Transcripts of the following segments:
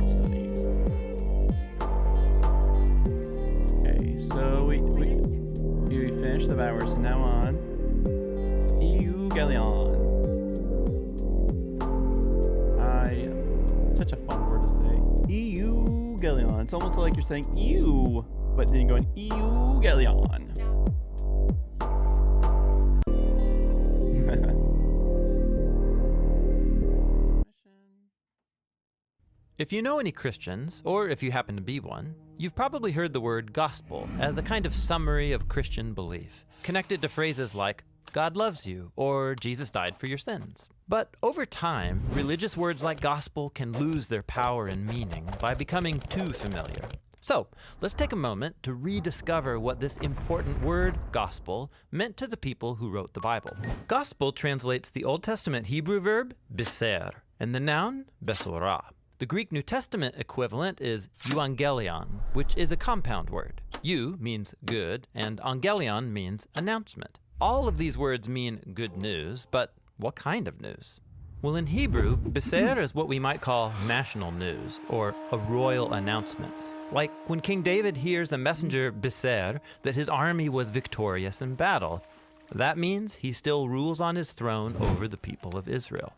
study. Okay, so we finished the bad words, and now on Evangelion. Such a fun word to say. Evangelion. It's almost like you're saying ew, but then going Evangelion. If you know any Christians, or if you happen to be one, you've probably heard the word gospel as a kind of summary of Christian belief, connected to phrases like, God loves you, or Jesus died for your sins. But over time, religious words like gospel can lose their power and meaning by becoming too familiar. So, let's take a moment to rediscover what this important word, gospel, meant to the people who wrote the Bible. Gospel translates the Old Testament Hebrew verb, biser, and the noun, besorah. The Greek New Testament equivalent is euangelion, which is a compound word. Eu means good, and angelion means announcement. All of these words mean good news, but what kind of news? Well, in Hebrew, biser is what we might call national news, or a royal announcement. Like when King David hears a messenger biser that his army was victorious in battle, that means he still rules on his throne over the people of Israel.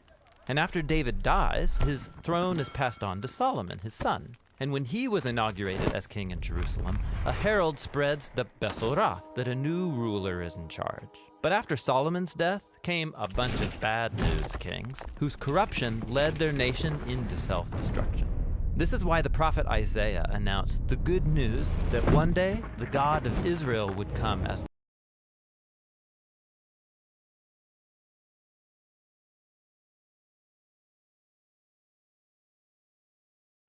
And after David dies, his throne is passed on to Solomon, his son. And when he was inaugurated as king in Jerusalem, a herald spreads the besorah that a new ruler is in charge. But after Solomon's death came a bunch of bad news kings whose corruption led their nation into self-destruction. This is why the prophet Isaiah announced the good news that one day the God of Israel would come as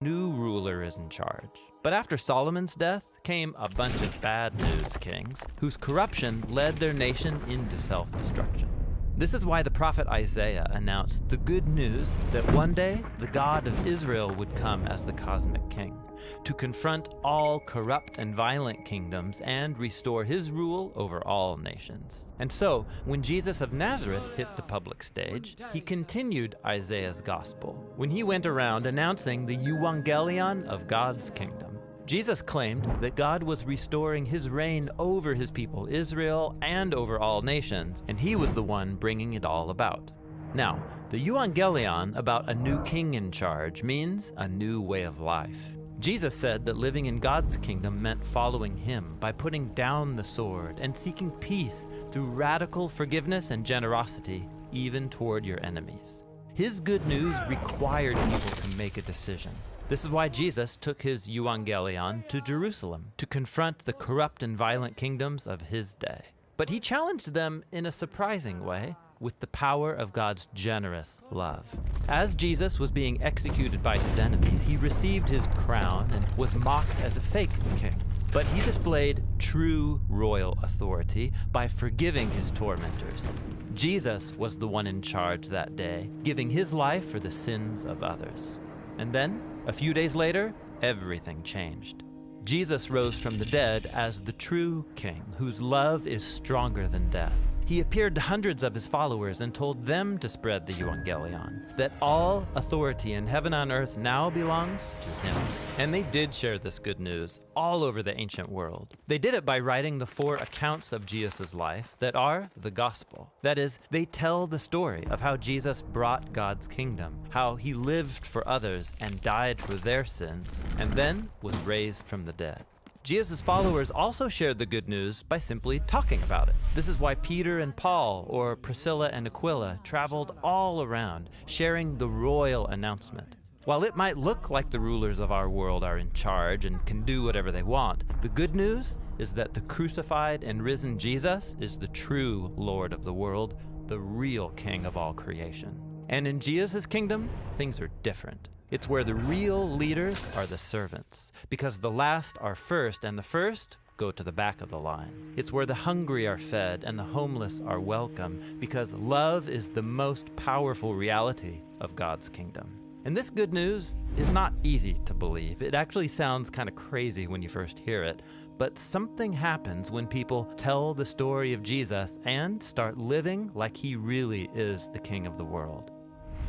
new ruler is in charge. But after Solomon's death came a bunch of bad news kings whose corruption led their nation into self-destruction. This is why the prophet Isaiah announced the good news that one day the God of Israel would come as the cosmic king, to confront all corrupt and violent kingdoms and restore his rule over all nations. And so, when Jesus of Nazareth hit the public stage, he continued Isaiah's gospel when he went around announcing the euangelion of God's kingdom. Jesus claimed that God was restoring his reign over his people Israel and over all nations, and he was the one bringing it all about. Now, the euangelion about a new king in charge means a new way of life. Jesus said that living in God's kingdom meant following him by putting down the sword and seeking peace through radical forgiveness and generosity, even toward your enemies. His good news required people to make a decision. This is why Jesus took his euangelion to Jerusalem to confront the corrupt and violent kingdoms of his day. But he challenged them in a surprising way with the power of God's generous love. As Jesus was being executed by his enemies, he received his crown and was mocked as a fake king. But he displayed true royal authority by forgiving his tormentors. Jesus was the one in charge that day, giving his life for the sins of others. And then, a few days later, everything changed. Jesus rose from the dead as the true king, whose love is stronger than death. He appeared to hundreds of his followers and told them to spread the euangelion, that all authority in heaven and earth now belongs to him. And they did share this good news all over the ancient world. They did it by writing the 4 accounts of Jesus' life that are the gospel. That is, they tell the story of how Jesus brought God's kingdom, how he lived for others and died for their sins, and then was raised from the dead. Jesus' followers also shared the good news by simply talking about it. This is why Peter and Paul, or Priscilla and Aquila, traveled all around, sharing the royal announcement. While it might look like the rulers of our world are in charge and can do whatever they want, the good news is that the crucified and risen Jesus is the true Lord of the world, the real King of all creation. And in Jesus' kingdom, things are different. It's where the real leaders are the servants, because the last are first and the first go to the back of the line. It's where the hungry are fed and the homeless are welcome, because love is the most powerful reality of God's kingdom. And this good news is not easy to believe. It actually sounds kind of crazy when you first hear it, but something happens when people tell the story of Jesus and start living like he really is the King of the world.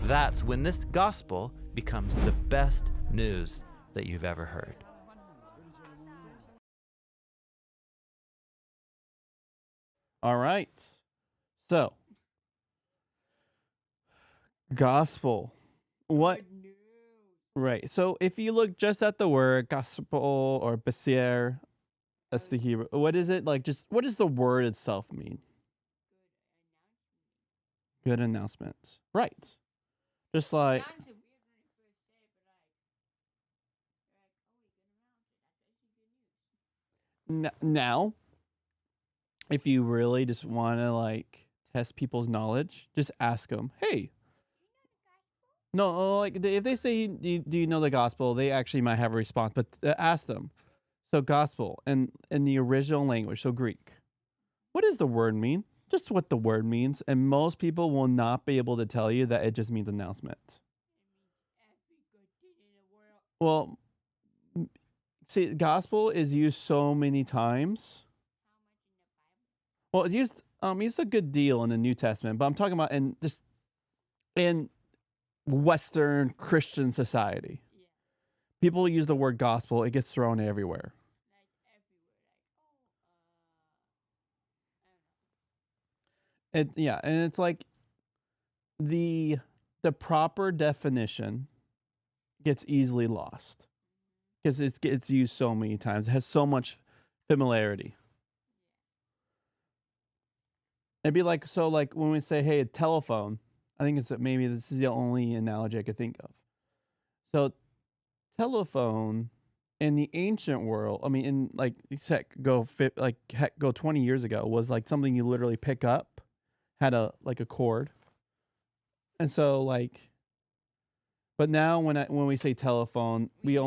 That's when this gospel becomes the best news that you've ever heard. All right. So, gospel. What? Right. So, if you look just at the word gospel or beser, that's the Hebrew. What is it like? Just what does the word itself mean? Good announcement. Right. Just like now, if you really just want to like test people's knowledge, just ask them, "Hey, no, like if they say, do you know the gospel?" They actually might have a response, but ask them. So gospel and in the original language, so Greek. What does the word mean? Just what the word means, and most people will not be able to tell you that it just means announcement. Well, see, gospel is used so many times. Well, it's used a good deal in the New Testament, but I'm talking about in Western Christian society. People use the word gospel, it gets thrown everywhere. And it's like the proper definition gets easily lost because it's used so many times. It has so much familiarity. It'd be like when we say, "Hey, a telephone," I think maybe this is the only analogy I could think of. So, telephone in the ancient world, I mean, in like go 20 years ago, was like something you literally pick up, had a cord, and so like. But now when we say telephone, we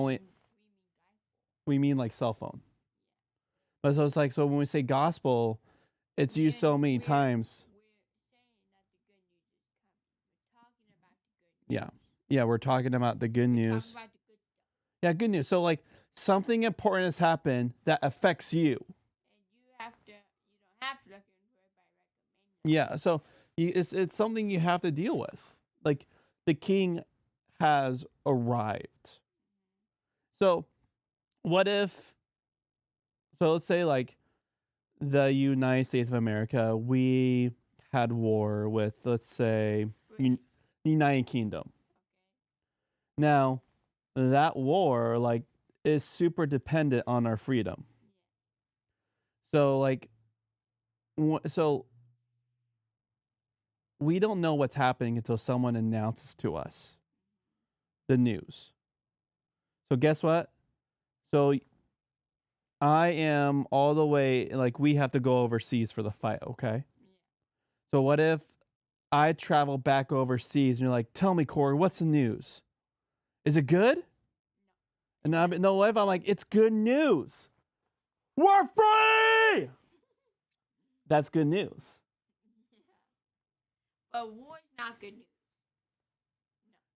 mean like cell phone. But so it's like so when we say gospel, it's used so many times. Yeah. Yeah, we're talking about the good news. Yeah, good news. So like something important has happened that affects you. And you don't have to look into it by recommending. Yeah, so it's something you have to deal with. Like the king has arrived. So what if let's say like the United States of America, we had war with, let's say, the United Kingdom. Now, that war like is super dependent on our freedom. So like, so we don't know what's happening until someone announces to us the news. So guess what? So I am all the way, like we have to go overseas for the fight, okay? So what if I travel back overseas and you're like, "Tell me, Corey, what's the news? Is it good?" No. And what if I'm like, "It's good news. We're free!" That's good news. But war's not good news.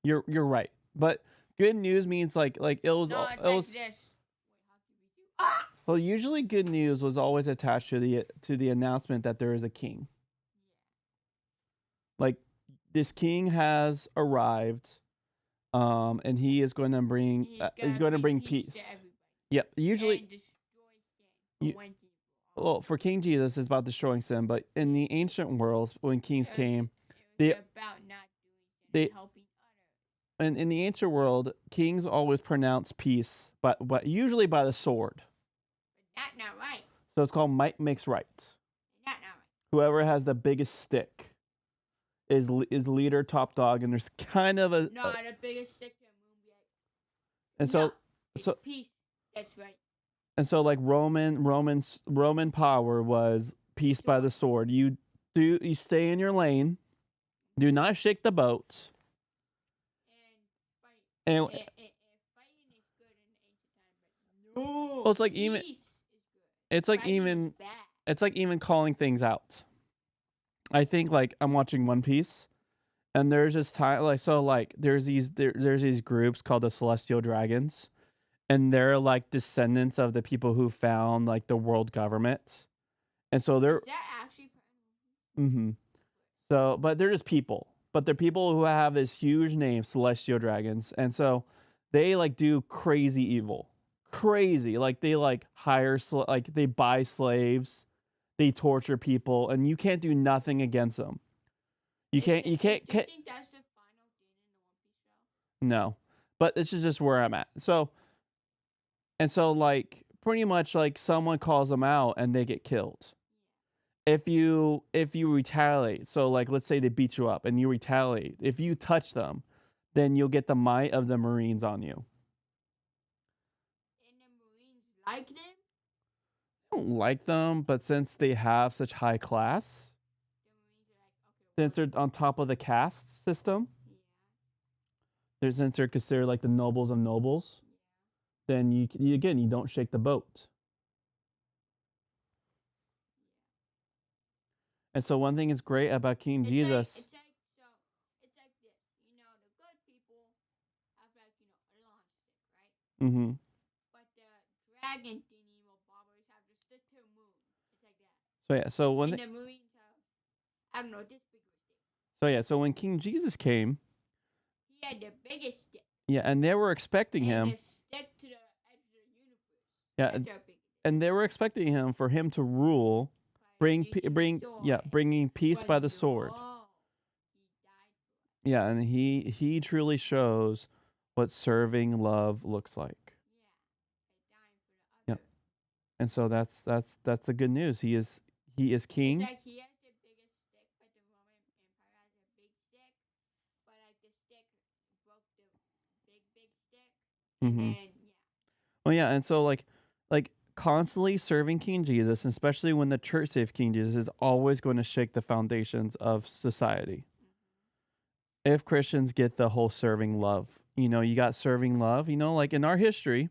No. You're right. But good news means like it was this. Well, usually good news was always attached to the announcement that there is a king. Like this king has arrived, and he is going to bring peace. Yep. Usually, well, for King Jesus, it's about destroying sin. But in the ancient worlds, when kings came, and in the ancient world, kings always pronounced peace, but usually by the sword. That's not right. So it's called might makes right. That's not right. Whoever has the biggest stick is leader, top dog, and there's kind of the biggest stick to a moon. And peace. That's right. And so like Roman power was peace by the sword. You stay in your lane, do not shake the boat. And fighting is good in ancient times, but no. Well, it's like even it's like even calling things out. I think like I'm watching One Piece, and there's this time there's these groups called the Celestial Dragons, and they're like descendants of the people who found like the world government, and so they're. Is that actually? Mm-hmm. So, but they're just people. But they're people who have this huge name, Celestial Dragons, and so They like do crazy evil. Crazy. Like they like hire like they buy slaves, they torture people, and you can't do nothing against them. You can't Do you think that's the final thing in the One Piece show? No. But this is just where I'm at. So like pretty much like someone calls them out and they get killed. If you retaliate, so like let's say they beat you up and you retaliate, if you touch them, then you'll get the might of the Marines on you. And the Marines like them? I don't like them, but since they have such high class, The Marines are like, okay, since they're on top of the caste system, since they're considered like the nobles of nobles, then you again, you don't shake the boat. And so one thing is great about King Jesus. It's like this. You know, the good people have like, you know, a long stick, right? Mm-hmm. But the dragon thingy will always have to stick to the moon. It's like that. So yeah, so when and the Marines have, I don't know, this bigger stick. So yeah, so when King Jesus came, he had the biggest stick. Yeah, and they were expecting him. The stick to the edge of the universe. Yeah, and they were expecting him for him to rule, bringing peace by the sword. Yeah, and he truly shows what serving love looks like. Yeah, and so that's the good news. He is king. It's like he has the biggest stick, but the Roman Empire has a big stick, but like the stick broke the big stick. Mm-hmm. And Well, yeah, and so like constantly serving King Jesus, especially when the church saves King Jesus, is always going to shake the foundations of society. If Christians get the whole serving love, you got serving love, like in our history,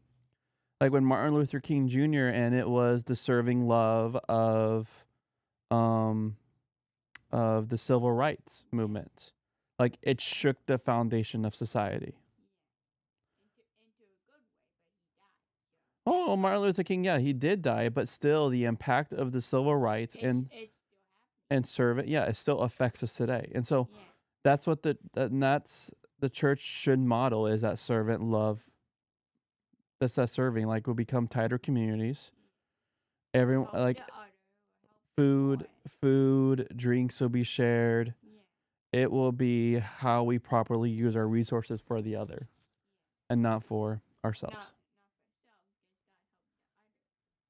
like when Martin Luther King Jr. and it was the serving love of the civil rights movement, like it shook the foundation of society. Oh, Martin Luther King, yeah, he did die, but still the impact of the civil rights and servant, it still affects us today. And so that's what that's the church should model, is that servant love. That's that serving, like we'll become tighter communities. Everyone like food, drinks will be shared. It will be how we properly use our resources for the other and not for ourselves.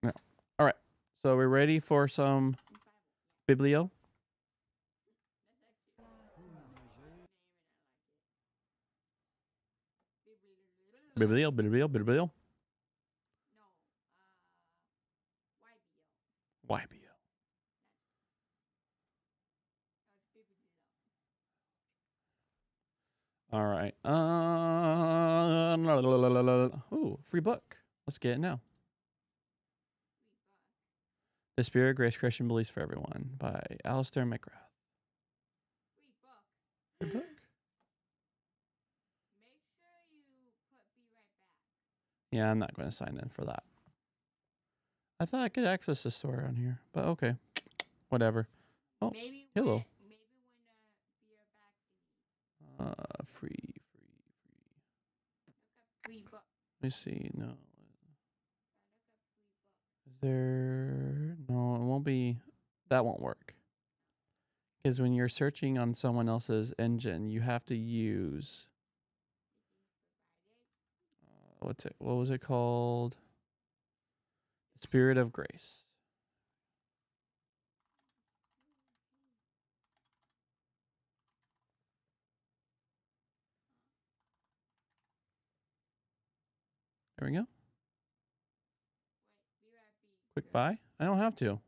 No. All right. So we're ready for some Biblio? Biblio. YBO. All right. Ooh, free book. Let's get it now. The Spirit, Grace, Christian Beliefs for Everyone by Alistair McGrath. Free book. Make sure you put be right back. Yeah, I'm not going to sign in for that. I thought I could access the store on here, but okay. Whatever. Oh, hello. Maybe when be right back. Free. Free book. Let me see. No. Is there? No, it won't be. That won't work. Because when you're searching on someone else's engine, you have to use. What was it called? Spirit of Grace. There we go. Quick buy? I don't have to.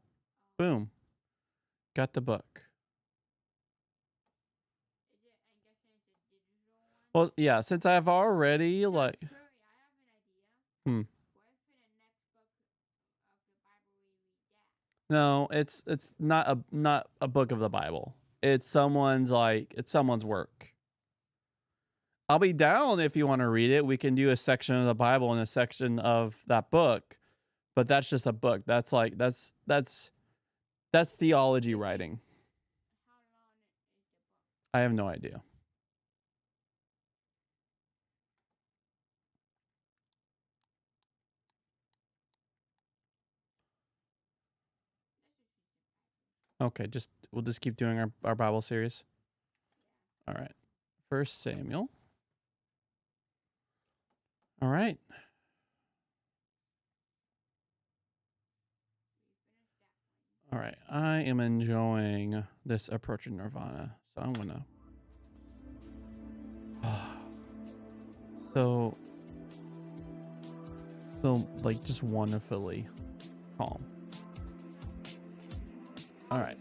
Boom. Got the book. Well, yeah, since I've already like. No, it's not a book of the Bible. It's someone's work. I'll be down if you want to read it. We can do a section of the Bible and a section of that book, but that's just a book. That's theology writing. I have no idea. Okay, we'll just keep doing our Bible series. All right. 1 Samuel. All right. All right. I am enjoying this approach of Nirvana, so I'm gonna. So like just wonderfully calm. All right.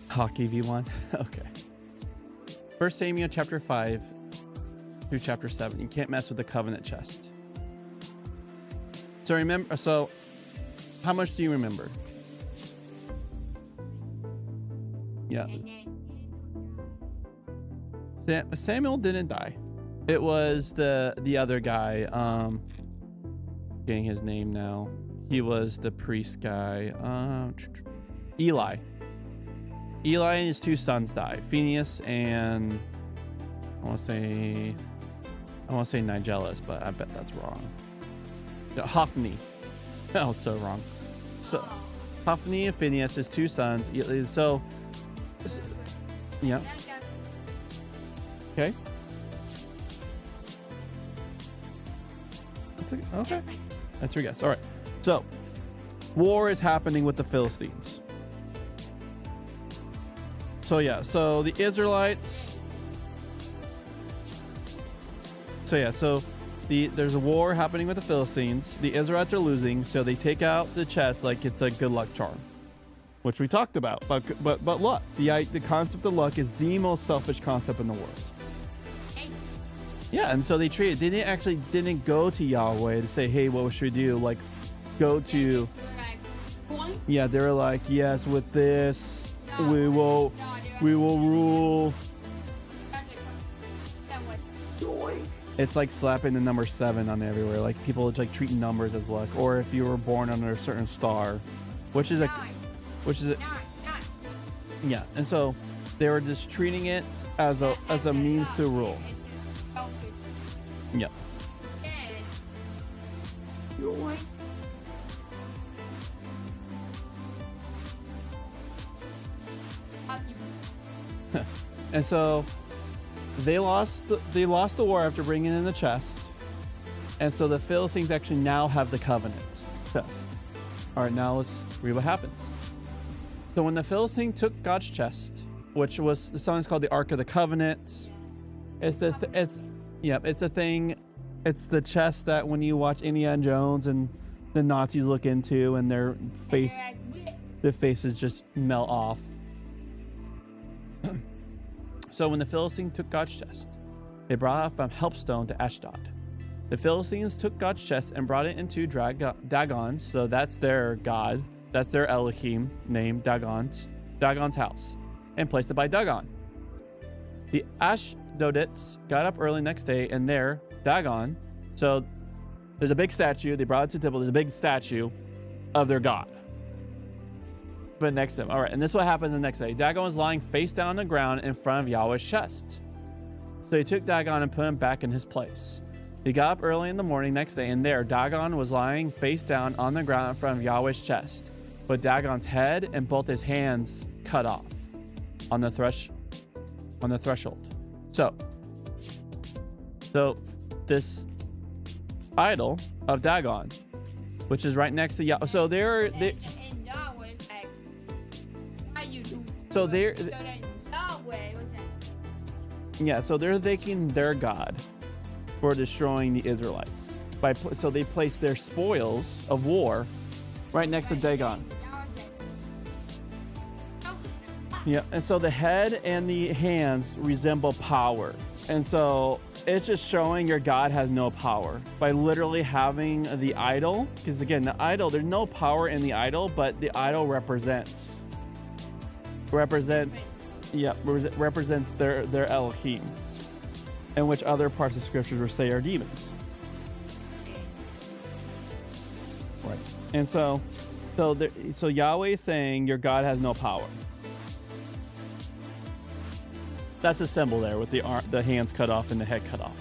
Hockey V1. Okay. 1 Samuel chapter 5 through chapter 7. You can't mess with the covenant chest. So remember. So, how much do you remember? Yeah. Samuel didn't die. It was the other guy. Getting his name now. He was the priest guy. Eli. Eli and his two sons die. Phineas and I want to say Nigellus, but I bet that's wrong. No, Hophni. Oh, so wrong. So Hophni and Phineas, his two sons. So yeah. Okay. Okay. That's your guess. All right. So, war is happening with the Philistines. So yeah. So the Israelites. So yeah. So there's a war happening with the Philistines. The Israelites are losing, so they take out the chest like it's a good luck charm, which we talked about. But luck. The concept of luck is the most selfish concept in the world. Yeah, and so they didn't go to Yahweh to say, hey, what should we do? Like, go to... Yeah, they were like, yes, with this, we will rule. It's like slapping the number 7 on everywhere. Like, people like treating numbers as luck. Or if you were born under a certain star, which is a... Yeah, and so they were just treating it as a means to rule. Yeah. And so they lost the war after bringing in the chest, and so the Philistines actually now have the covenant chest. All right, now let's read what happens. So when the Philistine took God's chest, which was sometimes called the Ark of the Covenant, it's the thing. It's the chest that when you watch Indiana Jones and the Nazis look into, and their faces just melt off. So when the Philistines took God's chest, they brought it from Helpstone to Ashdod. The Philistines took God's chest and brought it into Dagon's, so that's their god, that's their Elohim named Dagon's house, and placed it by Dagon. The Ashdodites got up early next day, and there, Dagon, so there's a big statue, they brought it to the temple, there's a big statue of their god. But next to him. All right, and this is what happens the next day. Dagon was lying face down on the ground in front of Yahweh's chest. So he took Dagon and put him back in his place. He got up early in the morning next day, and there Dagon was lying face down on the ground in front of Yahweh's chest, with Dagon's head and both his hands cut off on the threshold. So this idol of Dagon, which is right next to Yahweh. So so they're thanking their God for destroying the Israelites. So they placed their spoils of war right next to Dagon. Yeah, and so the head and the hands resemble power. And so it's just showing your God has no power by literally having the idol. Because again, the idol, there's no power in the idol, but the idol represents their Elohim, and which other parts of scriptures will say are demons. Right. And so Yahweh is saying your God has no power. That's a symbol there with the hands cut off and the head cut off.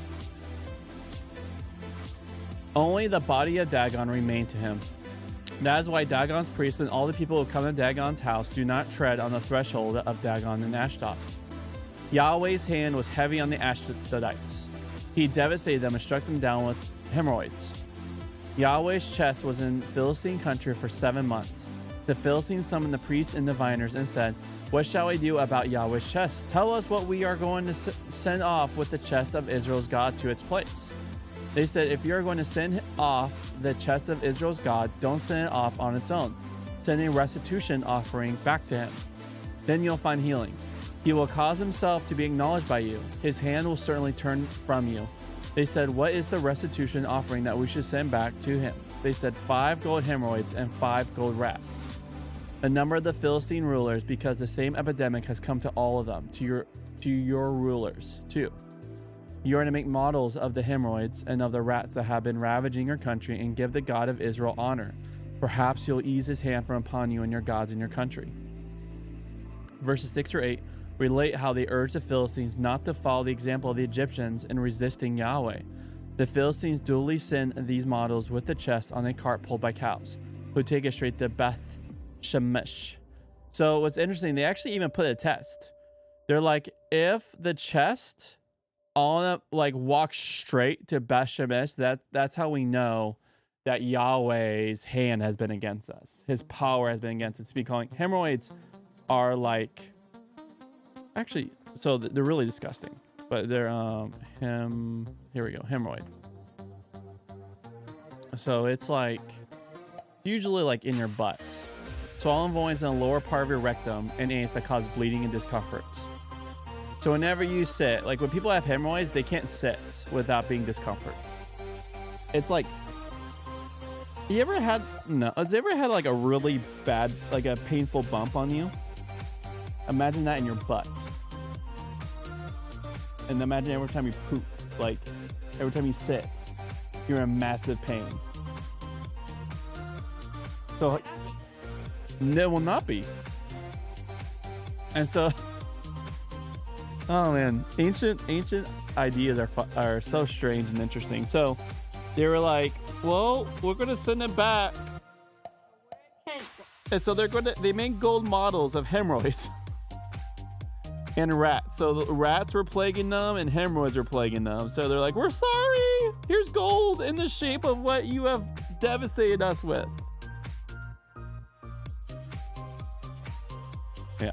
Only the body of Dagon remained to him. That is why Dagon's priests and all the people who come to Dagon's house do not tread on the threshold of Dagon and Ashdod. Yahweh's hand was heavy on the Ashdodites. He devastated them and struck them down with hemorrhoids. Yahweh's chest was in Philistine country for 7 months. The Philistines summoned the priests and diviners and said, "What shall we do about Yahweh's chest? Tell us what we are going to send off with the chest of Israel's God to its place." They said, "If you are going to send off the chest of Israel's God, don't send it off on its own. Send a restitution offering back to him. Then you'll find healing. He will cause himself to be acknowledged by you. His hand will certainly turn from you." They said, "What is the restitution offering that we should send back to him?" They said, 5 gold hemorrhoids and 5 gold rats. The number of the Philistine rulers, because the same epidemic has come to all of them, to your rulers too. You are to make models of the hemorrhoids and of the rats that have been ravaging your country and give the God of Israel honor. Perhaps he'll ease his hand from upon you and your gods in your country. Verses 6 through 8 relate how they urged the Philistines not to follow the example of the Egyptians in resisting Yahweh. The Philistines duly send these models with the chest on a cart pulled by cows, who take it straight to Beth Shemesh. So what's interesting, they actually even put a test. They're like, if the chest all like walks straight to Beth Shemesh, that's how we know that Yahweh's hand has been against us. His power has been against us. To be calling hemorrhoids are like, actually, so they're really disgusting, but they're here we go, hemorrhoid. So it's like usually like in your butt. Swollen voids in the lower part of your rectum and anus that cause bleeding and discomfort. So whenever you sit, like when people have hemorrhoids, they can't sit without being discomfort. It's like, has you ever had like a really bad, like a painful bump on you? Imagine that in your butt. And imagine every time you poop, like every time you sit, you're in massive pain. So it will not be. And so, oh man, ancient ideas are so strange and interesting. So they were like, well, we're gonna send it back. And so they made gold models of hemorrhoids and rats. So the rats were plaguing them and hemorrhoids were plaguing them. So they're like, we're sorry. Here's gold in the shape of what you have devastated us with. Yeah.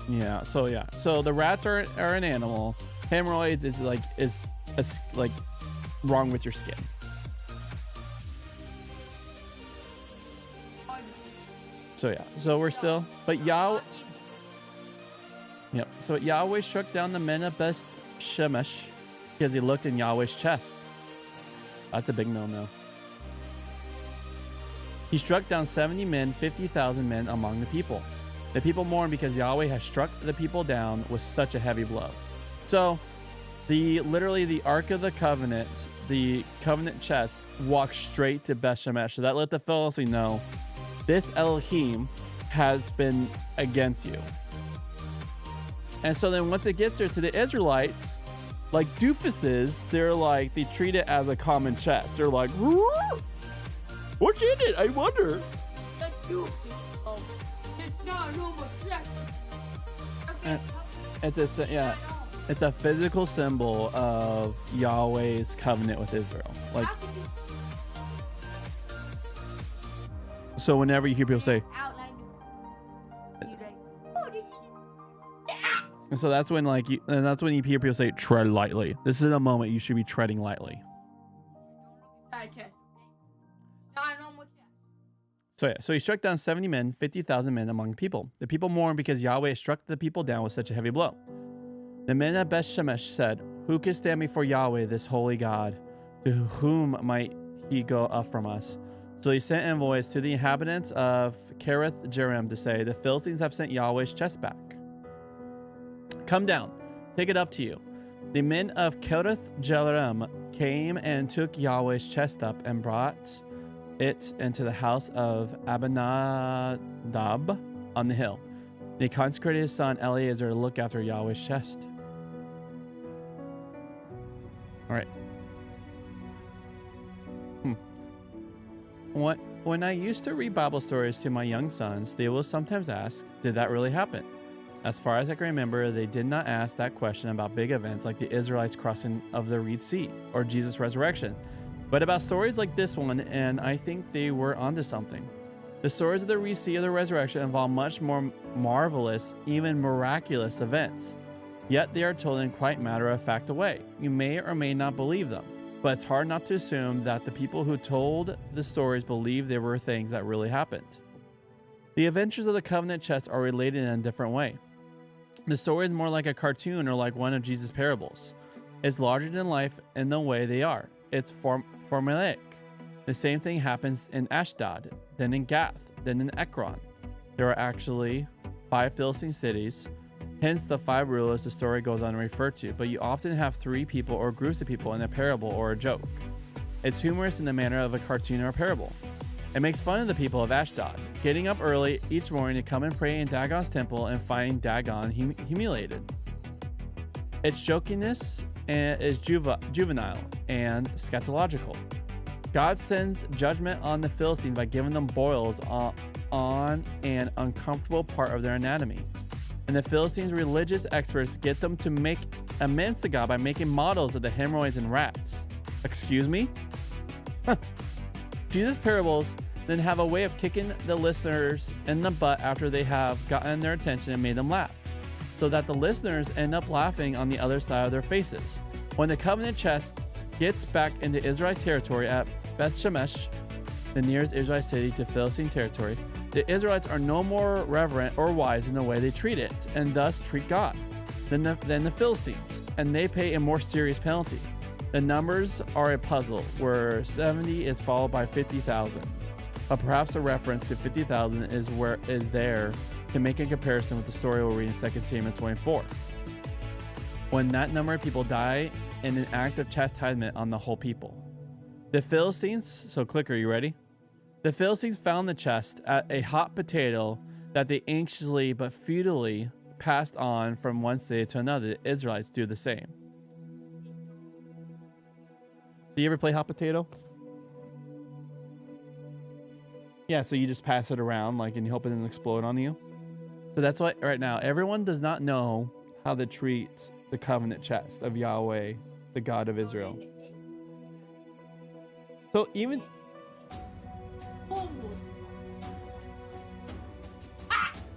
Yeah. So the rats are an animal. Hemorrhoids is like wrong with your skin. So yeah. So we're still, but Yahweh. Yep. So Yahweh struck down the men of Beth Shemesh because he looked in Yahweh's chest. That's a big no-no. He struck down 70 men, 50,000 men among the people. The people mourned because Yahweh has struck the people down with such a heavy blow. So literally the Ark of the Covenant, the covenant chest, walked straight to Beth Shemesh. So that let the Philistines know this Elohim has been against you. And so then once it gets there to the Israelites, like doofuses, they treat it as a common chest. They're like, what's in it? I wonder. It's a physical symbol of Yahweh's covenant with Israel. Like, so whenever you hear people say, and so that's when you hear people say, tread lightly. This is a moment you should be treading lightly. So he struck down 70 men, 50,000 men among the people. The people mourned because Yahweh struck the people down with such a heavy blow. The men of Beth Shemesh said, who can stand before Yahweh, this holy God? To whom might he go up from us? So he sent envoys to the inhabitants of Kereth Jearim to say, the Philistines have sent Yahweh's chest back. Come down, take it up to you. The men of Kereth Jearim came and took Yahweh's chest up and brought it into the house of Abinadab on the hill. They consecrated his son Eleazar to look after Yahweh's chest. All right. When I used to read Bible stories to my young sons, they will sometimes ask, did that really happen? As far as I can remember, they did not ask that question about big events like the Israelites crossing of the Red Sea or Jesus' resurrection, but about stories like this one, and I think they were onto something. The stories of the Red Sea or the resurrection involve much more marvelous, even miraculous events. Yet they are told in quite matter-of-fact a way. You may or may not believe them, but it's hard not to assume that the people who told the stories believed there were things that really happened. The adventures of the covenant chest are related in a different way. The story is more like a cartoon or like one of Jesus' parables. It's larger than life in the way they are. It's formulaic. The same thing happens in Ashdod, then in Gath, then in Ekron. There are actually 5 Philistine cities, hence the 5 rulers the story goes on to refer to, but you often have 3 people or groups of people in a parable or a joke. It's humorous in the manner of a cartoon or a parable. It makes fun of the people of Ashdod, getting up early each morning to come and pray in Dagon's temple and find Dagon humiliated. Its jokiness is juvenile and scatological. God sends judgment on the Philistines by giving them boils on an uncomfortable part of their anatomy. And the Philistines' religious experts get them to make amends to God by making models of the hemorrhoids and rats. Excuse me? Jesus' parables then have a way of kicking the listeners in the butt after they have gotten their attention and made them laugh, so that the listeners end up laughing on the other side of their faces. When the covenant chest gets back into Israelite territory at Beth Shemesh, the nearest Israelite city to Philistine territory, the Israelites are no more reverent or wise in the way they treat it, and thus treat God, than the Philistines, and they pay a more serious penalty. The numbers are a puzzle, where 70 is followed by 50,000. But perhaps a reference to 50,000 is there to make a comparison with the story we'll read in 2 Samuel 24. When that number of people die in an act of chastisement on the whole people. The Philistines, so clicker, you ready? The Philistines found the chest at a hot potato that they anxiously but futilely passed on from one city to another. The Israelites do the same. Do you ever play hot potato? Yeah, so you just pass it around like and you hope it doesn't explode on you. So that's why right now everyone does not know how to treat the covenant chest of Yahweh, the God of Israel. So even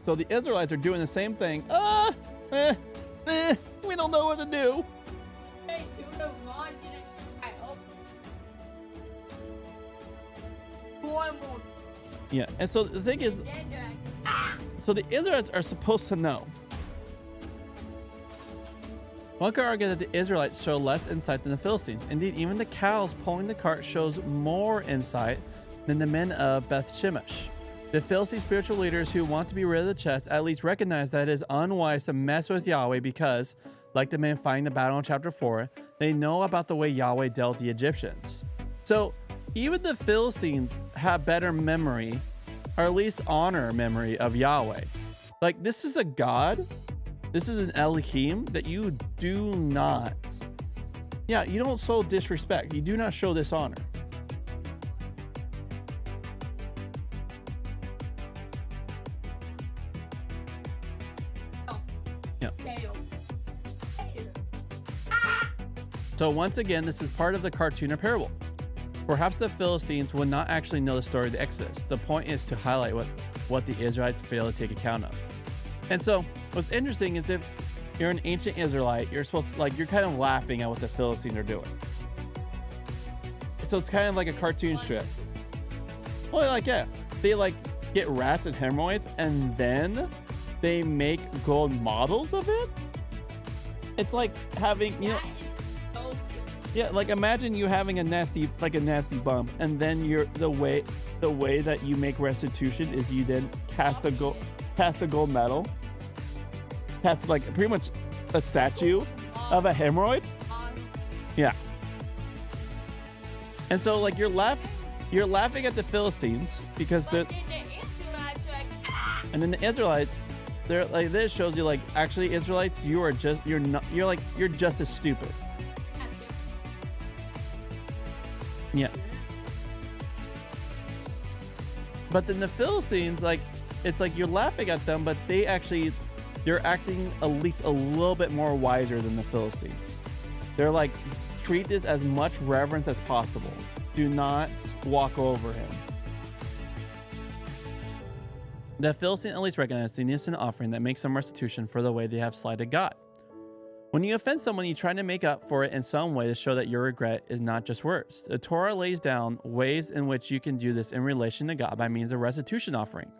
so the Israelites are doing the same thing. We don't know what to do. Hey, you don't want it. I hope. One more. Yeah, and so the thing is, so the Israelites are supposed to know. One could argue that the Israelites show less insight than the Philistines. Indeed, even the cows pulling the cart shows more insight than the men of Beth Shemesh. The Philistine spiritual leaders who want to be rid of the chest at least recognize that it is unwise to mess with Yahweh because, like the men fighting the battle in chapter 4, they know about the way Yahweh dealt the Egyptians. So even the Philistines have better memory, or at least honor memory of Yahweh. Like, this is a God, this is an Elohim that you do not, you don't show disrespect. You do not show dishonor. So once again, this is part of the cartoon or parable. Perhaps the Philistines would not actually know the story of the Exodus. The point is to highlight what the Israelites fail to take account of. And so what's interesting is if you're an ancient Israelite, you're supposed to, you're kind of laughing at what the Philistines are doing. So it's kind of like a cartoon strip. Well, they get rats and hemorrhoids and then they make gold models of it. It's like having, imagine you having a nasty bump, and then the way that you make restitution is you then cast a gold medal. That's pretty much a statue of a hemorrhoid. Yeah. And so you're laughing at the Philistines because and then the Israelites, they're this shows you actually Israelites, you're just as stupid. Yeah. But then the Philistines, like, it's like you're laughing at them, but they're acting at least a little bit more wiser than the Philistines. They're like, treat this as much reverence as possible. Do not walk over him. The Philistines at least recognize the innocent offering that makes some restitution for the way they have slighted God. When you offend someone, you try to make up for it in some way to show that your regret is not just words. The Torah lays down ways in which you can do this in relation to God by means of restitution offering.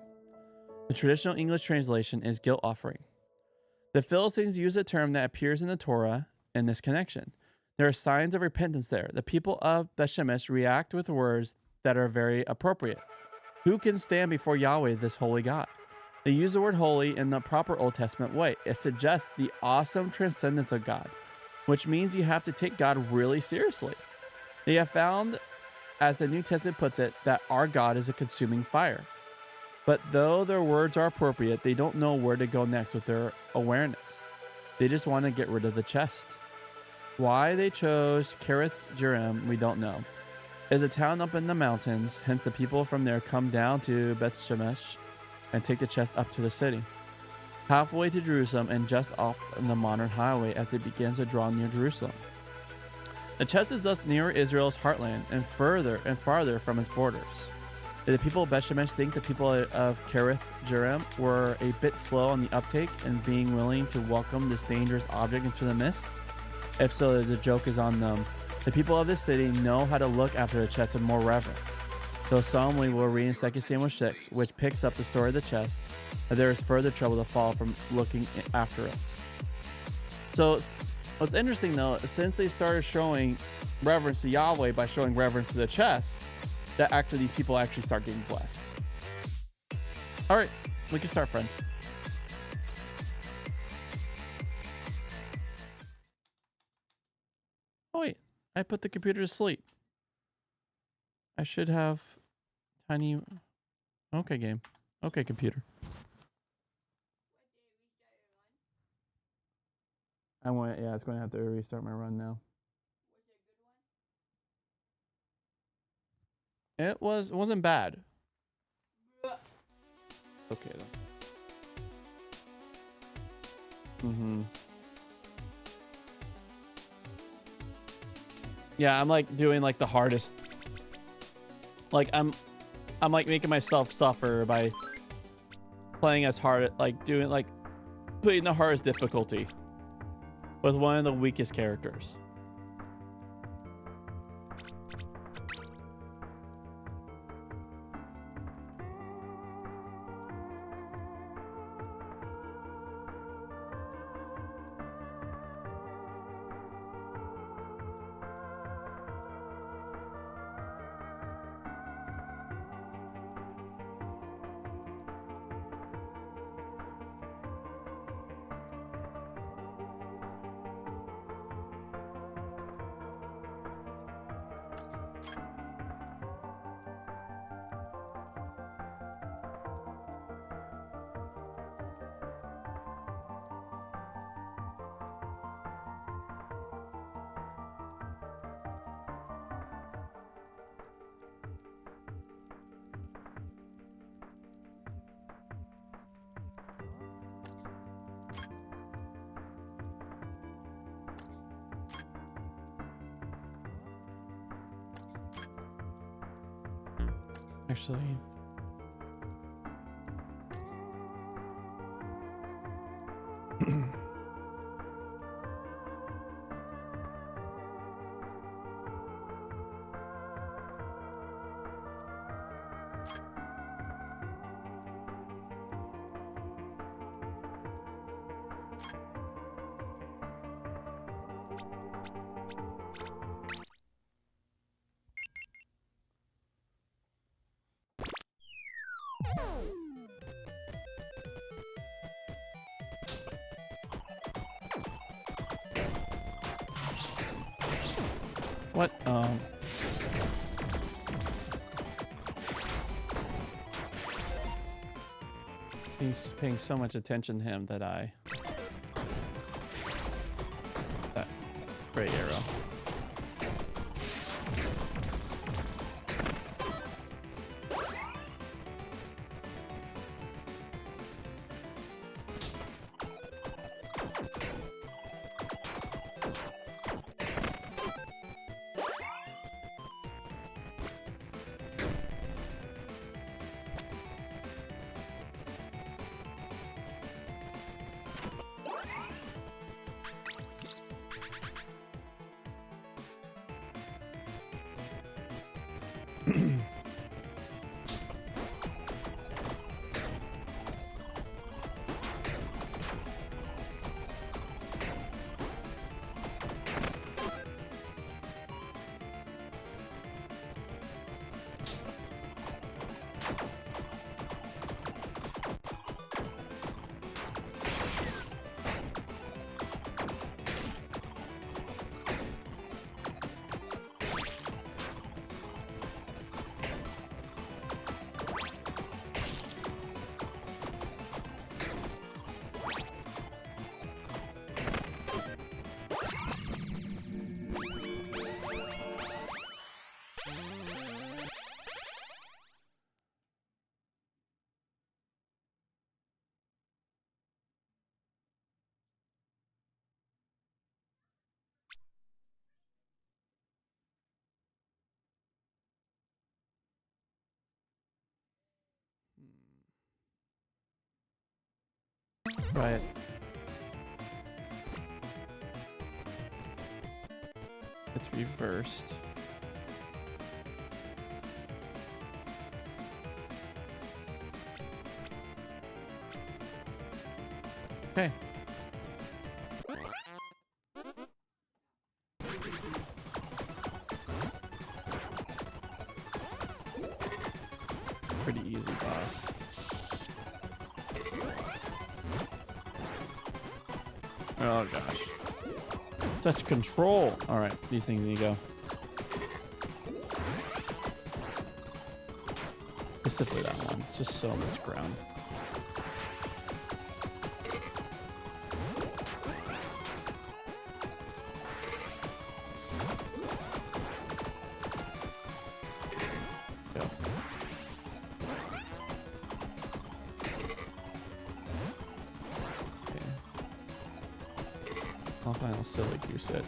The traditional English translation is guilt offering. The Philistines use a term that appears in the Torah in this connection. There are signs of repentance there. The people of Beth-Shemesh react with words that are very appropriate. Who can stand before Yahweh, this holy God? They use the word holy in the proper Old Testament way. It suggests the awesome transcendence of God, which means you have to take God really seriously. They have found, as the New Testament puts it, that our God is a consuming fire. But though their words are appropriate, they don't know where to go next with their awareness. They just want to get rid of the chest. Why they chose Kerith Jearim, we don't know. It's a town up in the mountains, hence the people from there come down to Beth-Shemesh and take the chest up to the city. Halfway to Jerusalem and just off the modern highway as it begins to draw near Jerusalem. The chest is thus nearer Israel's heartland and farther from its borders. Did the people of Beth-Shemesh think the people of Kerith Jearim were a bit slow on the uptake and being willing to welcome this dangerous object into the midst? If so, the joke is on them. The people of this city know how to look after the chest with more reverence. So solemnly we'll read in 2 Samuel 6, which picks up the story of the chest, that there is further trouble to fall from looking after it. So what's interesting though, since they started showing reverence to Yahweh by showing reverence to the chest, that actually these people actually start getting blessed. All right, we can start, friend. Oh wait, I put the computer to sleep. I should have tiny. Okay, game. Okay, computer. Yeah, it's going to have to restart my run now. It wasn't bad. Okay then. Yeah, I'm like doing like the hardest. Like I'm like making myself suffer by playing as hard, like doing like putting the hardest difficulty with one of the weakest characters. Actually, what? He's paying so much attention to him that that great arrow. try it. It's reversed. Okay. Pretty easy, boss. Oh gosh. Such control. Alright, these things need to go. Specifically that one. Just so much ground. Go. Okay. I'll find a silly gear set.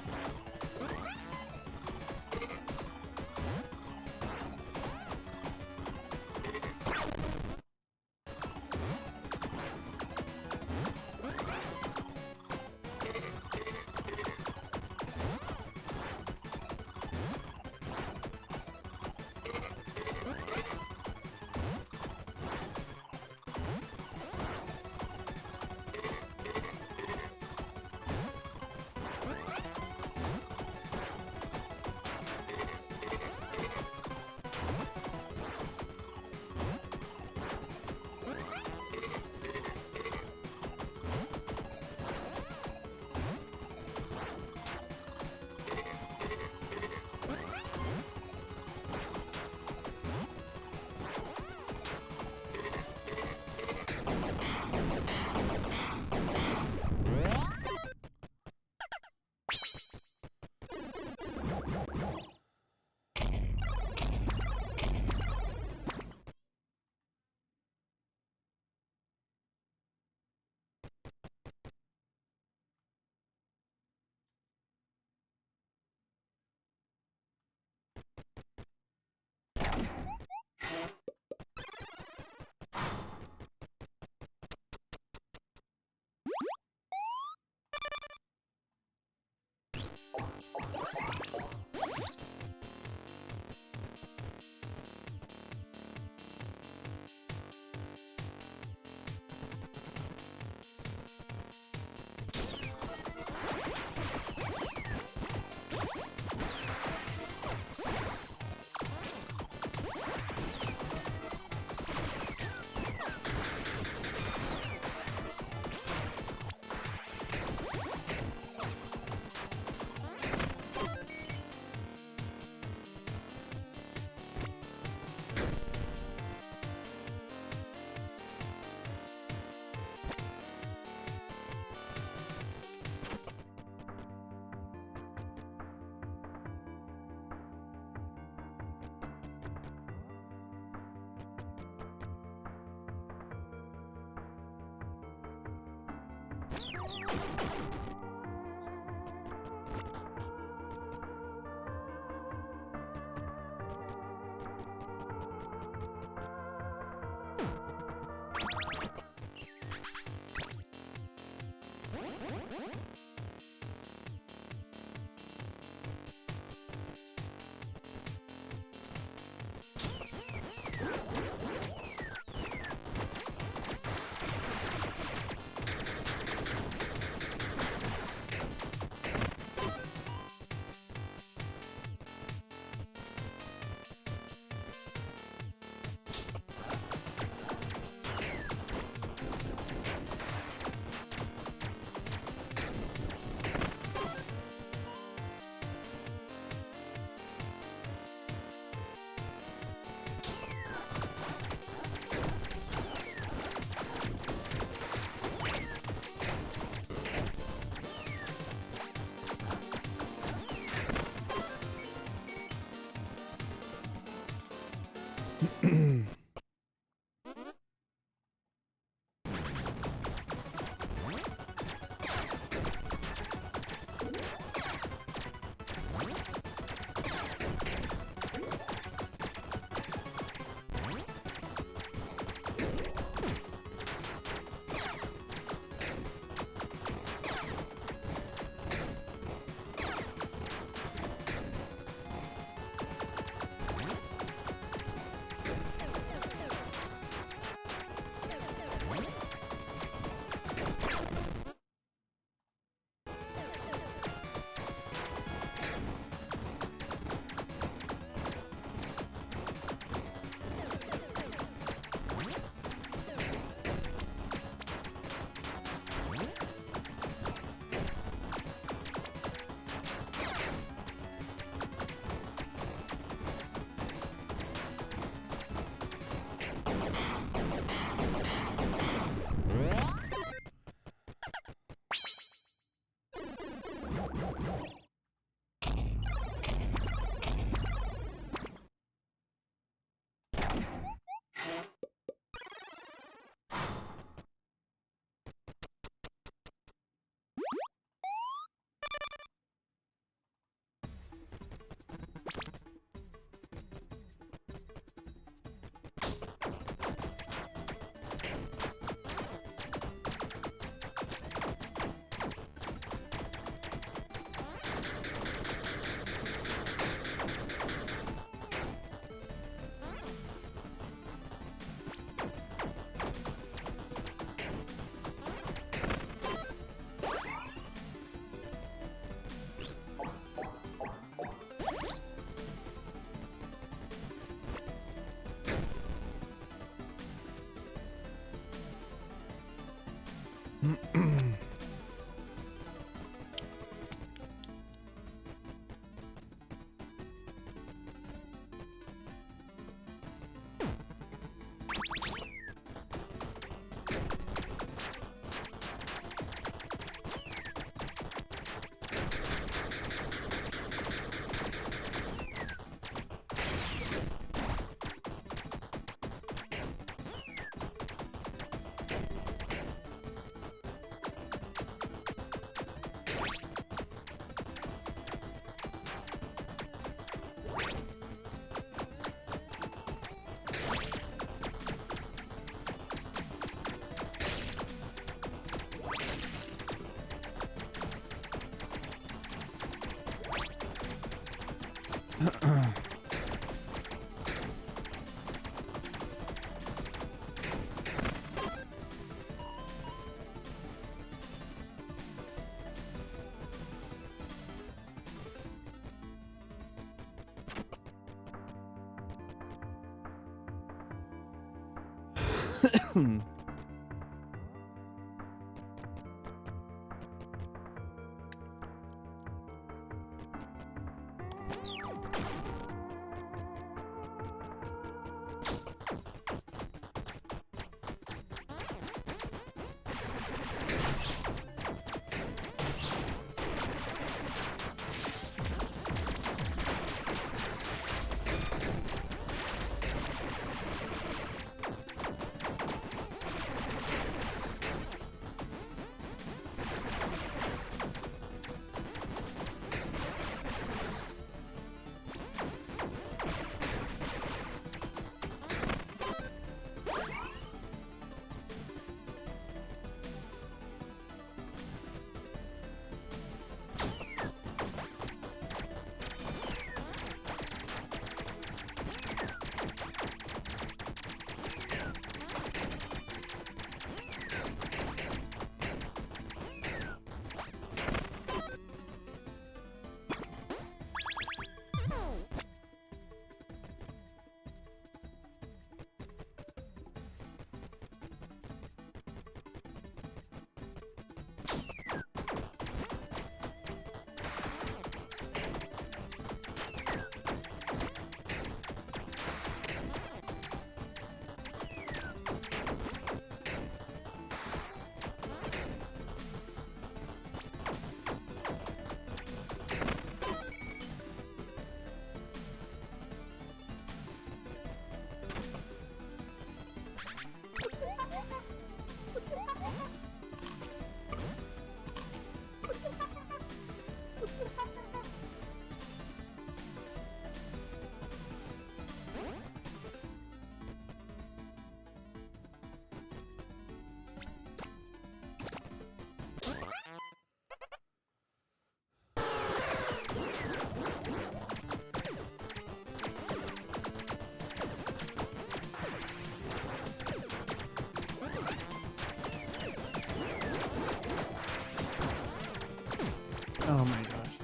Oh my gosh.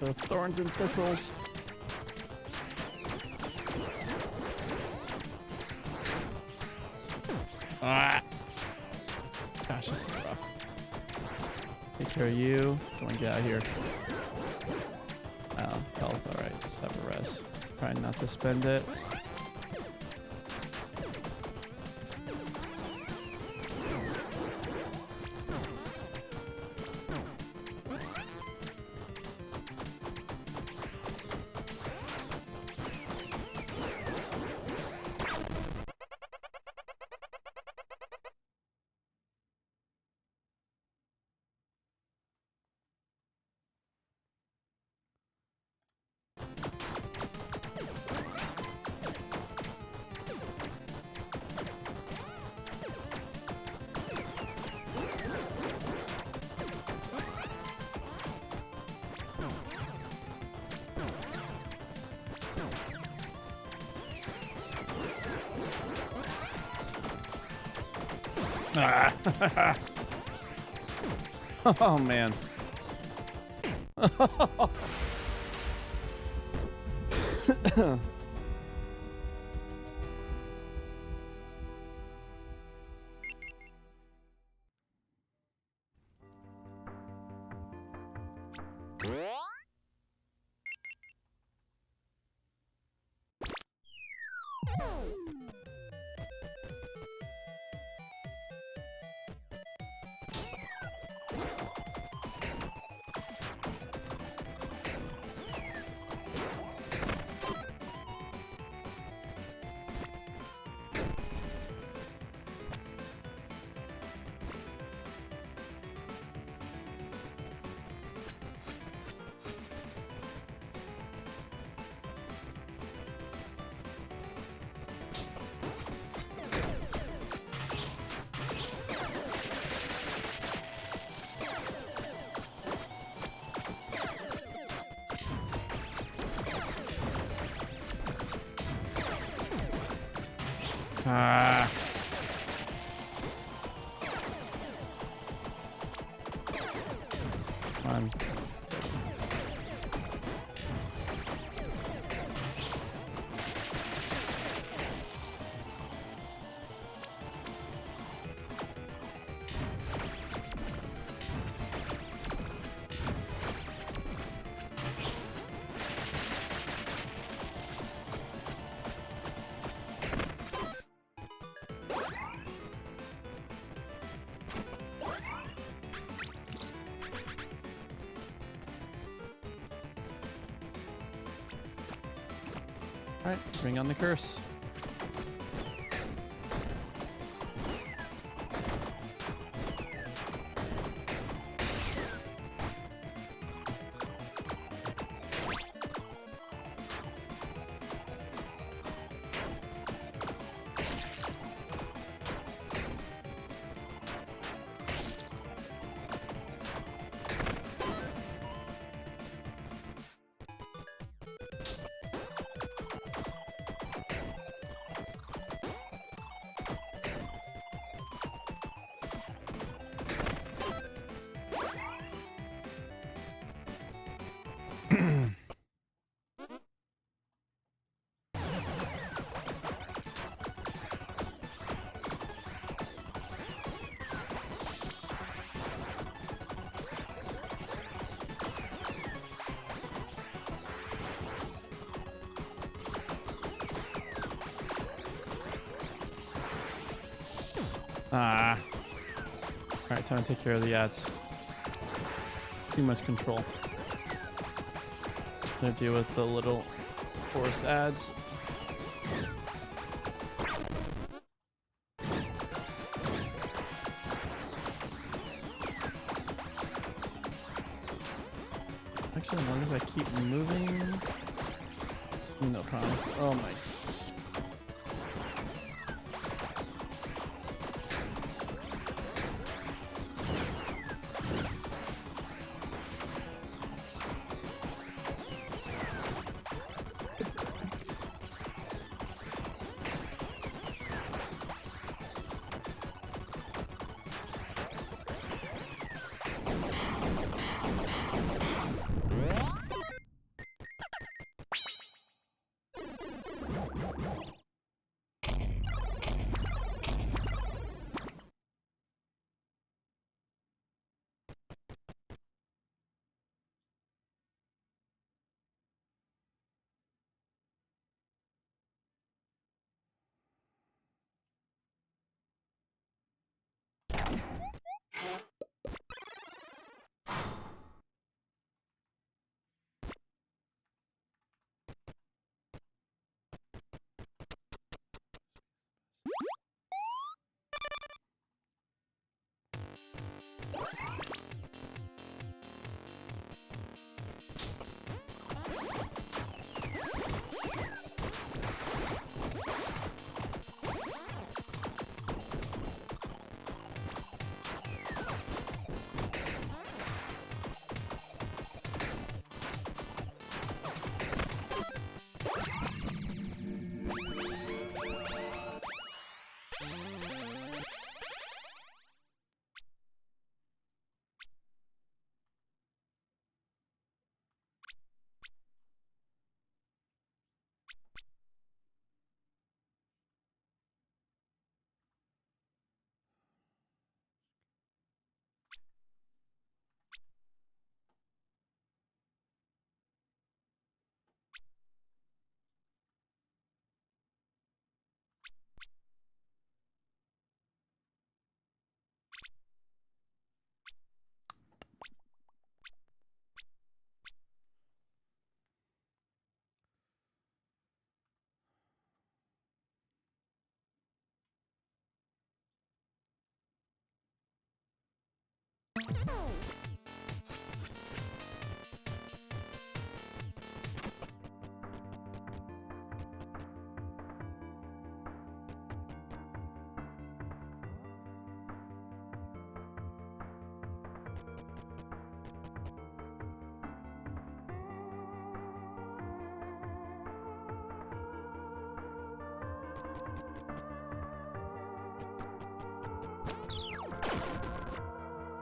The thorns and thistles. Ah. Gosh, this is rough. Take care of you. Don't want to get out of here. Oh, health. Alright, just have a rest. Try not to spend it. Ah. Oh man. Ah. Come on. All right, bring on the curse. Ah. Alright, time to take care of the ads. Too much control. Gonna deal with the little forest ads. Actually, as long as I keep moving. No problem. Oh my.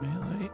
Melee.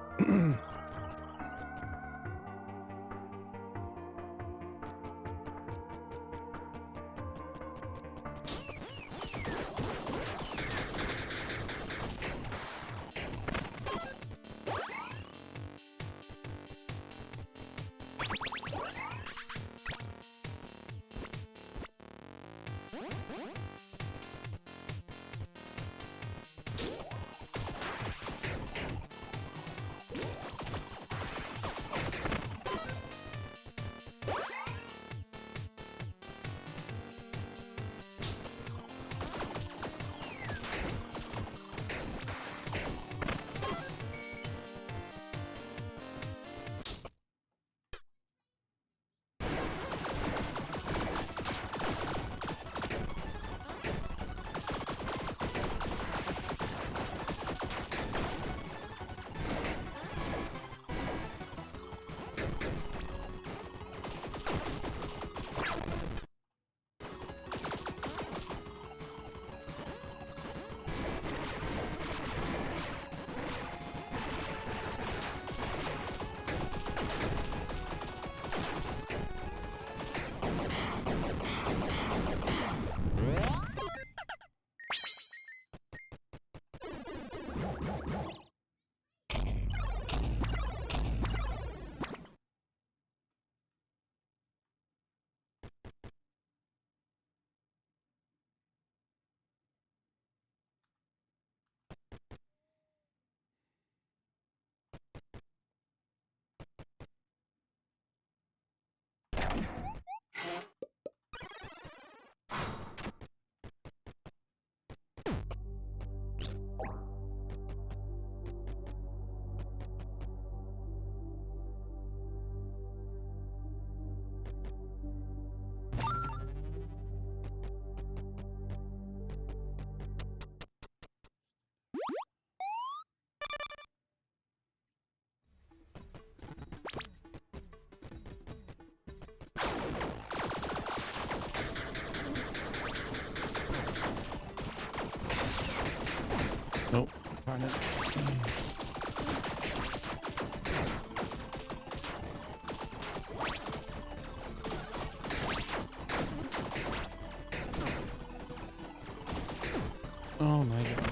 Nope. Darn it. Oh my gosh.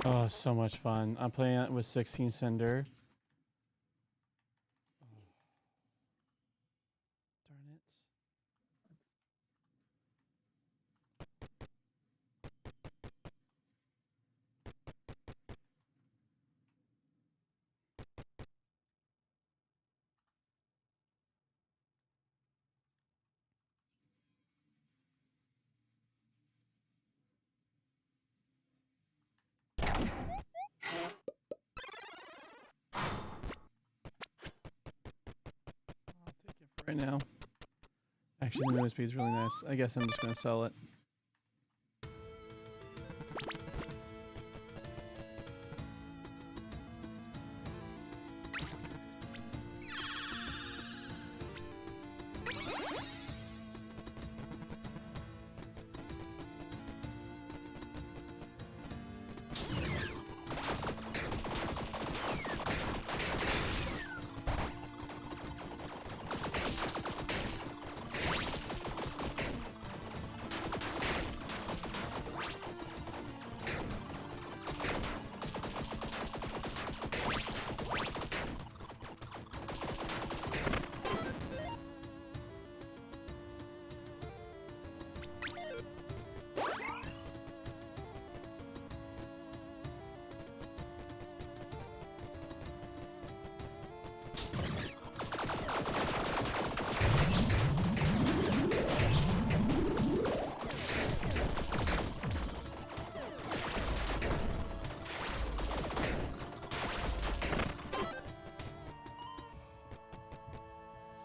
Oh, so much fun. I'm playing it with 16 Cinder. Darn it. I'll take it for right now. Actually, the OSP is really nice. I guess I'm just going to sell it.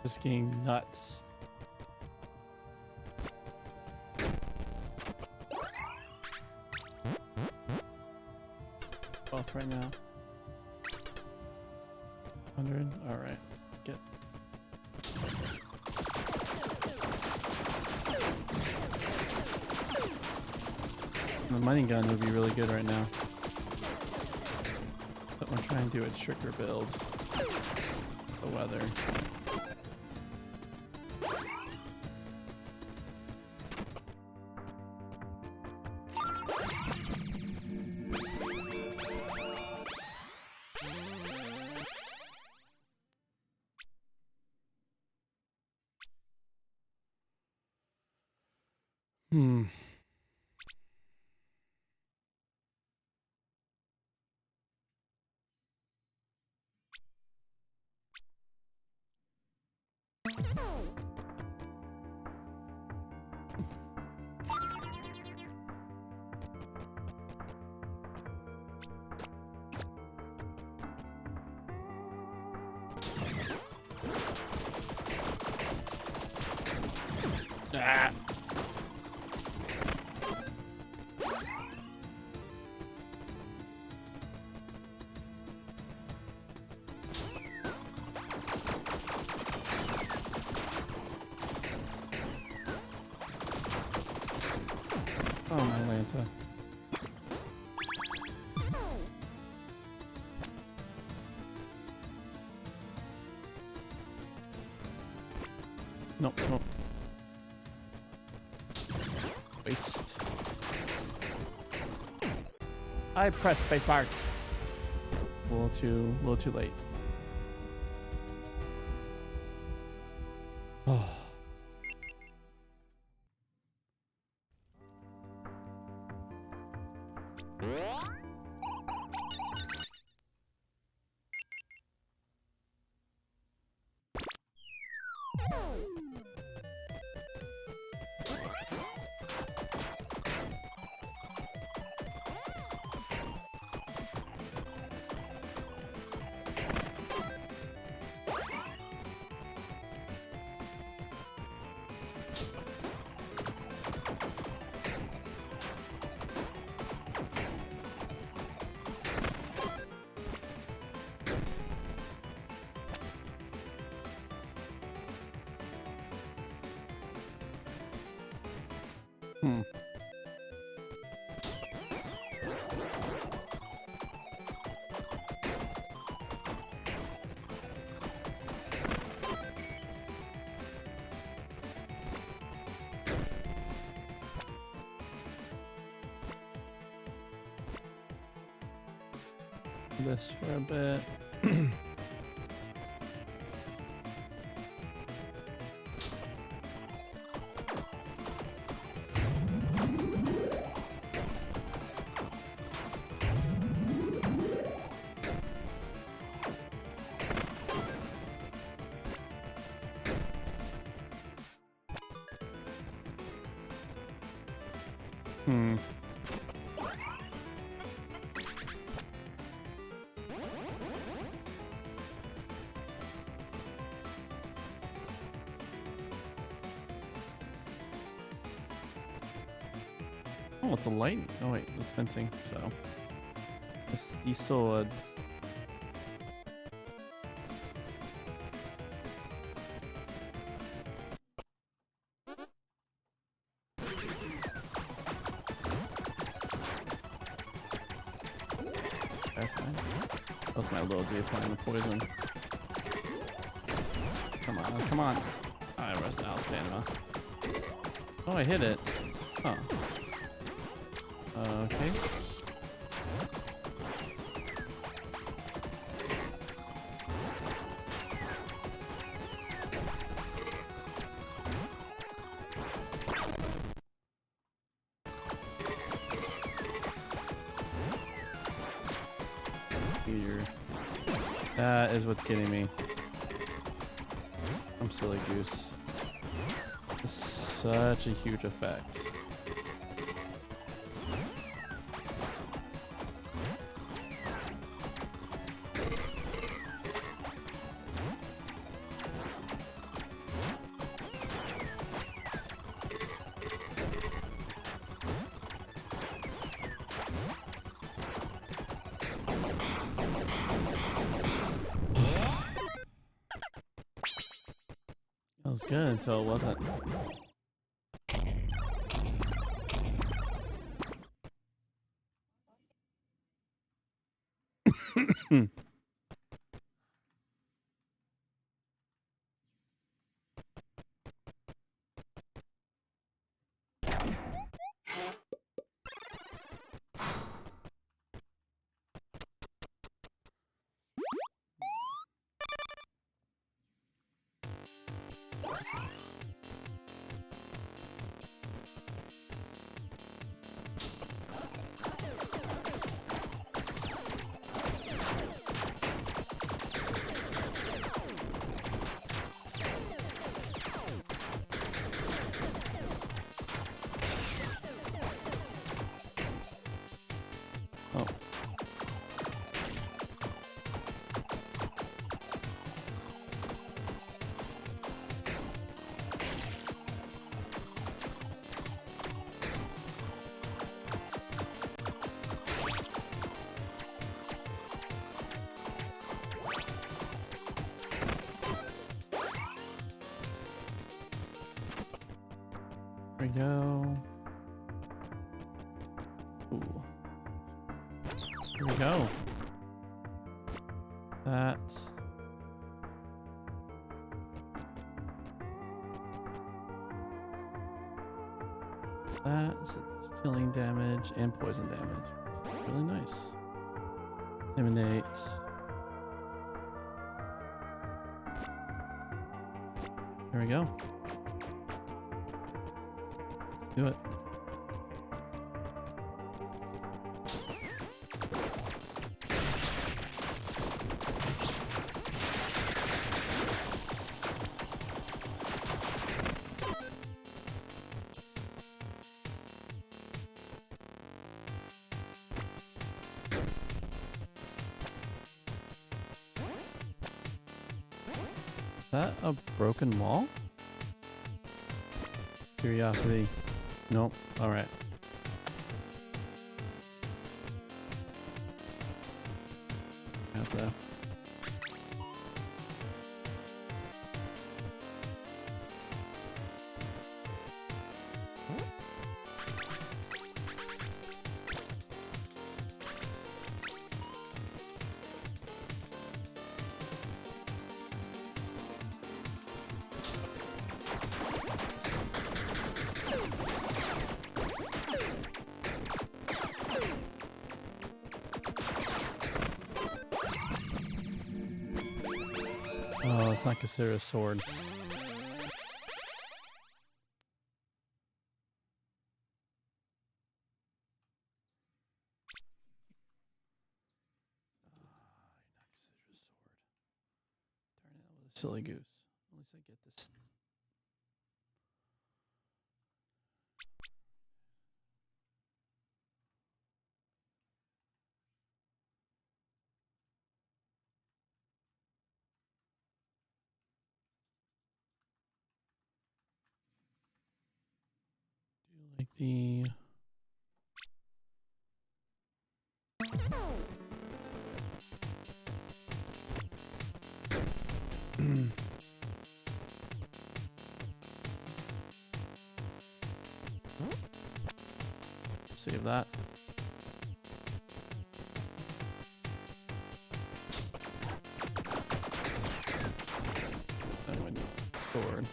Just getting nuts. Both right now. 100. All right. Get. The mining gun would be really good right now. But I'm trying to do a trigger build. The weather. Ah. Oh, my Lanta. Nope, nope. Waste. I pressed spacebar. A little too late. Oh. this for a bit. Oh, it's a light. Oh wait, it's fencing. So these still would. That's nice. That was my little dude applying the poison. Come on, come on. I was now stamina. Oh, I hit it. Huh. Okay. Here. That is what's getting me. I'm silly goose. It's such a huge effect. That was good until it wasn't. Oh. There we go. Ooh. Here we go. That. That is chilling damage and poison damage. Really nice. Intimidate. There we go. Let's do it. Is that a broken wall? Curiosity. Nope. Alright. Got that. It's not considered a sword. Silly goose. At least I get this. Do you like the... Save that. I need a sword.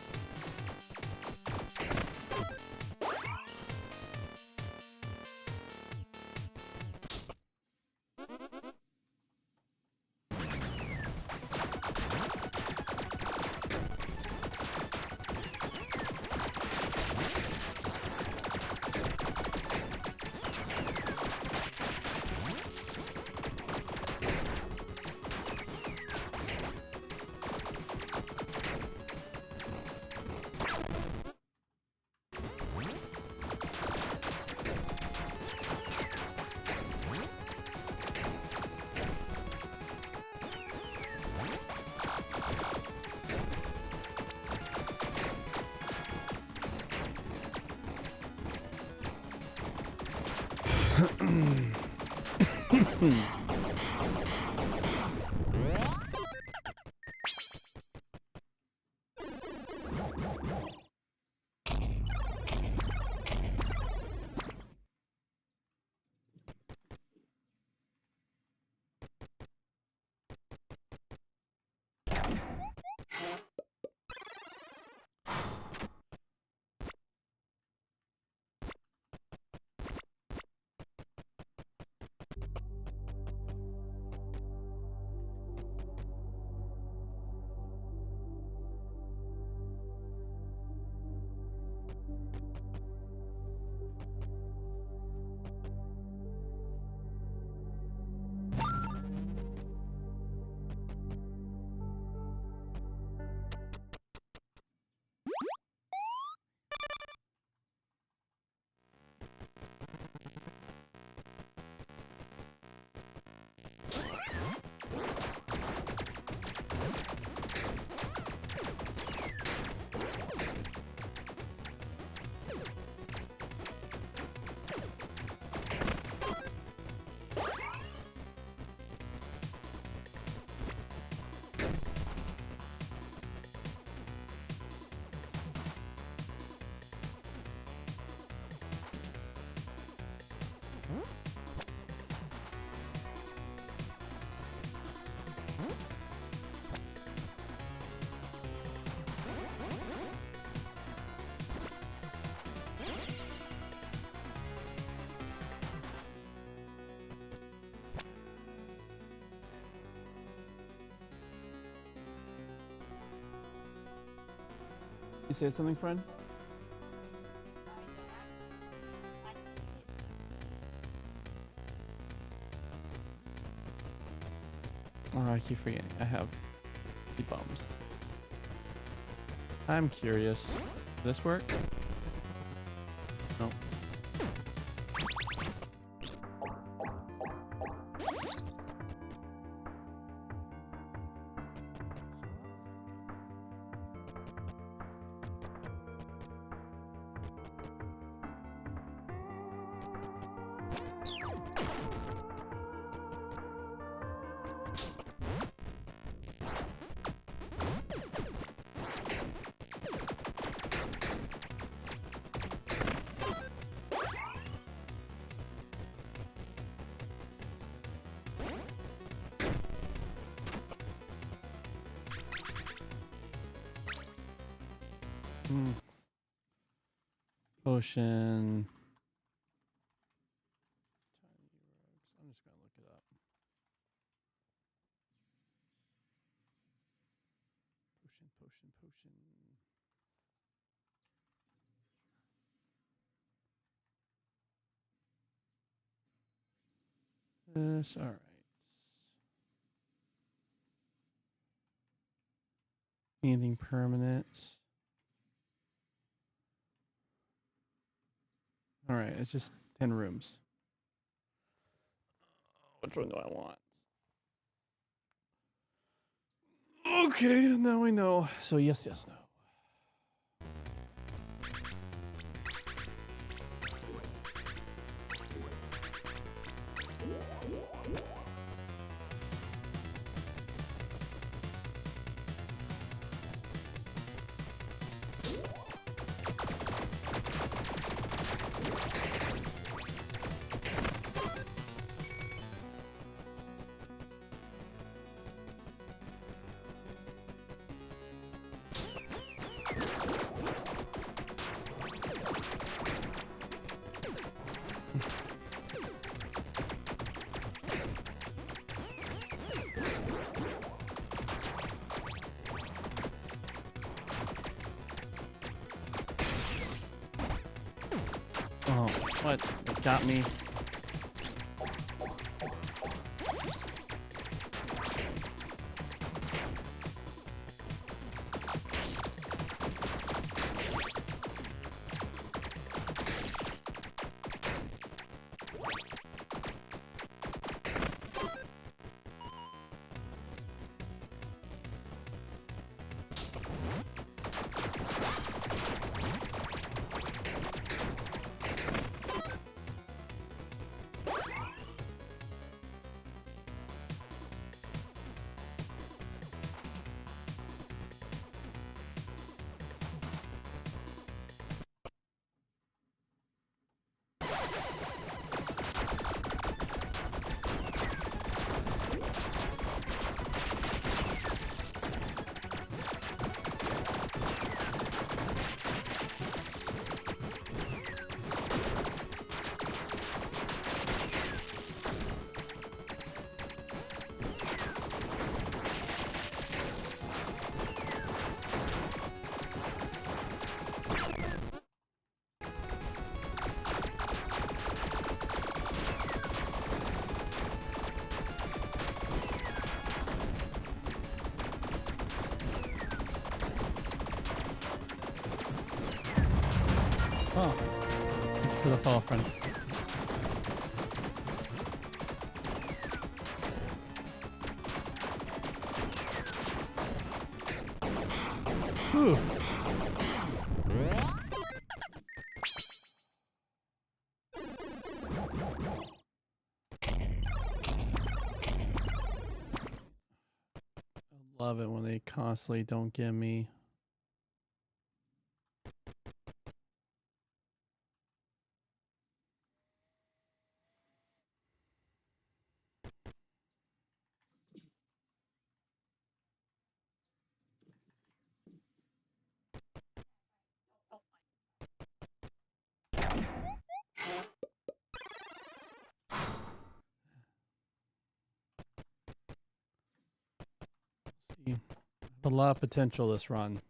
You say something, friend? Oh, I keep forgetting. I have the bombs. I'm curious. Does this work? No. Ocean. I'm just gonna look it up. This, all right. Anything permanent? All right, it's just 10 rooms. Which one do I want? Okay, now we know. So yes, yes, no. Oh, what? It got me. Oh, thank you for the follow, friend. Whew. I love it when they constantly don't give me. See, a lot of potential this run.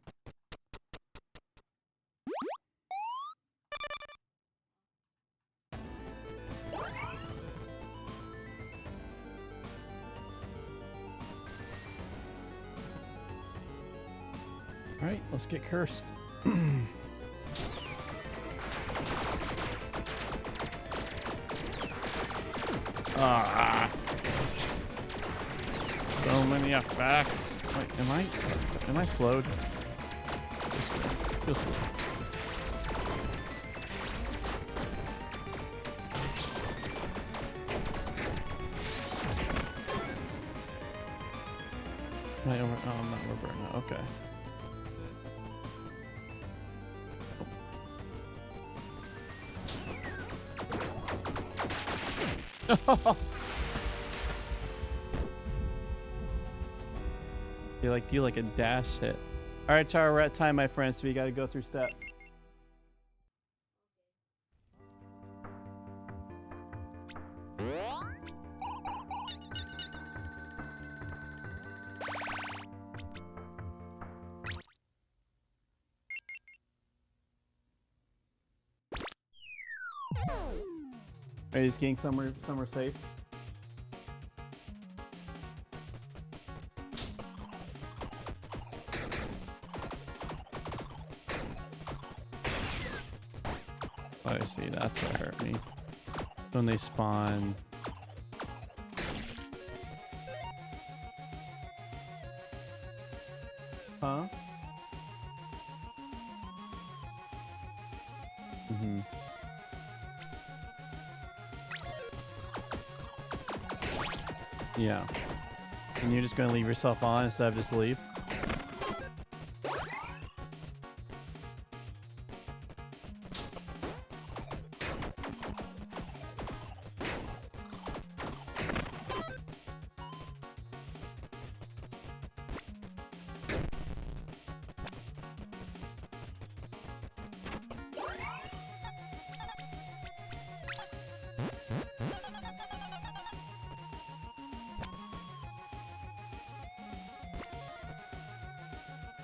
All right, let's get cursed. Ah, so many effects. Wait, am I slowed? Feel slow. Am I over? Oh, I'm not over now. Okay. Do like a dash hit. All right, Chara, we're at time, my friends, so we got to go through steps. Are you just getting somewhere safe? Oh, I see. That's what hurt me. When they spawn. Huh? Mm-hmm. Yeah. And you're just gonna leave yourself on instead of just leave?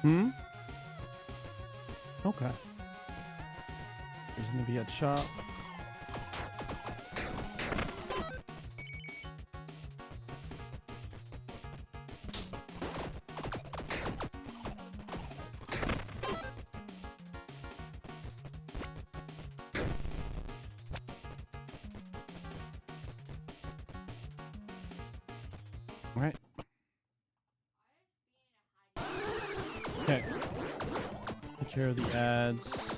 Hmm? Okay. There's gonna be a shop. All right. Okay. Take care of the ads.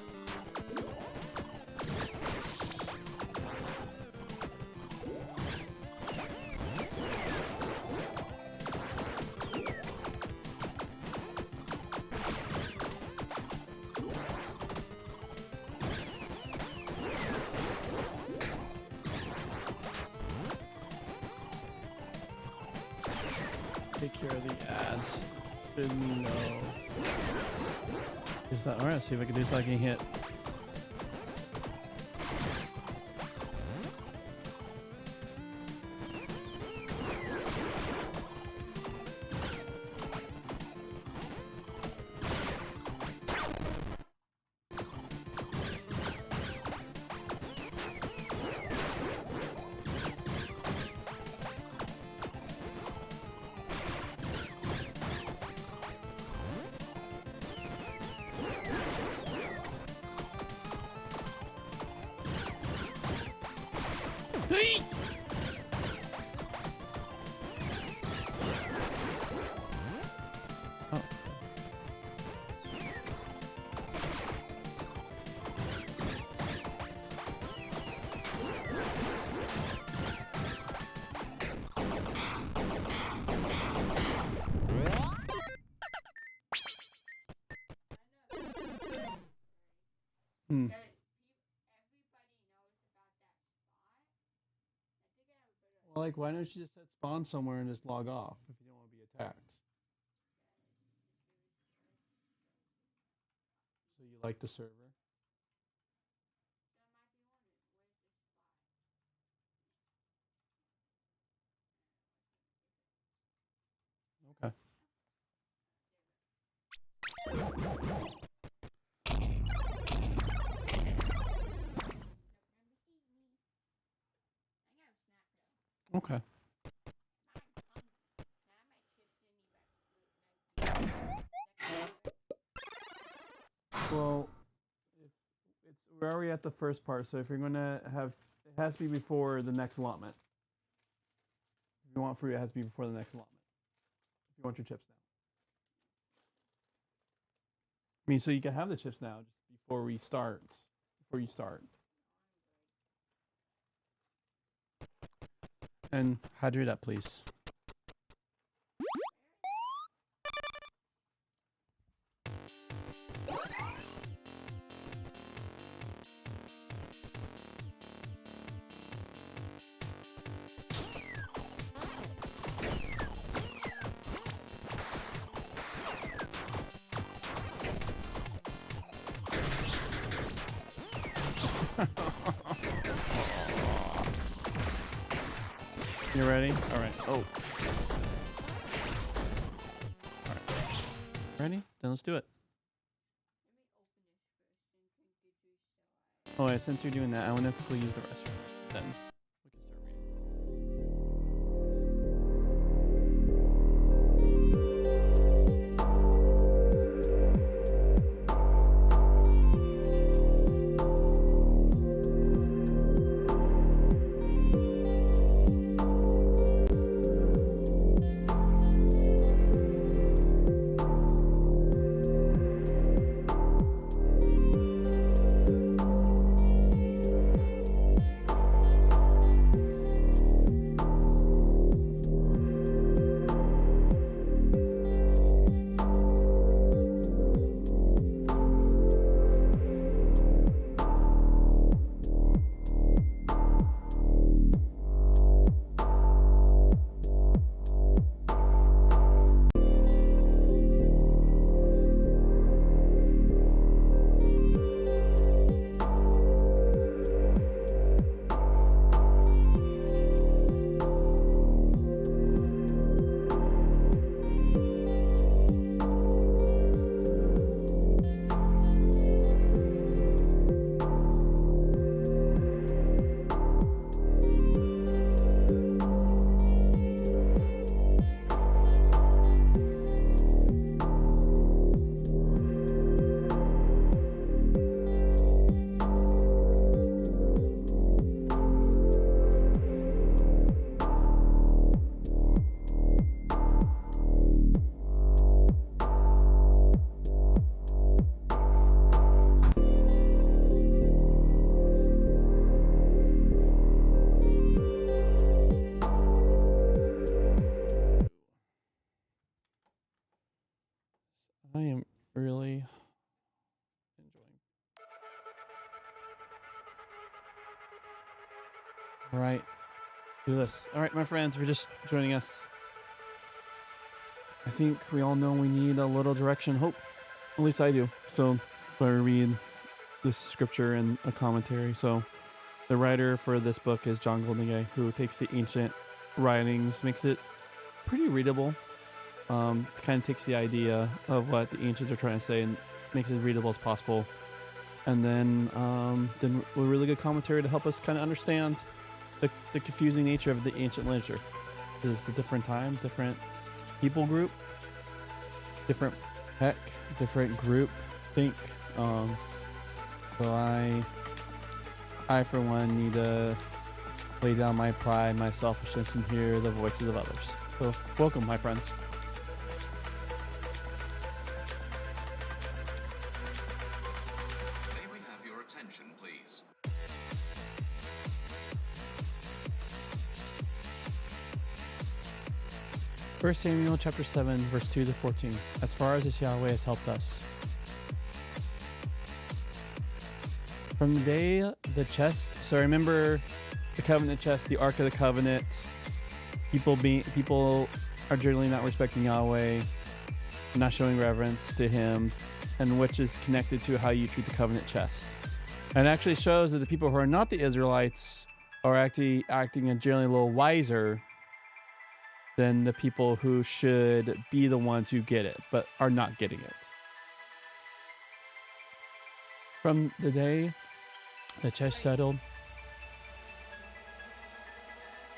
Take care of the ads. Didn't know. Is that alright? See if I can do so I can hit. Hey! Oh. Hmm. Well, like, why don't you just set spawn somewhere and just log off if you don't want to be attacked? So you like the server? Okay. Okay. Well, if it's we're already at the first part, so if you're gonna have, it has to be before the next allotment. If you want fruit, it has to be before the next allotment. If you want your chips now. I mean, so you can have the chips now, just before we start. Before you start. And hydrate up, please. You ready? All right. Oh. All right. Ready? Then let's do it. Oh, yeah, since you're doing that, I want to quickly use the restroom. Then. All right, let's do this. All right, my friends, if you're just joining us, I think we all know we need a little direction, hope. At least I do. So I read this scripture and a commentary. So the writer for this book is John Goldingay, who takes the ancient writings, makes it pretty readable. Kind of takes the idea of what the ancients are trying to say and makes it as readable as possible. And then a really good commentary to help us kind of understand the confusing nature of the ancient literature. There's the different time, different people group, different heck, different group think. So I for one need to lay down my pride, my selfishness, and hear the voices of others. So welcome, my friends. May we have your attention, please? First Samuel chapter 7, verse 2 to 14. As far as this Yahweh has helped us. From the day the chest, so remember the covenant chest, the Ark of the Covenant, people are generally not respecting Yahweh, not showing reverence to him, and which is connected to how you treat the covenant chest. And it actually shows that the people who are not the Israelites are actually acting generally a little wiser than the people who should be the ones who get it, but are not getting it. From the day the chest settled.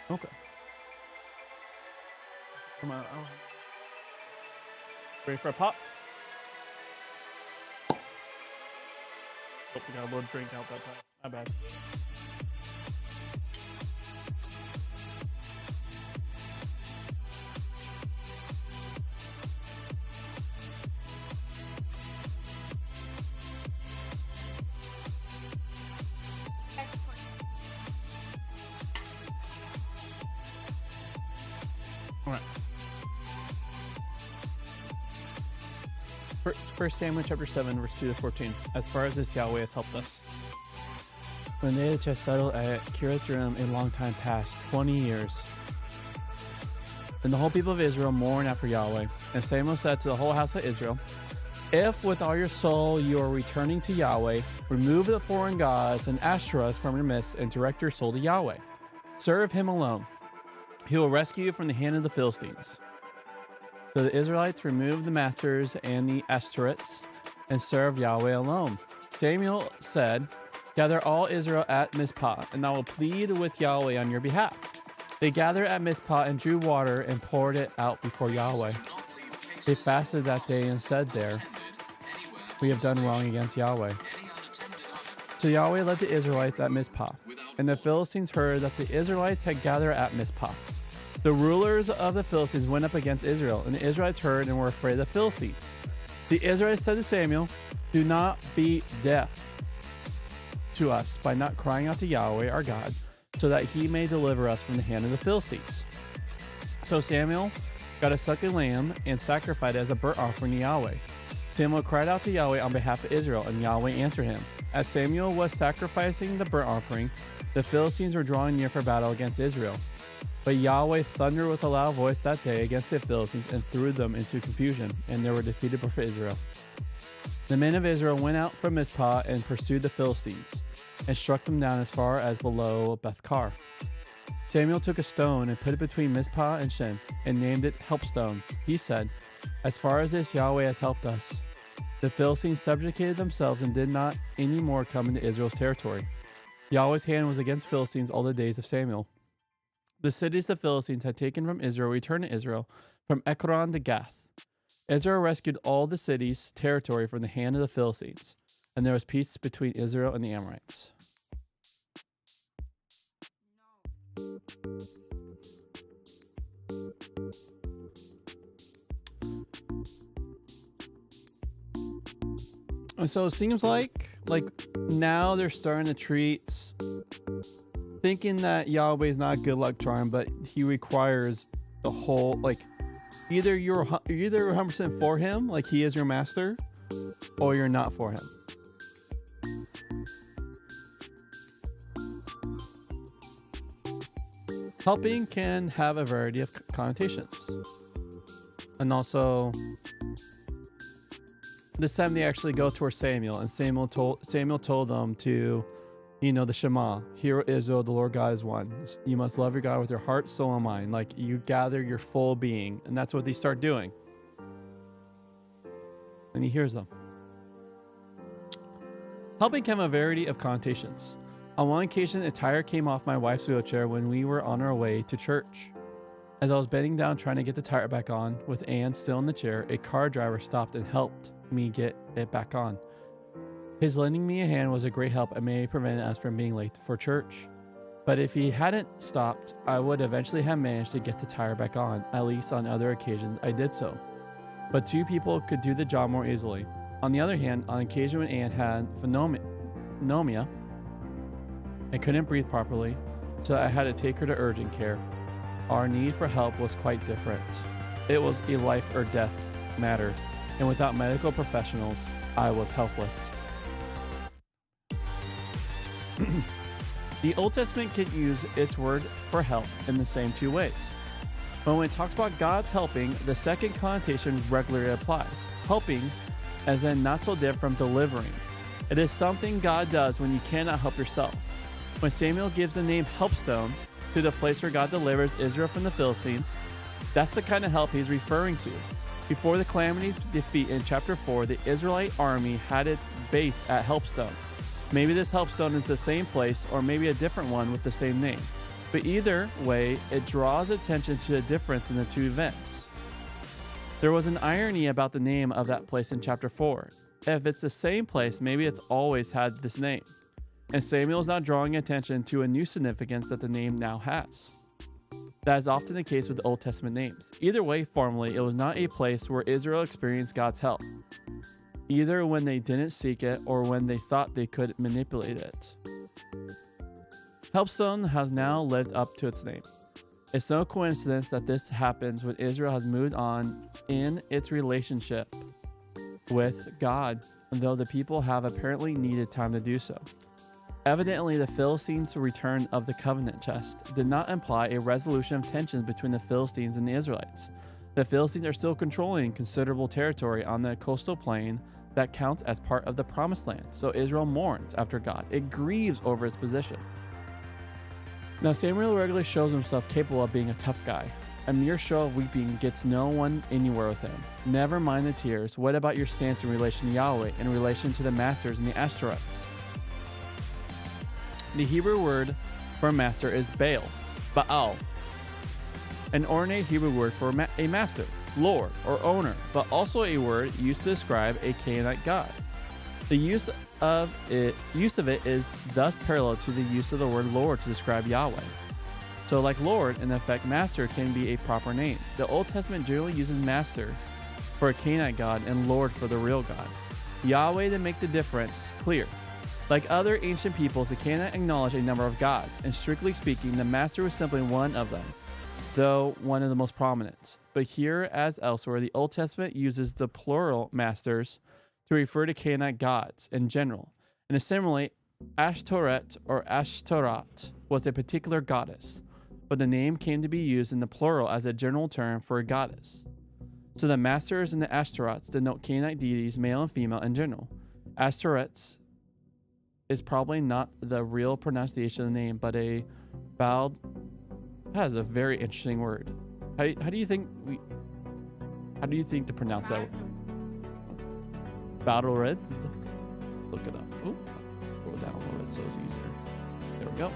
Okay. Come on. Oh. Ready for a pop? Oh, we got a little drink out that time. My bad. All right. First Samuel chapter 7, verse 2 to 14. As far as this Yahweh has helped us. When they had just settled at Kiriath-Jearim a long time past, 20 years. Then the whole people of Israel mourned after Yahweh. And Samuel said to the whole house of Israel, if with all your soul you are returning to Yahweh, remove the foreign gods and Ashtoreths from your midst and direct your soul to Yahweh. Serve him alone. He will rescue you from the hand of the Philistines. So the Israelites removed the masters and the Ashtoreths and served Yahweh alone. Samuel said, gather all Israel at Mizpah, and I will plead with Yahweh on your behalf. They gathered at Mizpah and drew water and poured it out before Yahweh. They fasted that day and said there, we have done wrong against Yahweh. So Yahweh led the Israelites at Mizpah, and the Philistines heard that the Israelites had gathered at Mizpah. The rulers of the Philistines went up against Israel, and the Israelites heard and were afraid of the Philistines. The Israelites said to Samuel, do not be deaf to us by not crying out to Yahweh our God, so that he may deliver us from the hand of the Philistines. So Samuel got a suckling lamb and sacrificed it as a burnt offering to Yahweh. Samuel cried out to Yahweh on behalf of Israel, and Yahweh answered him. As Samuel was sacrificing the burnt offering, the Philistines were drawing near for battle against Israel. But Yahweh thundered with a loud voice that day against the Philistines and threw them into confusion, and they were defeated before Israel. The men of Israel went out from Mizpah and pursued the Philistines, and struck them down as far as below Bethkar. Samuel took a stone and put it between Mizpah and Shen, and named it Helpstone. He said, as far as this Yahweh has helped us. The Philistines subjugated themselves and did not any more come into Israel's territory. Yahweh's hand was against Philistines all the days of Samuel. The cities the Philistines had taken from Israel returned to Israel, from Ekron to Gath. Israel rescued all the cities' territory from the hand of the Philistines, and there was peace between Israel and the Amorites. And so it seems like now they're starting to treat, thinking that Yahweh is not a good luck charm, but he requires the whole, either you're 100% for him, like he is your master, or you're not for him. Helping can have a variety of connotations. And also, this time they actually go towards Samuel, and Samuel told them to, the Shema, hear Israel, the Lord God is one. You must love your God with your heart, soul, and mind. Like, you gather your full being, and that's what they start doing. And he hears them. Helping can have a variety of connotations. On one occasion, a tire came off my wife's wheelchair when we were on our way to church. As I was bending down trying to get the tire back on, with Anne still in the chair, a car driver stopped and helped me get it back on. His lending me a hand was a great help and may have prevented us from being late for church. But if he hadn't stopped, I would eventually have managed to get the tire back on. At least on other occasions, I did so. But two people could do the job more easily. On the other hand, on occasion when Anne had pneumonia and couldn't breathe properly, so I had to take her to urgent care, our need for help was quite different. It was a life or death matter, and without medical professionals, I was helpless. The Old Testament can use its word for help in the same two ways. But when it talks about God's helping, the second connotation regularly applies. Helping, as in not so different from delivering. It is something God does when you cannot help yourself. When Samuel gives the name Helpstone to the place where God delivers Israel from the Philistines, that's the kind of help he's referring to. Before the calamity's defeat in chapter 4, the Israelite army had its base at Helpstone. Maybe this Helpstone is the same place, or maybe a different one with the same name. But either way, it draws attention to the difference in the two events. There was an irony about the name of that place in chapter 4. If it's the same place, maybe it's always had this name. And Samuel is now drawing attention to a new significance that the name now has. That is often the case with Old Testament names. Either way, formally, it was not a place where Israel experienced God's help, either when they didn't seek it or when they thought they could manipulate it. Helpstone has now lived up to its name. It's no coincidence that this happens when Israel has moved on in its relationship with God, though the people have apparently needed time to do so. Evidently, the Philistines' return of the covenant chest did not imply a resolution of tensions between the Philistines and the Israelites. The Philistines are still controlling considerable territory on the coastal plain that counts as part of the promised land, so Israel mourns after God. It grieves over its position. Now, Samuel regularly shows himself capable of being a tough guy. A mere show of weeping gets no one anywhere with him. Never mind the tears. What about your stance in relation to Yahweh, in relation to the masters and the Ashtoreths? The Hebrew word for master is Baal, an ornate Hebrew word for a master, lord, or owner, but also a word used to describe a Canaanite god. The use of it is thus parallel to the use of the word Lord to describe Yahweh. So like Lord, in effect, master can be a proper name. The Old Testament generally uses master for a Canaanite god and Lord for the real God. Yahweh to make the difference clear. Like other ancient peoples, the Canaanite acknowledged a number of gods, and strictly speaking, the master was simply one of them, though one of the most prominent. But here, as elsewhere, the Old Testament uses the plural masters to refer to Canaanite gods in general. And similarly, Ashtoreth or Ashtaroth was a particular goddess, but the name came to be used in the plural as a general term for a goddess. So the masters and the Ashtaroths denote Canaanite deities, male and female in general. Ashtoreths is probably not the real pronunciation of the name, but a Baal. That is a very interesting word. How do you think to pronounce that word? Battle Red? Let's look it up. Oh, scroll down a little bit so it's easier. There we go.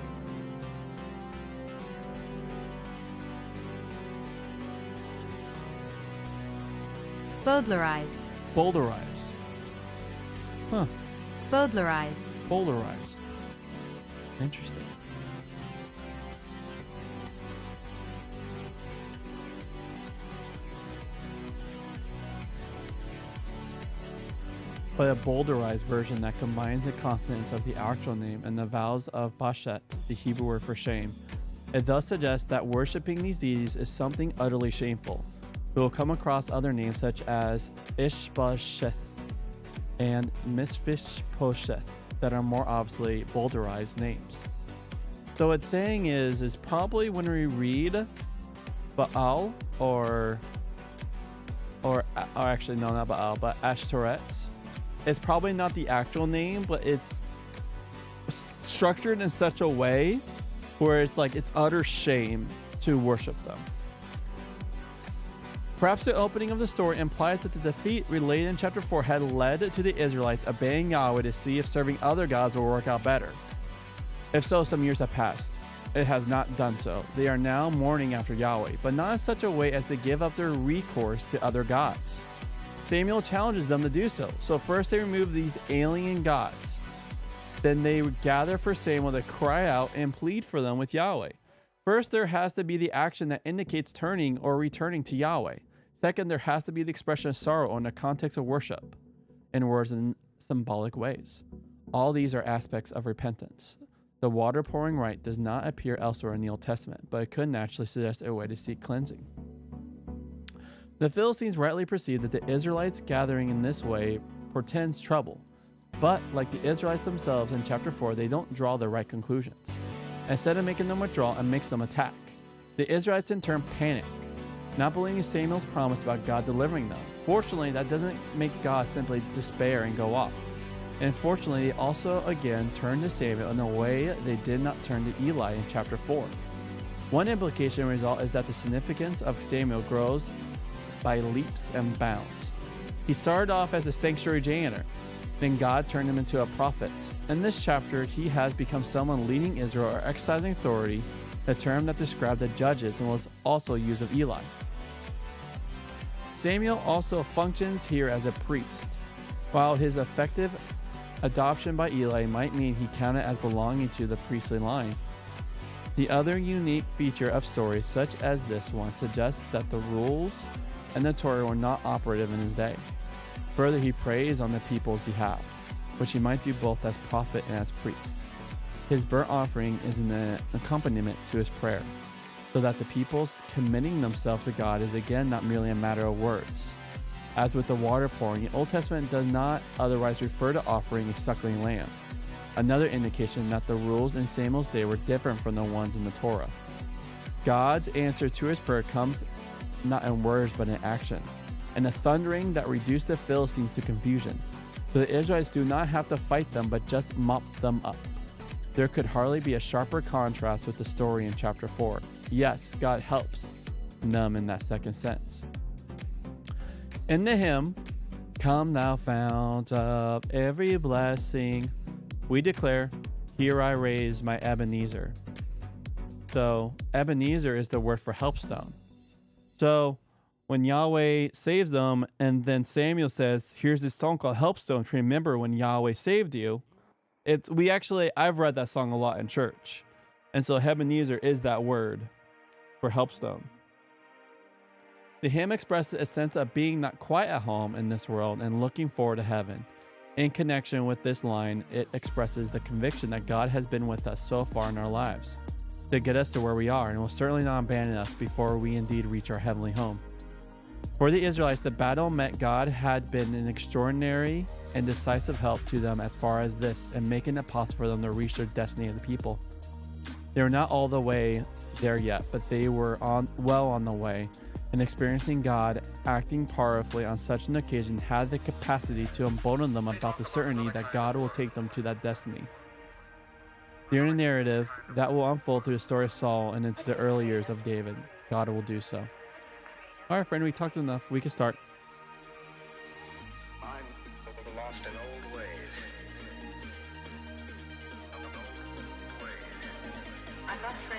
Bowdlerized. Boulderized. Huh. Bowdlerized. Boulderized. Interesting. But a boulderized version that combines the consonants of the actual name and the vowels of bashet, the Hebrew word for shame. It thus suggests that worshipping these deities is something utterly shameful. We will come across other names such as Ishbosheth and Mishposheth that are more obviously boulderized names. So what's saying is probably when we read Baal or actually no, not Baal, but Ashtoreth, it's probably not the actual name, but it's structured in such a way where it's like it's utter shame to worship them. Perhaps the opening of the story implies that the defeat related in chapter 4 had led to the Israelites obeying Yahweh to see if serving other gods will work out better. If so, some years have passed. It has not done so. They are now mourning after Yahweh, but not in such a way as to give up their recourse to other gods. Samuel challenges them to do so. So first they remove these alien gods. Then they gather for Samuel to cry out and plead for them with Yahweh. First, there has to be the action that indicates turning or returning to Yahweh. Second, there has to be the expression of sorrow in the context of worship, in words and symbolic ways. All these are aspects of repentance. The water pouring rite does not appear elsewhere in the Old Testament, but it could naturally suggest a way to seek cleansing. The Philistines rightly perceive that the Israelites gathering in this way portends trouble, but like the Israelites themselves in chapter 4, they don't draw the right conclusions. Instead of making them withdraw, it makes them attack. The Israelites in turn panic, not believing Samuel's promise about God delivering them. Fortunately, that doesn't make God simply despair and go off. And fortunately, they also again turn to Samuel in a way they did not turn to Eli in chapter 4. One implication and result is that the significance of Samuel grows by leaps and bounds. He started off as a sanctuary janitor. Then God turned him into a prophet. In this chapter, he has become someone leading Israel or exercising authority, a term that described the judges and was also used of Eli. Samuel also functions here as a priest. While his effective adoption by Eli might mean he counted as belonging to the priestly line, the other unique feature of stories such as this one suggests that the rules and the Torah were not operative in his day. Further, he prays on the people's behalf, which he might do both as prophet and as priest. His burnt offering is an accompaniment to his prayer, so that the people's committing themselves to God is again not merely a matter of words. As with the water pouring, the Old Testament does not otherwise refer to offering a suckling lamb, another indication that the rules in Samuel's day were different from the ones in the Torah. God's answer to his prayer comes not in words but in action, and a thundering that reduced the Philistines to confusion. So the Israelites do not have to fight them but just mop them up. There could hardly be a sharper contrast with the story in chapter 4. Yes, God helps them in that second sense. In the hymn, "Come thou fount of every blessing," we declare, "Here I raise my Ebenezer." So Ebenezer is the word for helpstone. So when Yahweh saves them and then Samuel says, here's this song called Helpstone to remember when Yahweh saved you. I've read that song a lot in church. And so Ebenezer is that word for helpstone. The hymn expresses a sense of being not quite at home in this world and looking forward to heaven. In connection with this line, it expresses the conviction that God has been with us so far in our lives to get us to where we are and will certainly not abandon us before we indeed reach our heavenly home. For the Israelites, the battle meant God had been an extraordinary and decisive help to them as far as this and making it possible for them to reach their destiny as a people. They were not all the way there yet, but they were well on the way, and experiencing God acting powerfully on such an occasion had the capacity to embolden them about the certainty that God will take them to that destiny. During the narrative that will unfold through the story of Saul and into the early years of David, God will do so. All right, friend, we talked enough. We can start. I'm lost in old ways. I'm not free.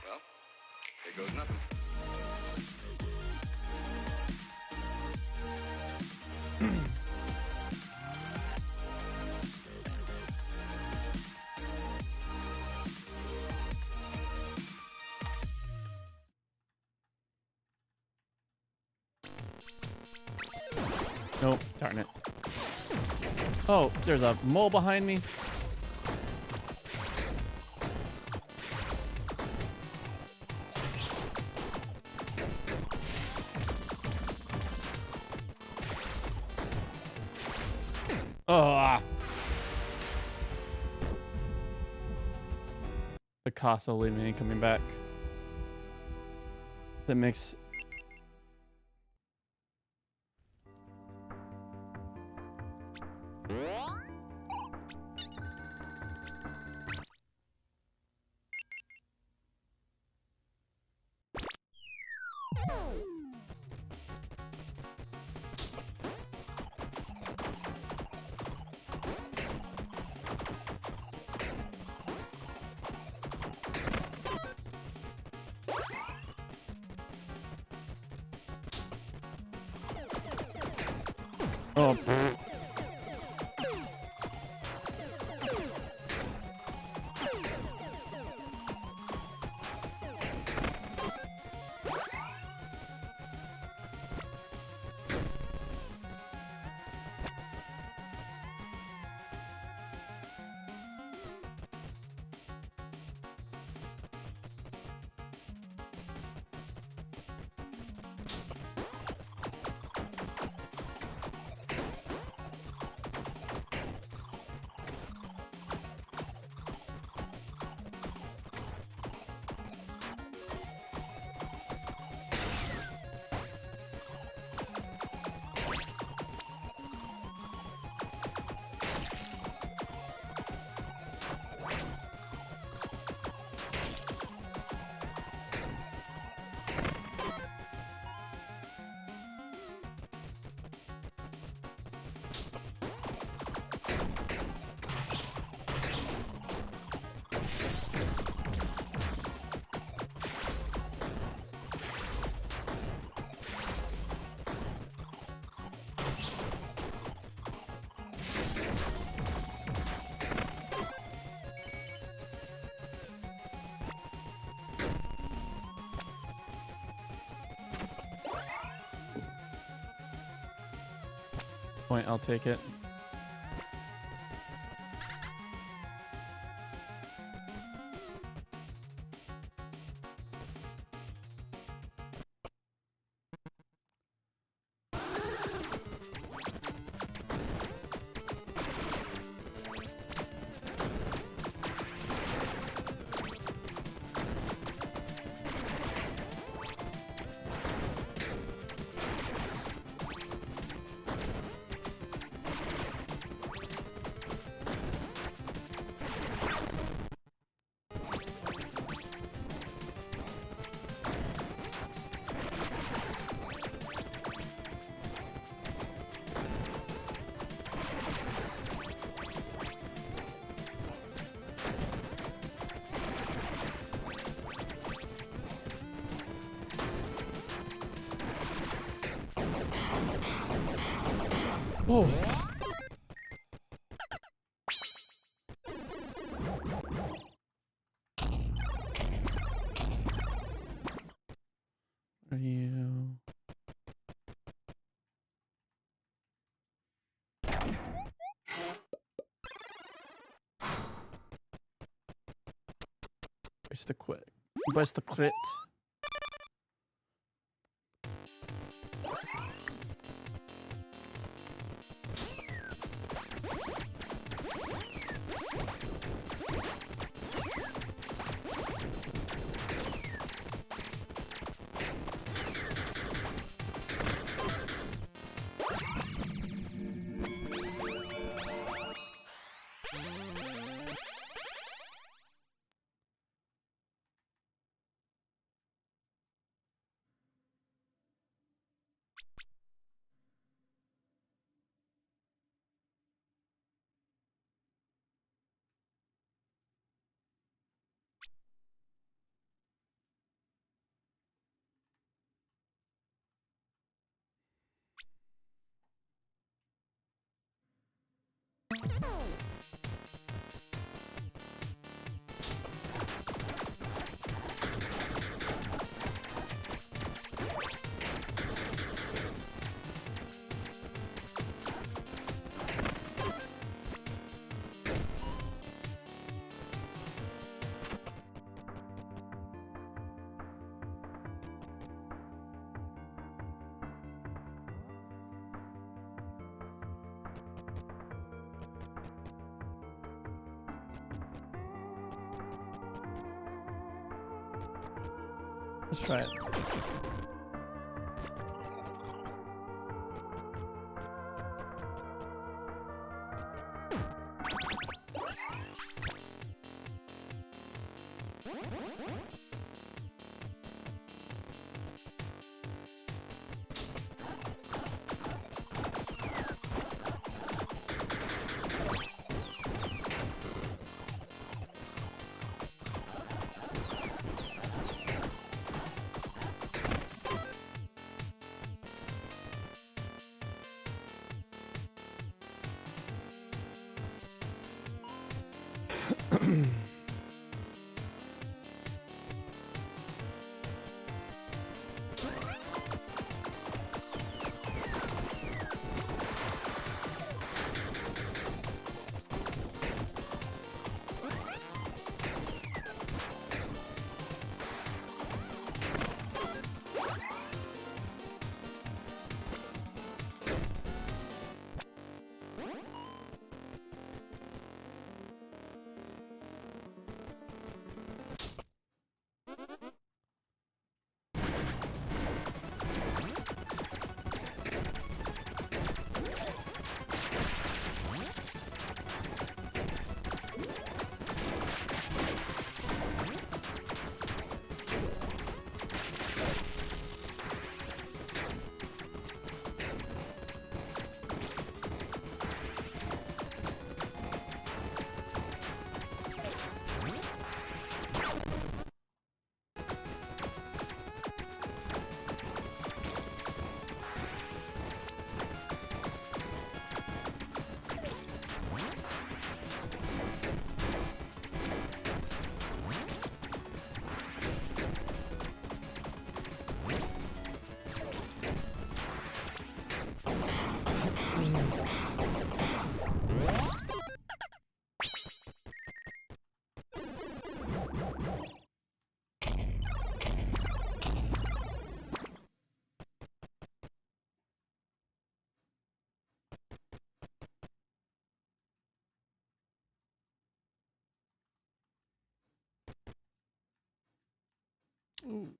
Well, here goes nothing. Nope, darn it. Oh, there's a mole behind me. Oh, the cost of leaving and coming back. That makes. Oh. Point, I'll take it. Oh. Are you? Where's the quit? Where's the crit? Let's try it. Ooh.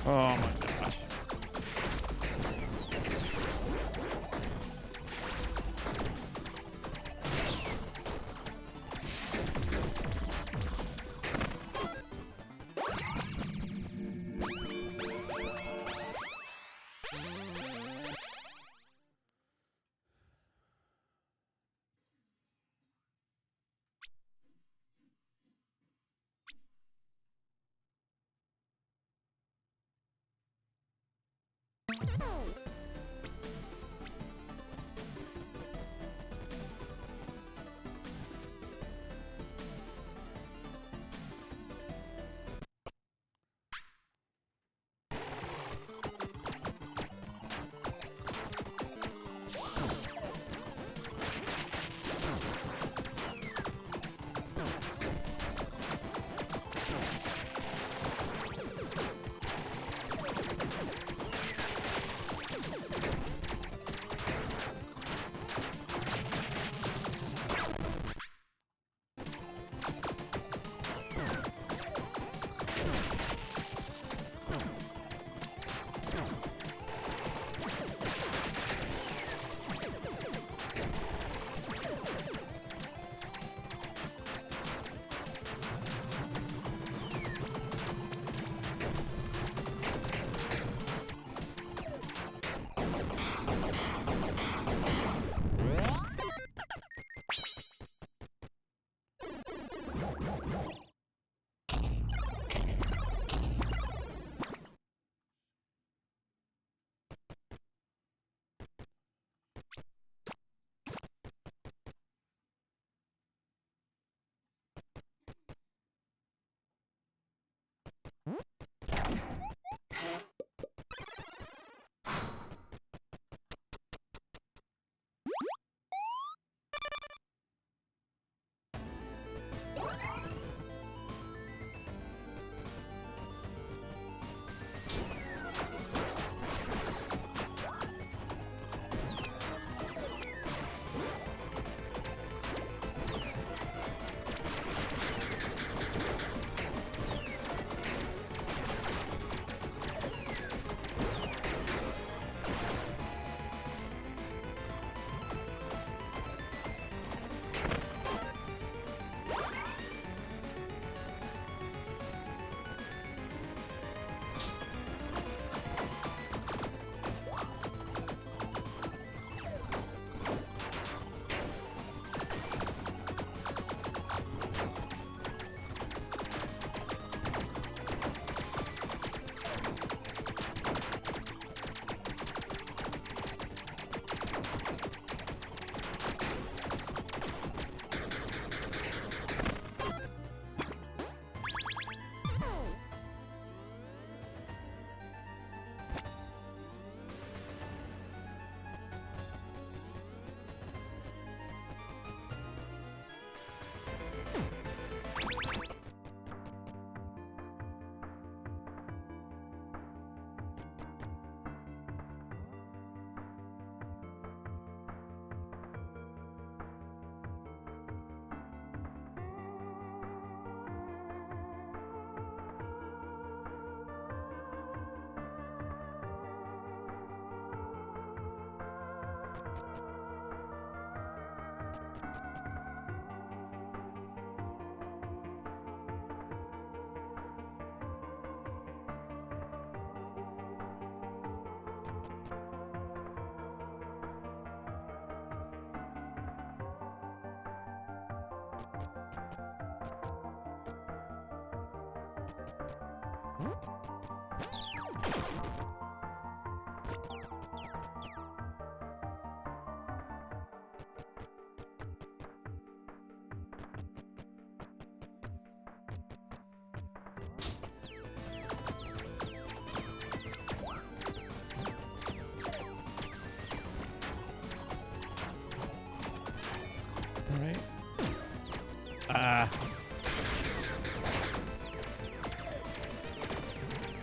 Oh my gosh.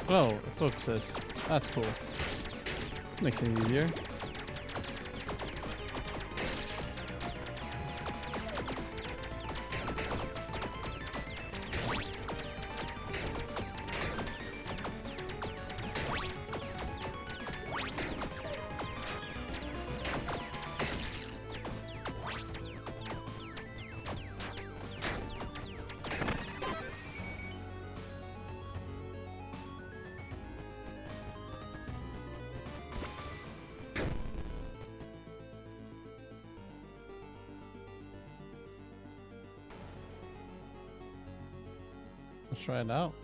Oh, it focuses. That's cool. Makes it easier. Let's try it out.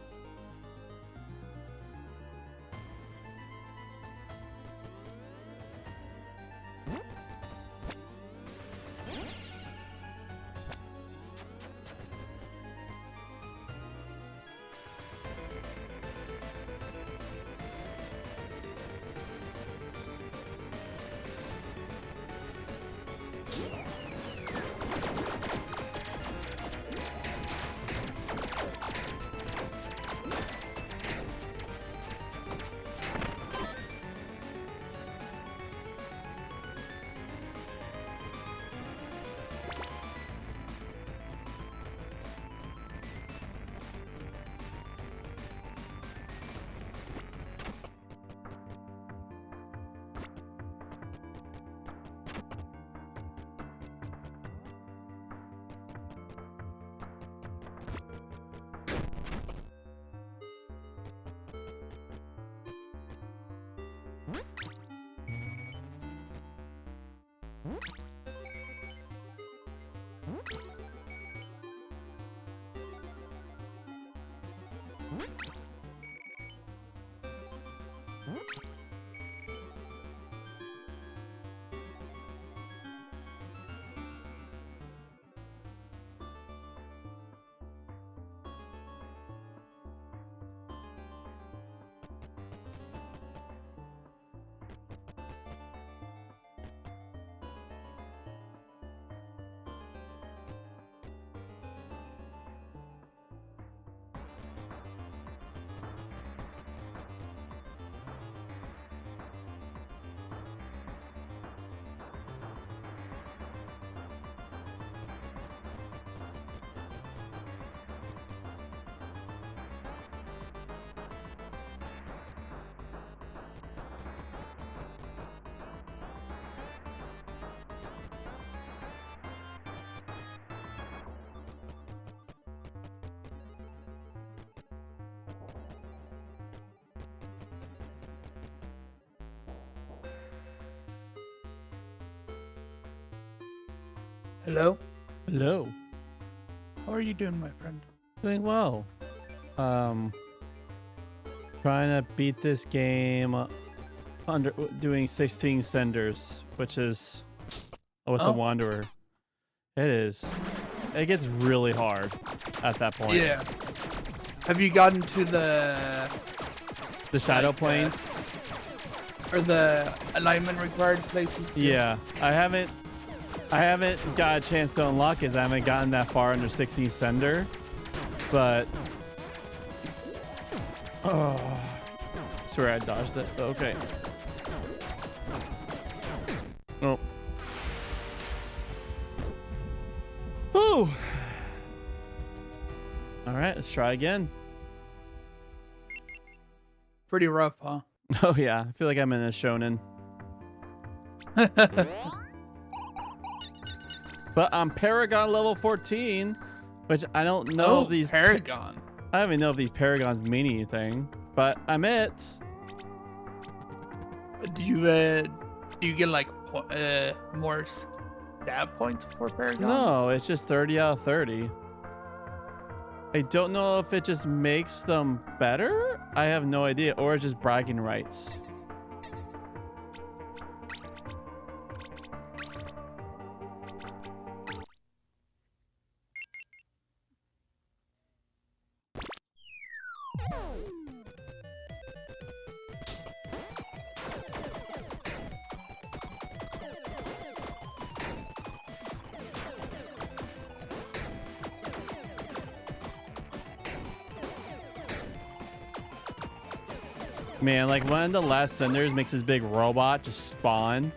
Hello? Hello. How are you doing, my friend? Doing well. Trying to beat this game under doing 16 senders, which is with the Wanderer. It is. It gets really hard at that point. Yeah. Have you gotten to the Shadow Plains? Or the alignment required places? Too? Yeah. I haven't got a chance to unlock it. I haven't gotten that far under 16 sender. But I swear I dodged it. Okay. Oh. Whew. All right, let's try again. Pretty rough, huh? Oh yeah, I feel like I'm in a shonen. But I'm Paragon level 14, which I don't know if these Paragon. I don't even know if these Paragons mean anything, but I'm it. Do you get like more stab points for Paragons? No, it's just 30 out of 30. I don't know if it just makes them better. I have no idea, or it's just bragging rights. Man, like one of the last senders makes this big robot just spawn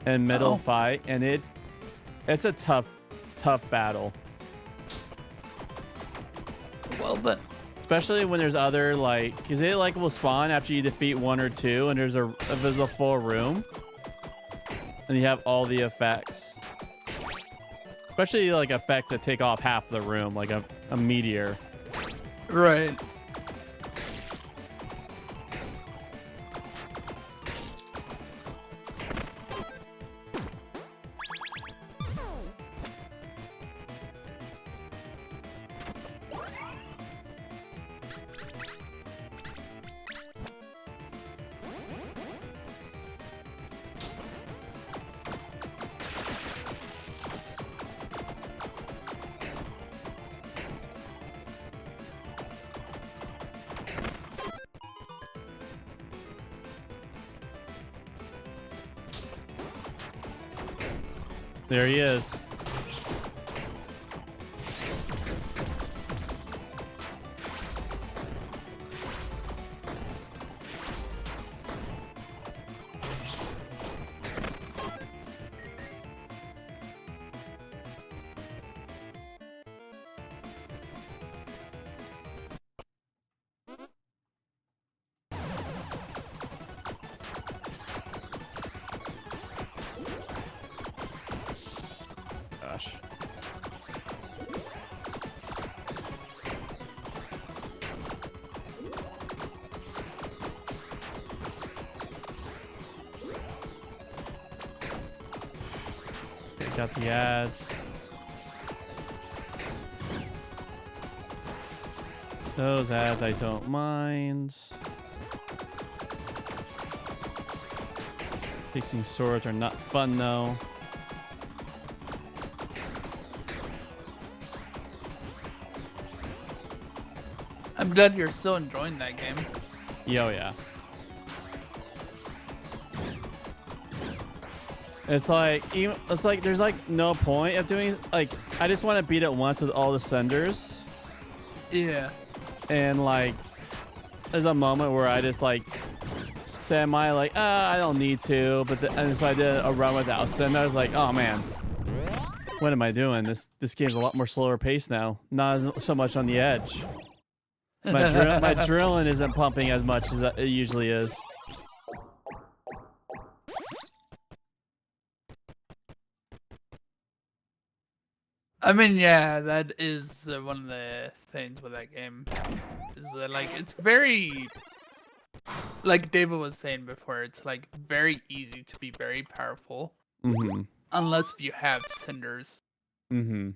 in middle fight, and it's a tough battle. Well then. Especially when there's other like, because it like will spawn after you defeat one or two, and there's a full room, and you have all the effects. Especially like effects that take off half the room, like a meteor. Right. There he is. Gosh. Okay, got the ads. Those ads I don't mind. Fixing swords are not fun though. I'm glad you're still enjoying that game. Yo, yeah. It's like there's like no point of doing, like, I just want to beat it once with all the senders. Yeah. And like there's a moment where I just like semi like I don't need to, but and so I did a run without sender. I was like, oh man, what am I doing? This game's a lot more slower paced now, not so much on the edge. My drilling isn't pumping as much as it usually is. I mean, yeah, that is one of the things with that game. Is that, like, it's very, like David was saying before, it's like very easy to be very powerful. Mm-hmm. Unless you have cinders. Mm-hmm.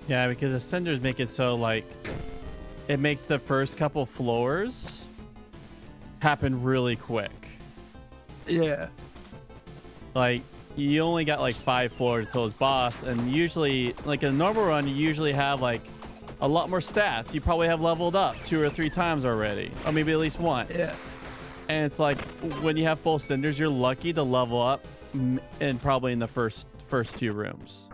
Yeah, because the cinders make it so like it makes the first couple floors happen really quick. Yeah. Like you only got like 5 floors till it's boss, and usually like in a normal run you usually have like a lot more stats. You probably have leveled up 2 or 3 times already, or maybe at least once. Yeah. And it's like when you have full cinders, you're lucky to level up in probably in the first 2 rooms.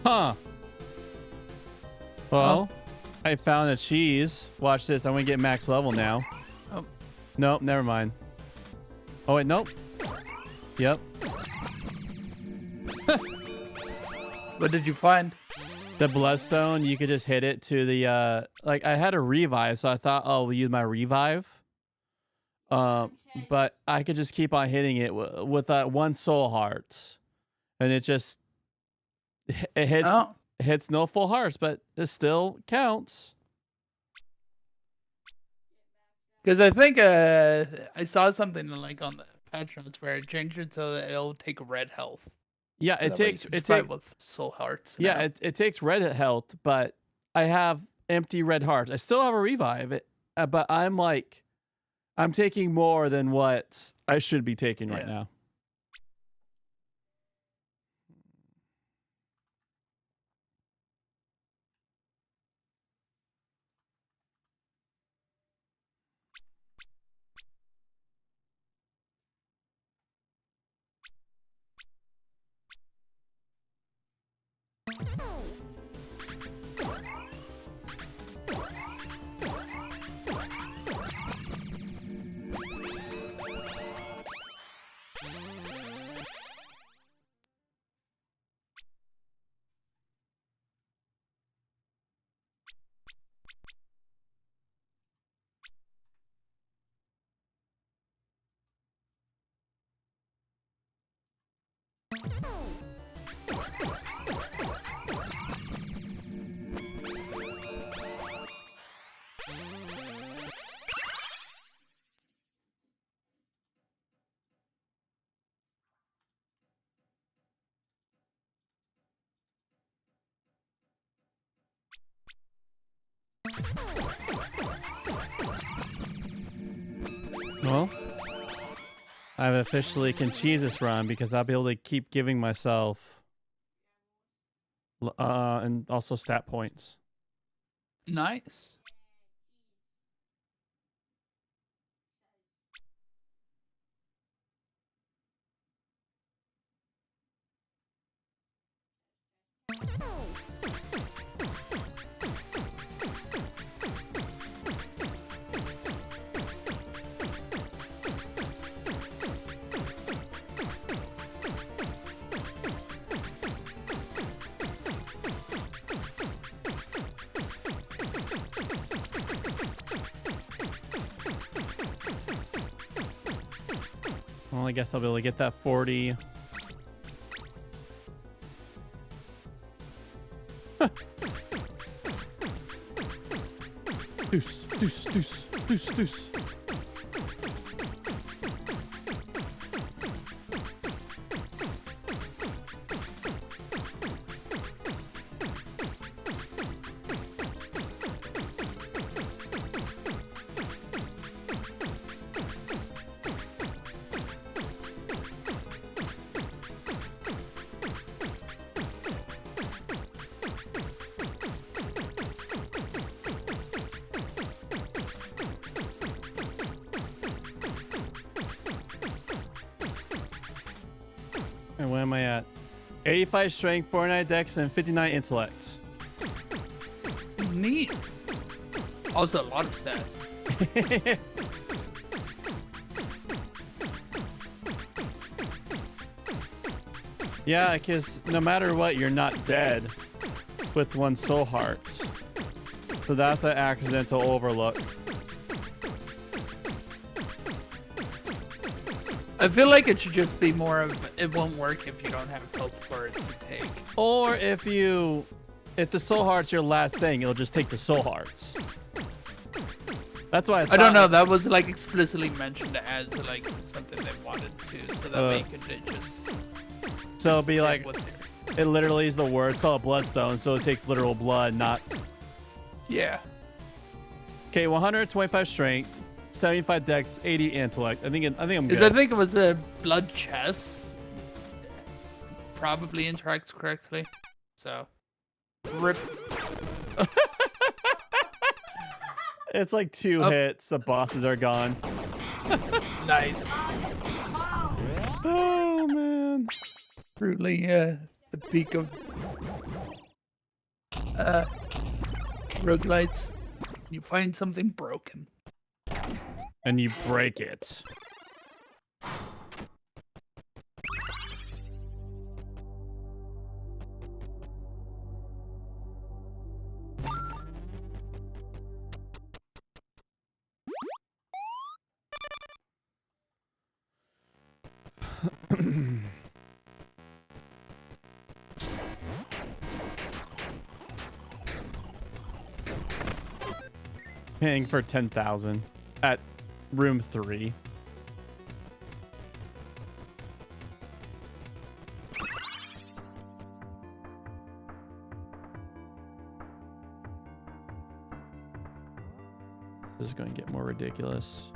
Huh. Well, I found a cheese. Watch this. I'm gonna get max level now. Oh. Nope, never mind. Oh wait, nope. Yep. What did you find? The bloodstone, you could just hit it to the like I had a revive, so I thought, oh, we'll use my revive. But I could just keep on hitting it with that one soul heart, and it just it hits no full hearts, but it still counts. Because I think I saw something like on the patch notes where it changed it so that it'll take red health. Yeah, So it that way takes you can it survive takes with soul hearts. yeah, now. it takes red health, but I have empty red hearts. I still have a revive, but I'm taking more than what I should be taking right now. Well, I've officially can cheese this run because I'll be able to keep giving myself and also stat points. Nice. Well, I guess I'll be able to get that 40. Huh. Deuce, deuce, deuce, deuce, deuce. And where am I at? 85 strength, 49 dex, and 59 intellect. Neat. Also a lot of stats. Yeah, because no matter what, you're not dead with one soul heart. So that's an accidental overlook. I feel like it should just be more of it won't work if you don't have health for it to take. Or if the soul heart's your last thing, it'll just take the soul hearts. That's why I don't know. That was like explicitly mentioned as like something they wanted to, so that way you could just. So it'll be like, it literally is the word. It's called a bloodstone, so it takes literal blood, not. Yeah. Okay, 125 strength, 75 dex, 80 intellect. I think I'm good. Because I think it was a blood chest. Probably interacts correctly. So. Rip. It's like 2 hits. The bosses are gone. Nice. Oh man. Truly, the peak of roguelites, you find something broken. And you break it. Paying for 10,000 at room 3. This is going to get more ridiculous.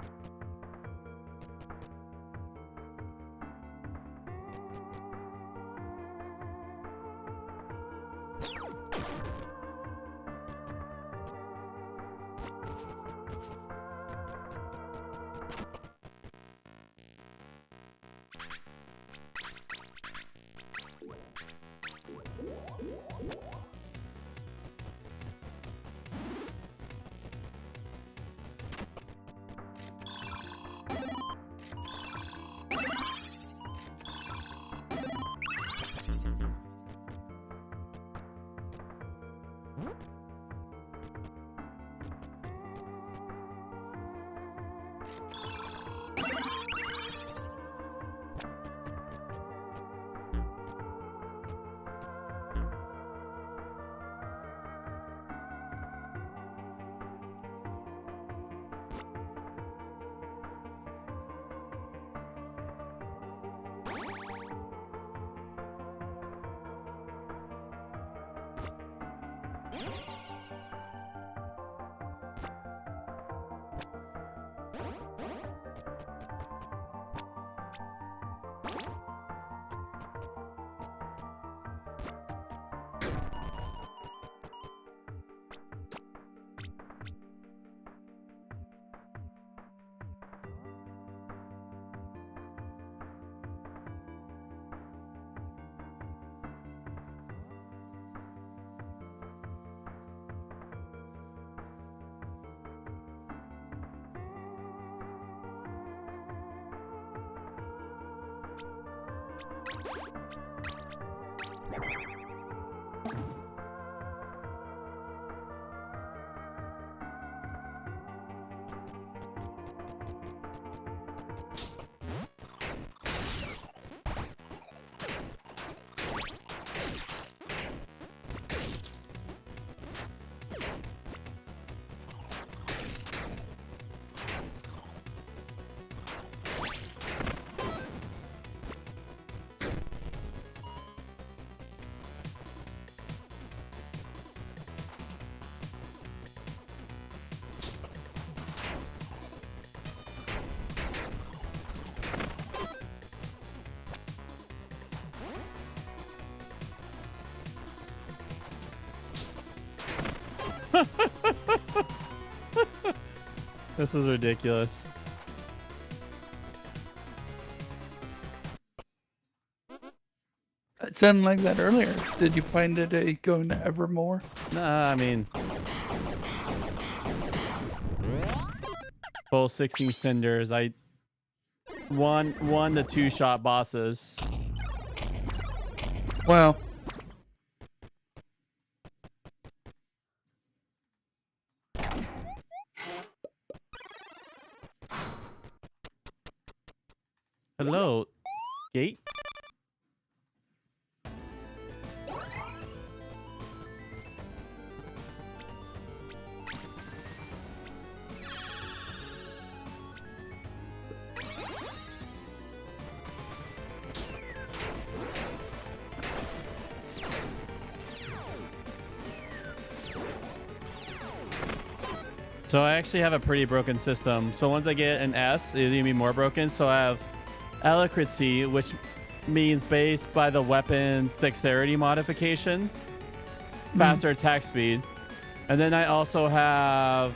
This is ridiculous. It sounded like that earlier. Did you find it going to Evermore? Nah, I mean, full 16 cinders. I won the 2-shot bosses. Well, Hello, gate. So I actually have a pretty broken system. So once I get an S, it's gonna be more broken. So I have Eloquency, which means based by the weapon's dexterity modification, faster attack speed. And then I also have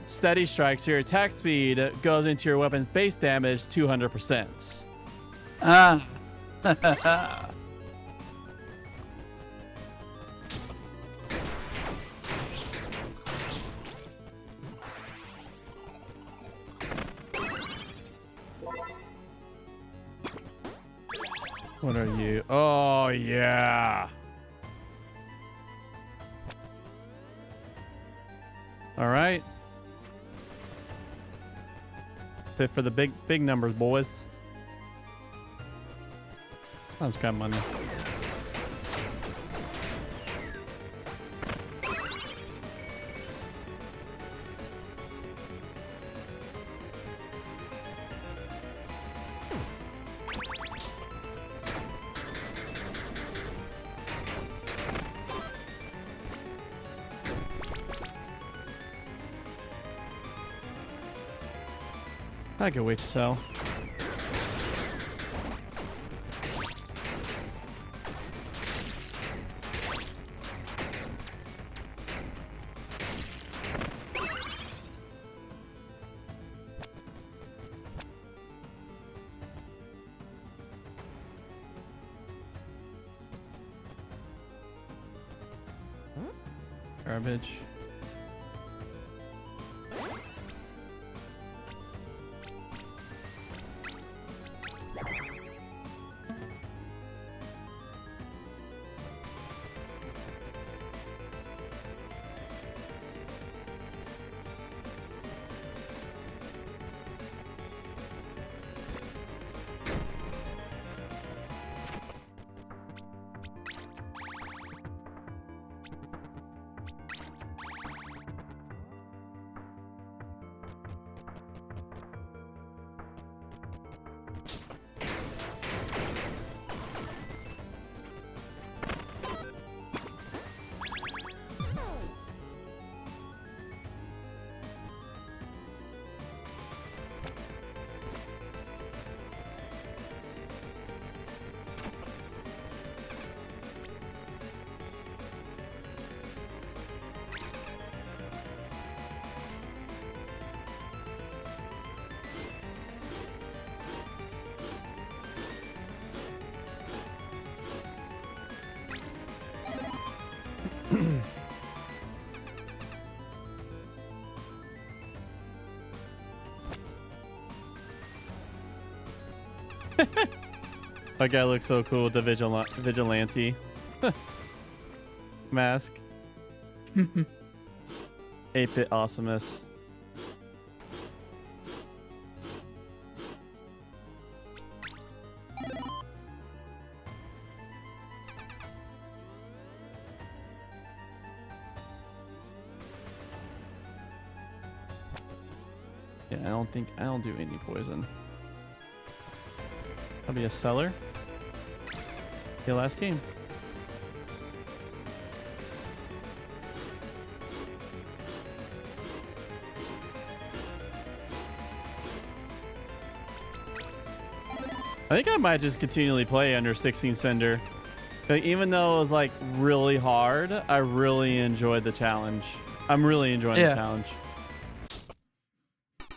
Steady Strike, so your attack speed goes into your weapon's base damage 200%. ah. What are you? Oh, yeah. All right. Fit for the big numbers, boys. That's got money. I can wait to sell. Garbage. That guy looks so cool with the vigilante mask. 8-bit awesomeness. Yeah, I don't do any poison. I'll be a seller. Your last game. I think I might just continually play under 16 Cinder. Like, even though it was like really hard, I really enjoyed the challenge. I'm really enjoying the challenge.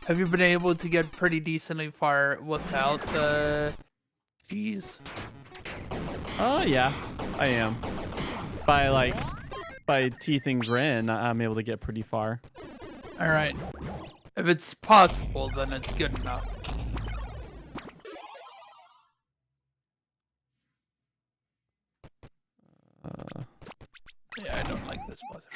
Have you been able to get pretty decently far without the cheese? Oh yeah, I am. By teeth and grin, I'm able to get pretty far. All right. If it's possible, then it's good enough. Yeah, I don't like this buzzer.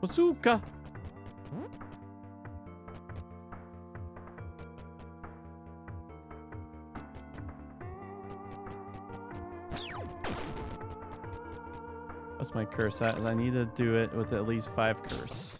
Bazooka. What's my curse? I need to do it with at least 5 curse.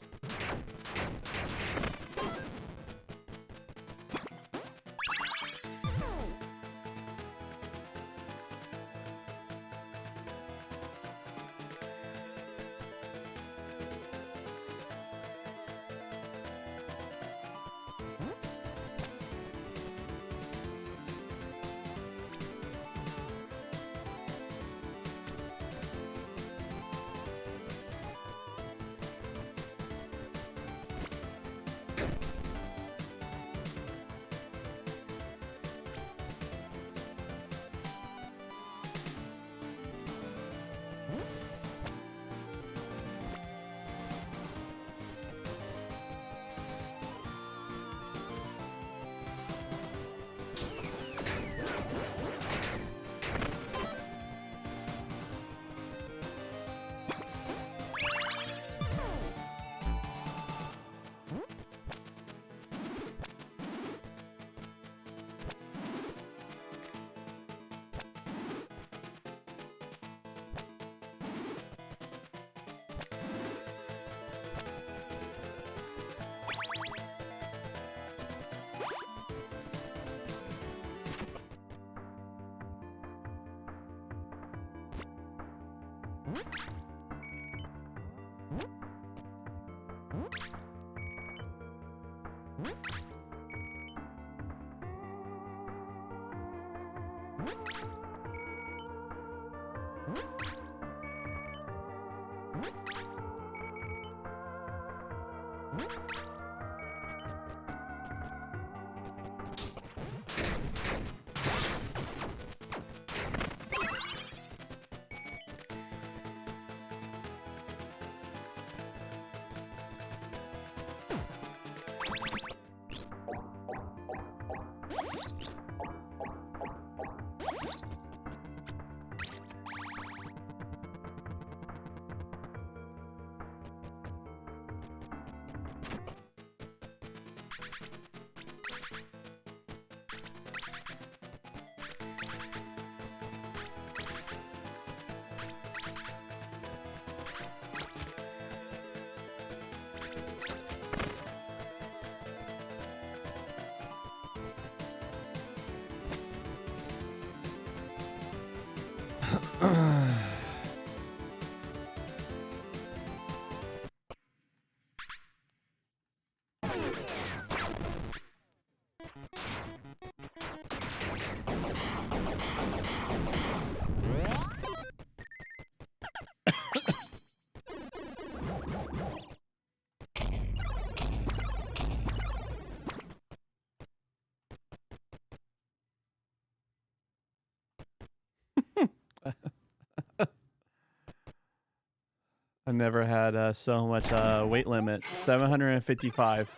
I never had so much weight limit. 755.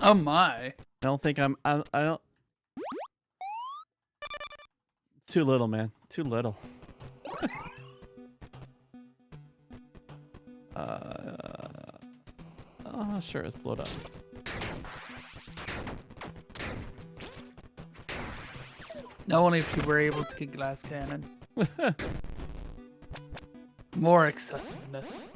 Oh my. I don't think I don't. Too little, man. Too little. Oh, sure, it's blowed up. Not only if you were able to get glass cannon. More accessiveness.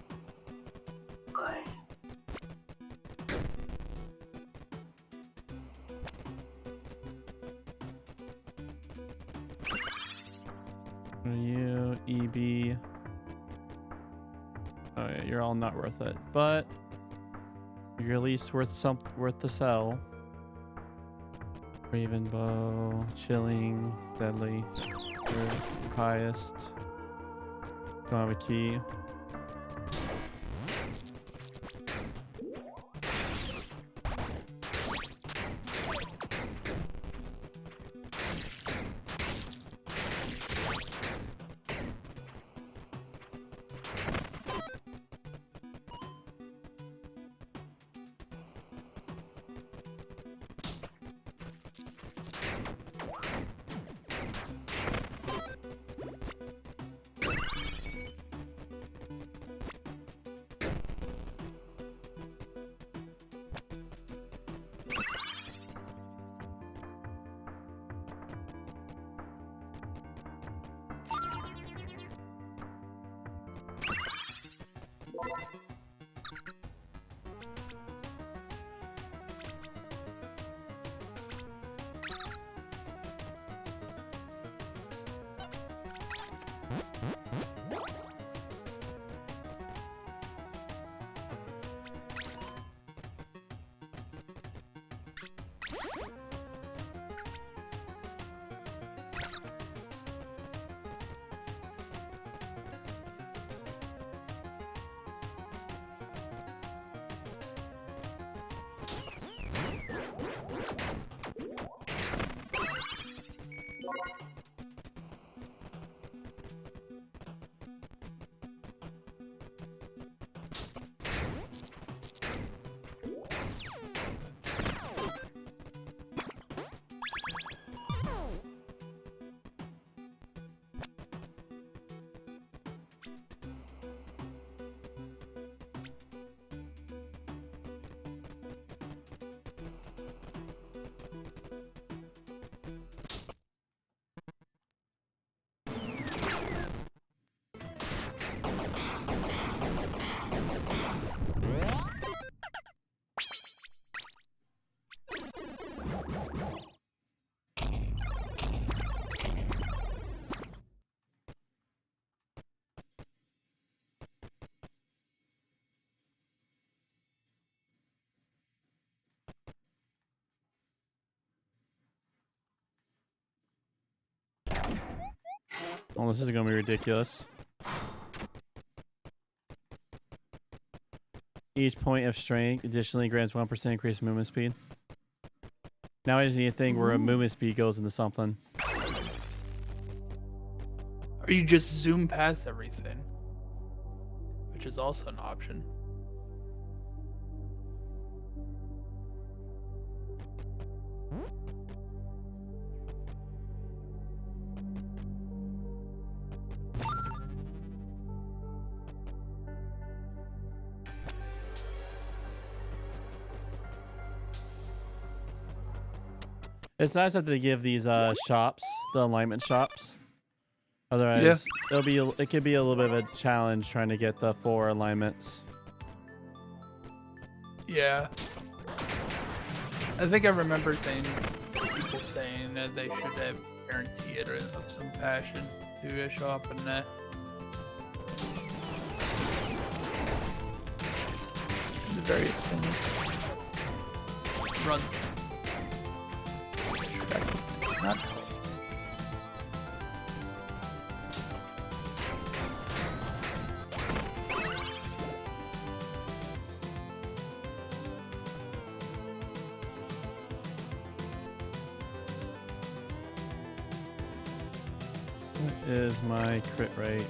You, EB. Oh yeah, you're all not worth it, but you're at least worth the sell. Raven bow, chilling, deadly, your highest. Don't have a key. Oh, this is gonna be ridiculous. Each point of strength additionally grants 1% increased movement speed. Now I just need a thing where a movement speed goes into something. Or you just zoom past everything, which is also an option. It's nice that they give these shops, the alignment shops. Otherwise, it could be a little bit of a challenge trying to get the 4 alignments. Yeah. I think I remember people saying that they should have guarantee it of some passion to show up in the various things. Runs. Not. What is my crit rate?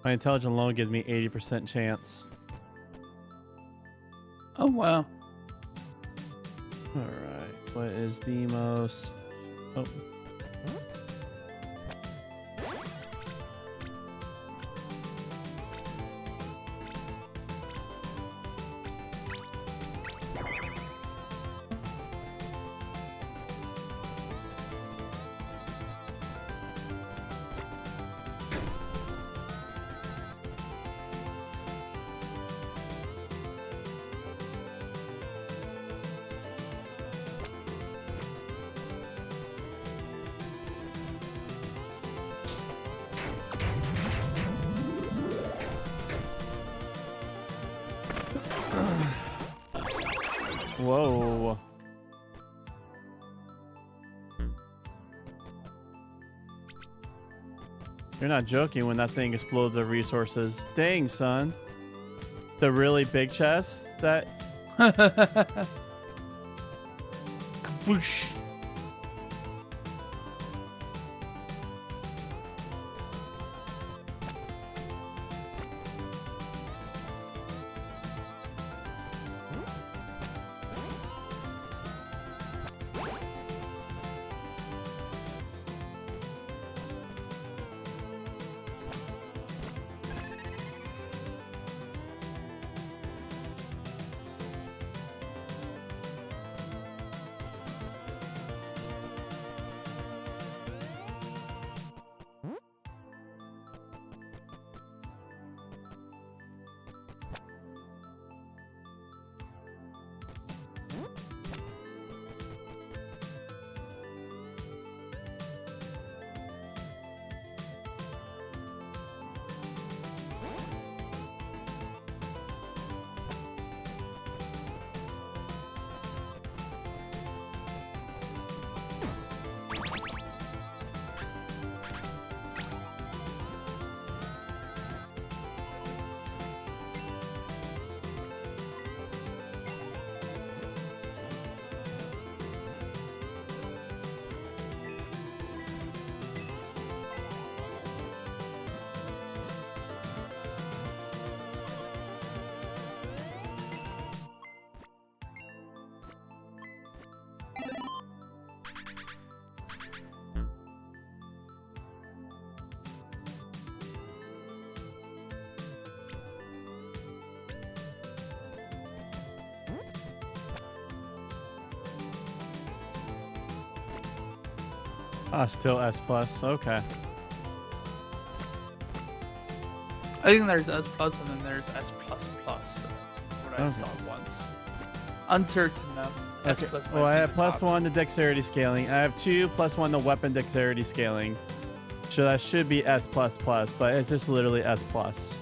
My intelligence alone gives me 80% chance. Oh wow. Alright, what is the most... Oh. Whoa. You're not joking when that thing explodes the resources. Dang, son. The really big chest that... Kaboosh. Ah, still S plus. Okay. I think there's S plus and then there's S plus plus. What I Okay. saw once. Uncertain though. S Okay. plus Well, might I be have the plus top. 1 to dexterity scaling. I have 2 plus 1 to weapon dexterity scaling. So that should be S plus plus, but it's just literally S plus.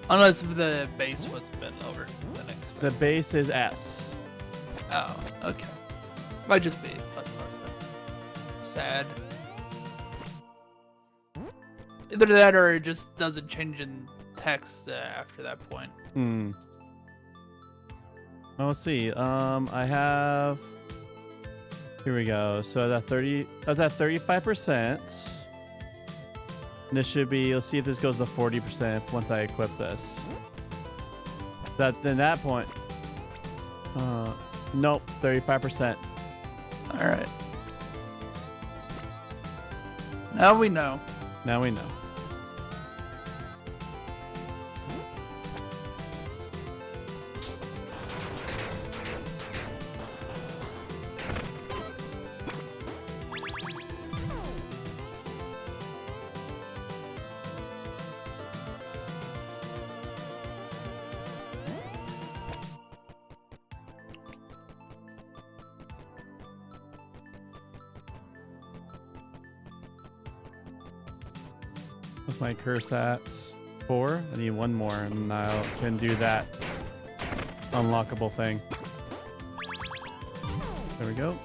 Unless the base was a bit lower than expected. The base is S. Oh, okay. Might just be plus plus then. Sad. Either that or it just doesn't change in text after that point. Hmm. Oh, let's see. I have. Here we go. So that 30. That's at 35%. And this should be. Let's see if this goes to 40% once I equip this. That then that point. Nope. 35%. All right. Now we know. Now we know. What's my curse at? 4? I need 1 more, and I can do that unlockable thing. There we go.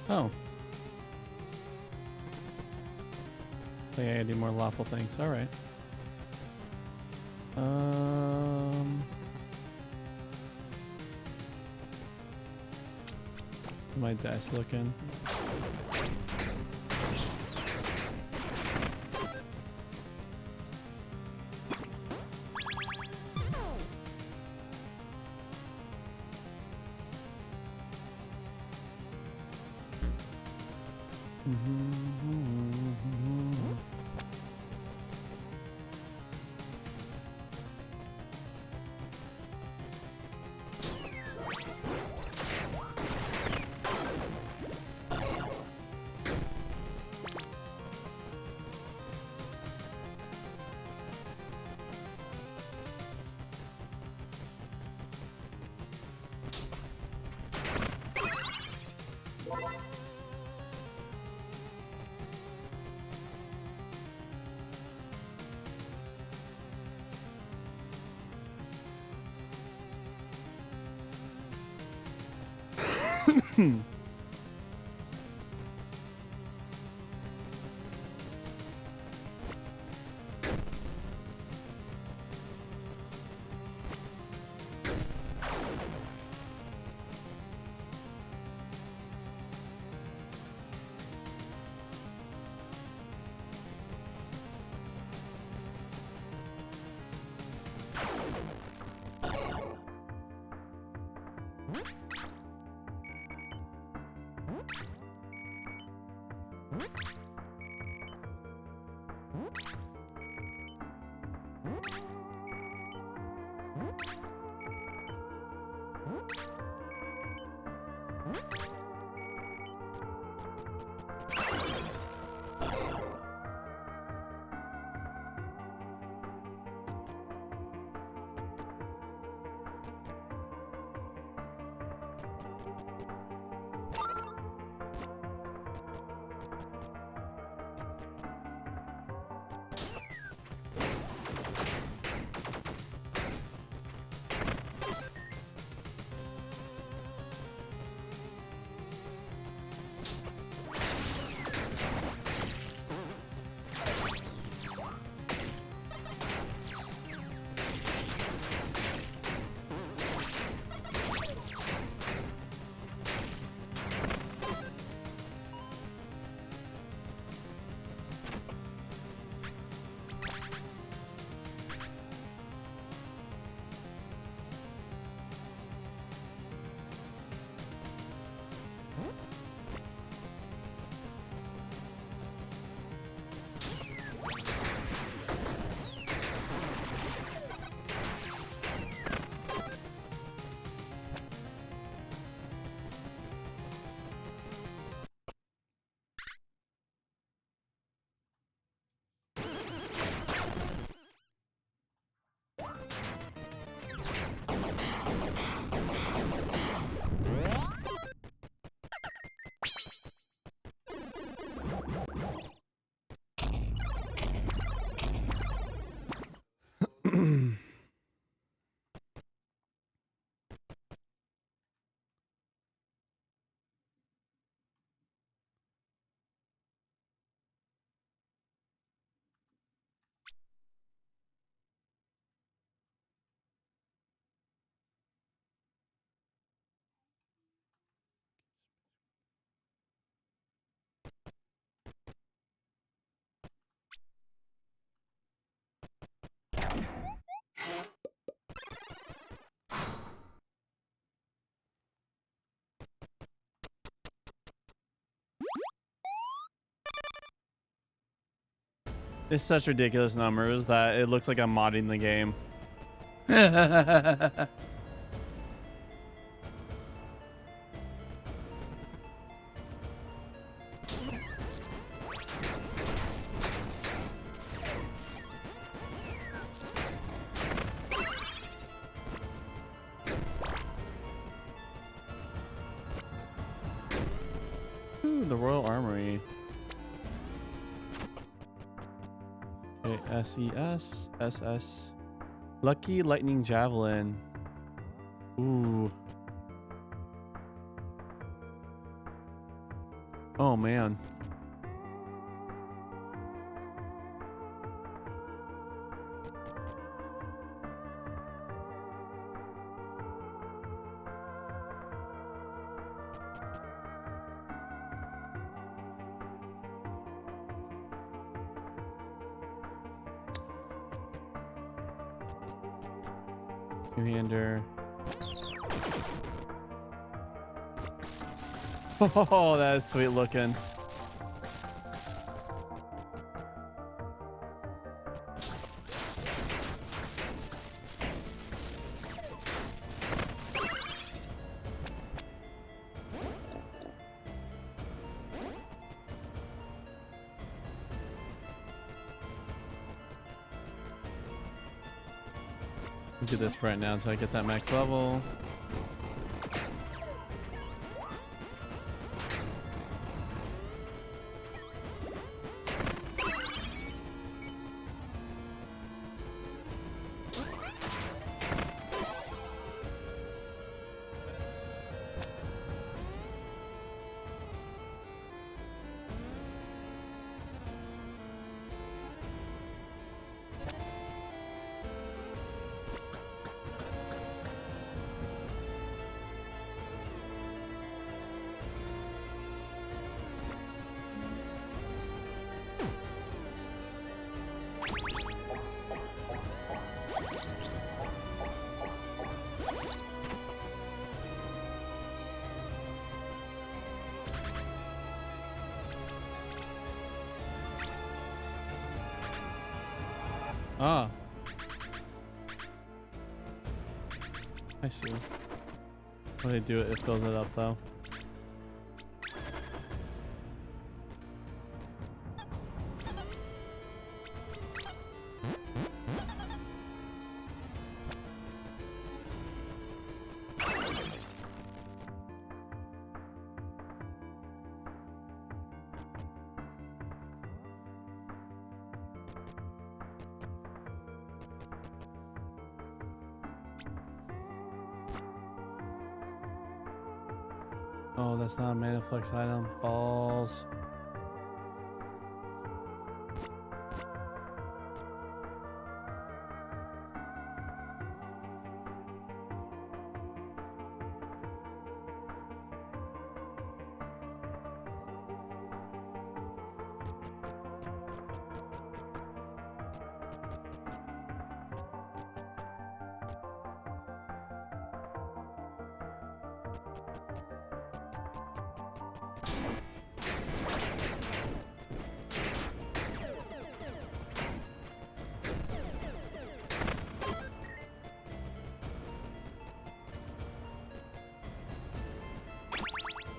Oh. I think I gotta do more lawful things. All right. My dice looking. It's such ridiculous numbers that it looks like I'm modding the game. Ooh, the Royal Armory. Okay, SES, SS. Lucky Lightning Javelin. Ooh. Oh, man. Two-hander. Oh, that is sweet looking. Do this right now until I get that max level. Ah. I see. When I do it, it fills it up though. Oh, that's not a mana flex item. Balls.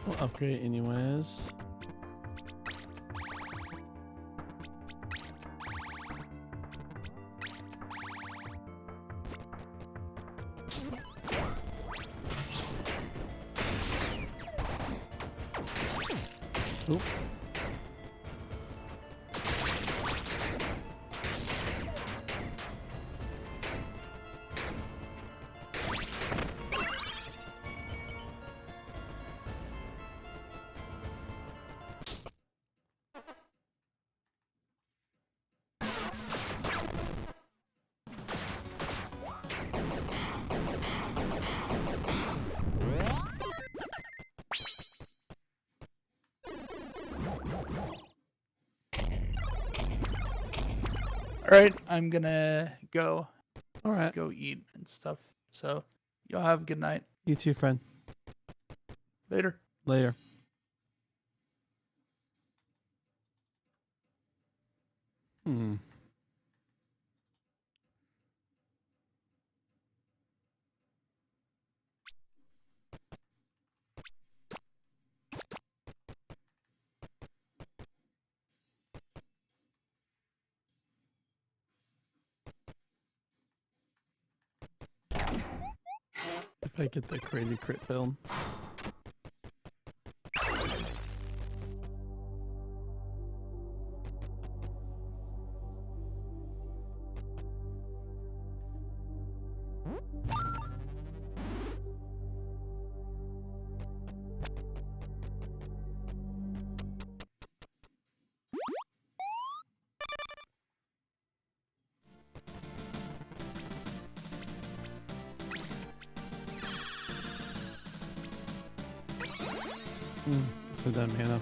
We'll upgrade anyways. Oop. All right, I'm gonna go All right. eat and stuff. So y'all have a good night. You too, friend. Later. Later. Hmm. If I get the crazy crit build. For that mana.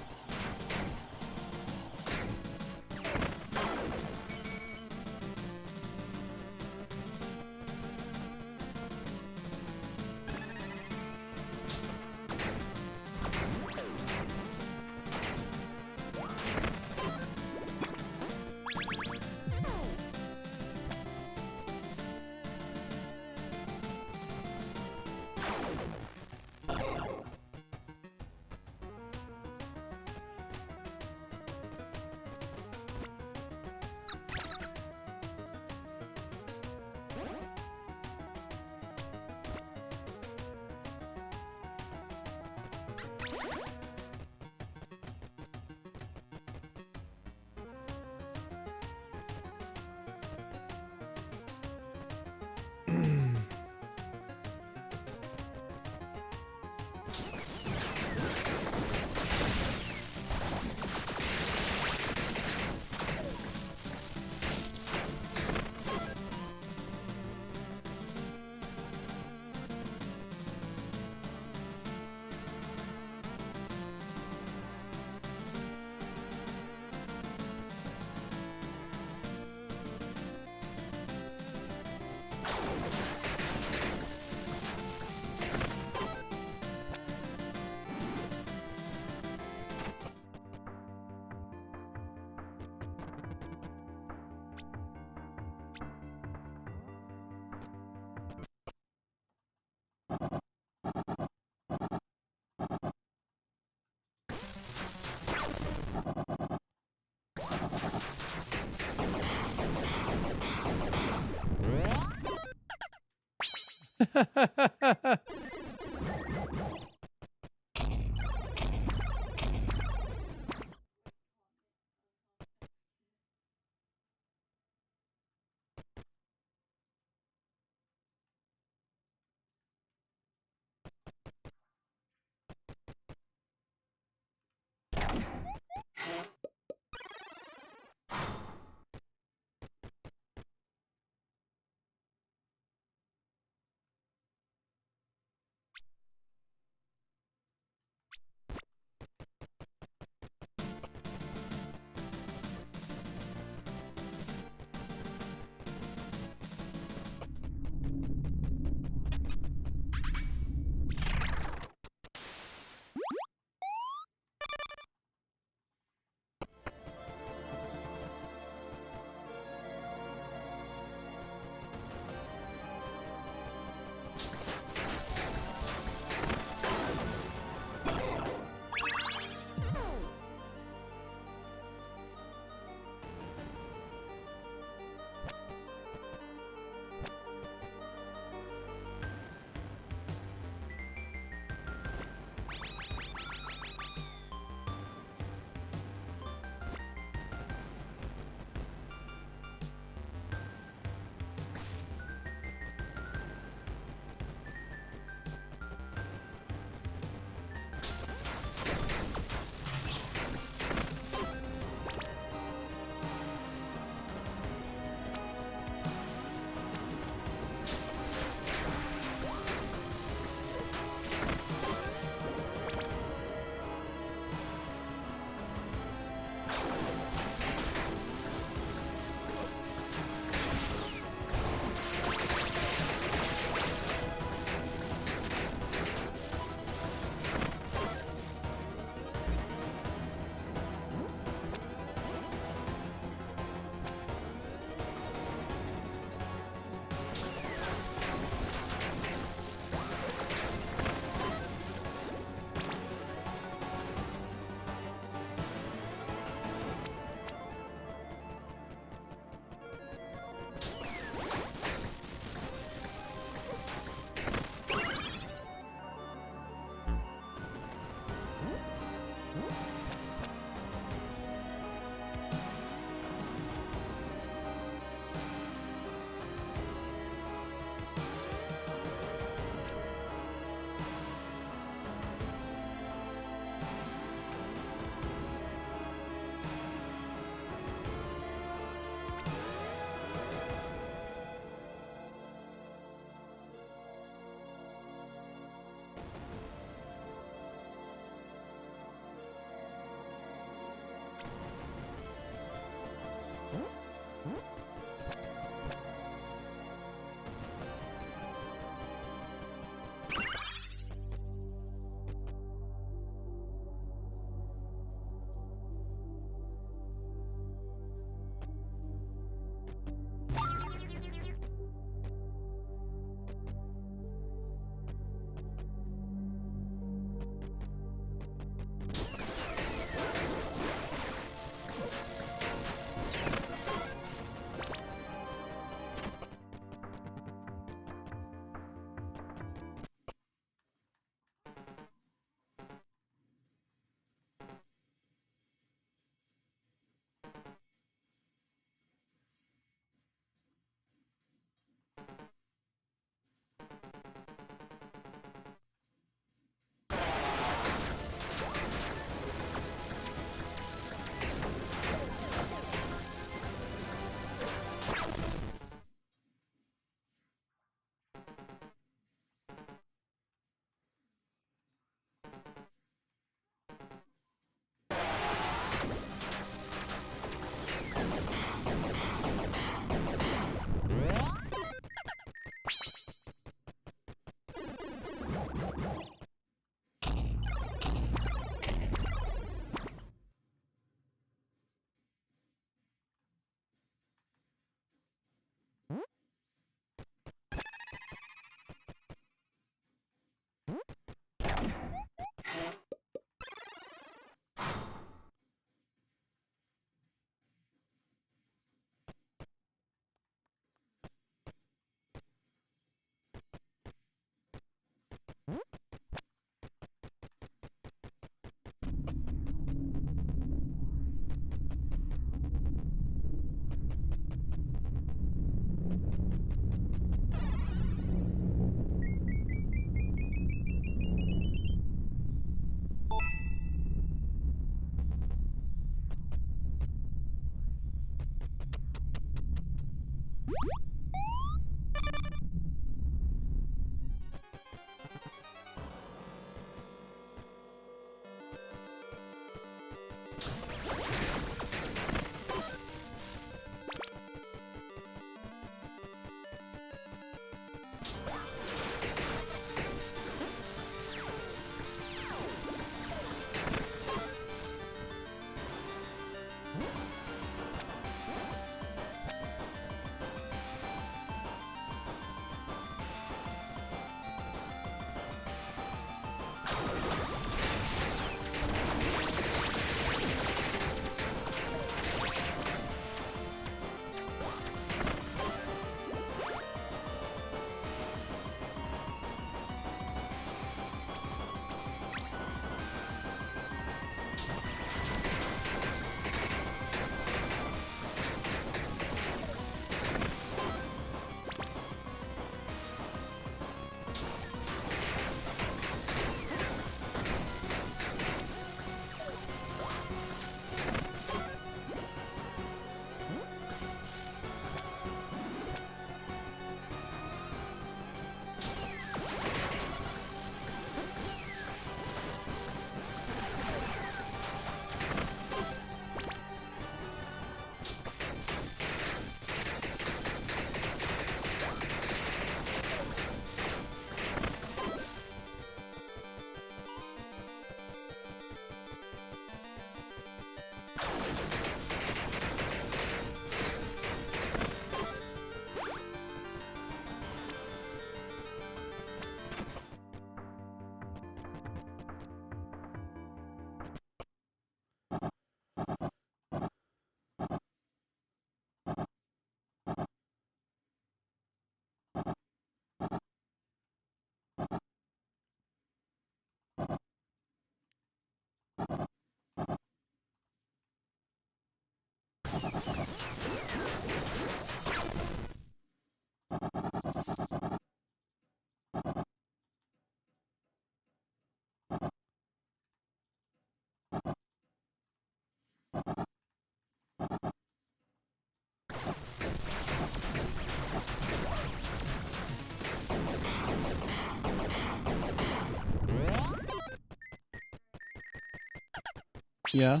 Yeah.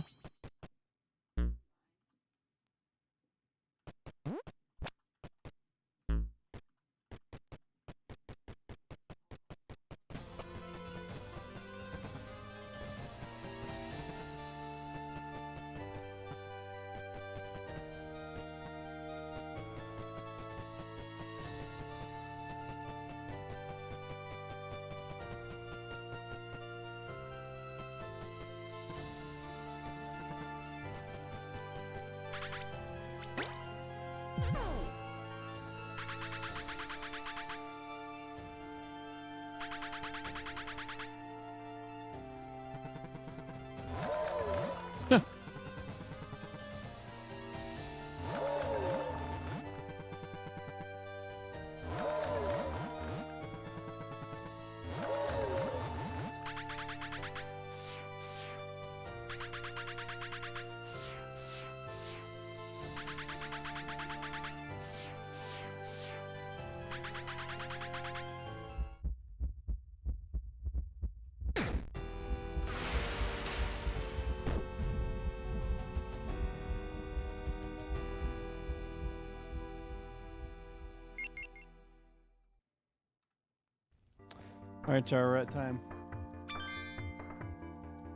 All right, Char, we're at time.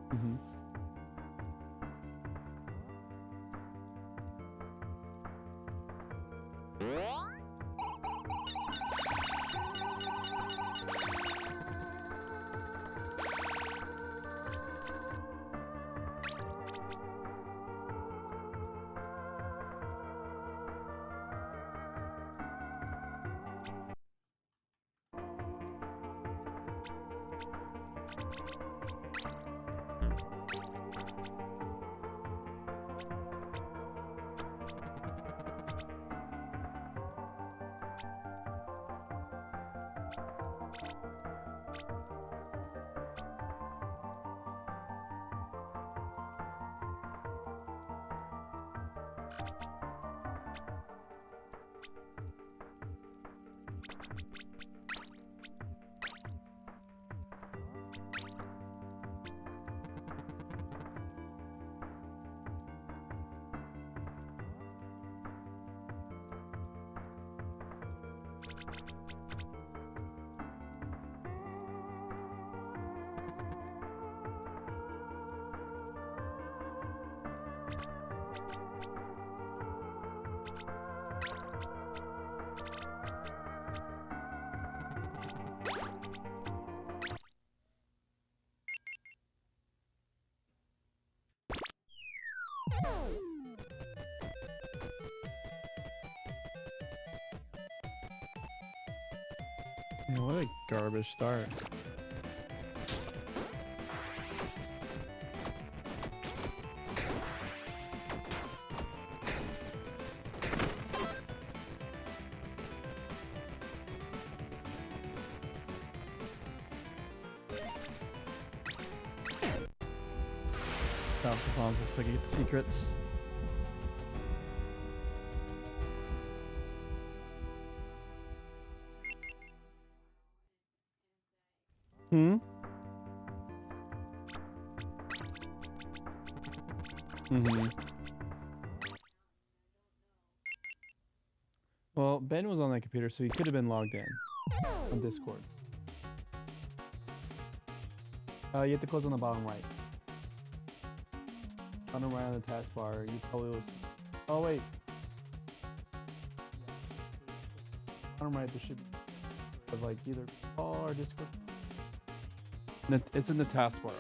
Mm-hmm. Man, what a garbage start. Stop the bombs, looks like you get secrets. Hmm? Mm-hmm. Well, Ben was on that computer, so he could have been logged in on Discord. You have to close on the bottom right. Bottom right on the taskbar. You probably was. Oh wait. Bottom right. There should be of like either call or Discord. It's in the taskbar.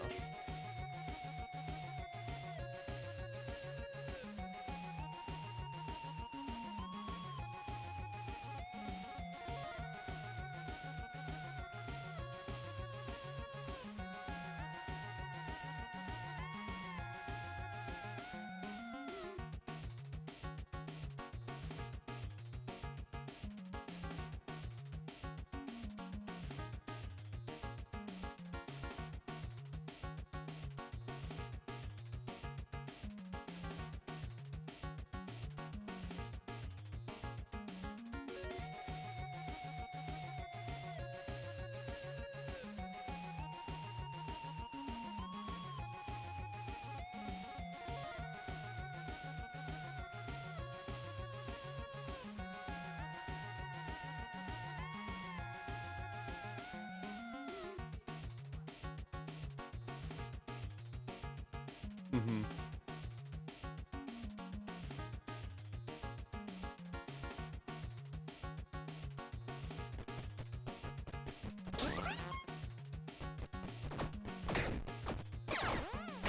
Mm-hmm.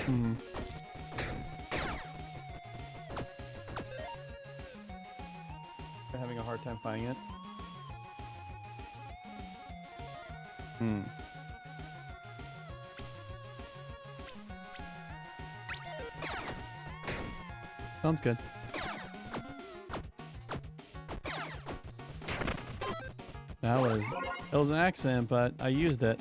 Mm-hmm. You're having a hard time finding it? Hmm. Sounds good. It was an accident, but I used it.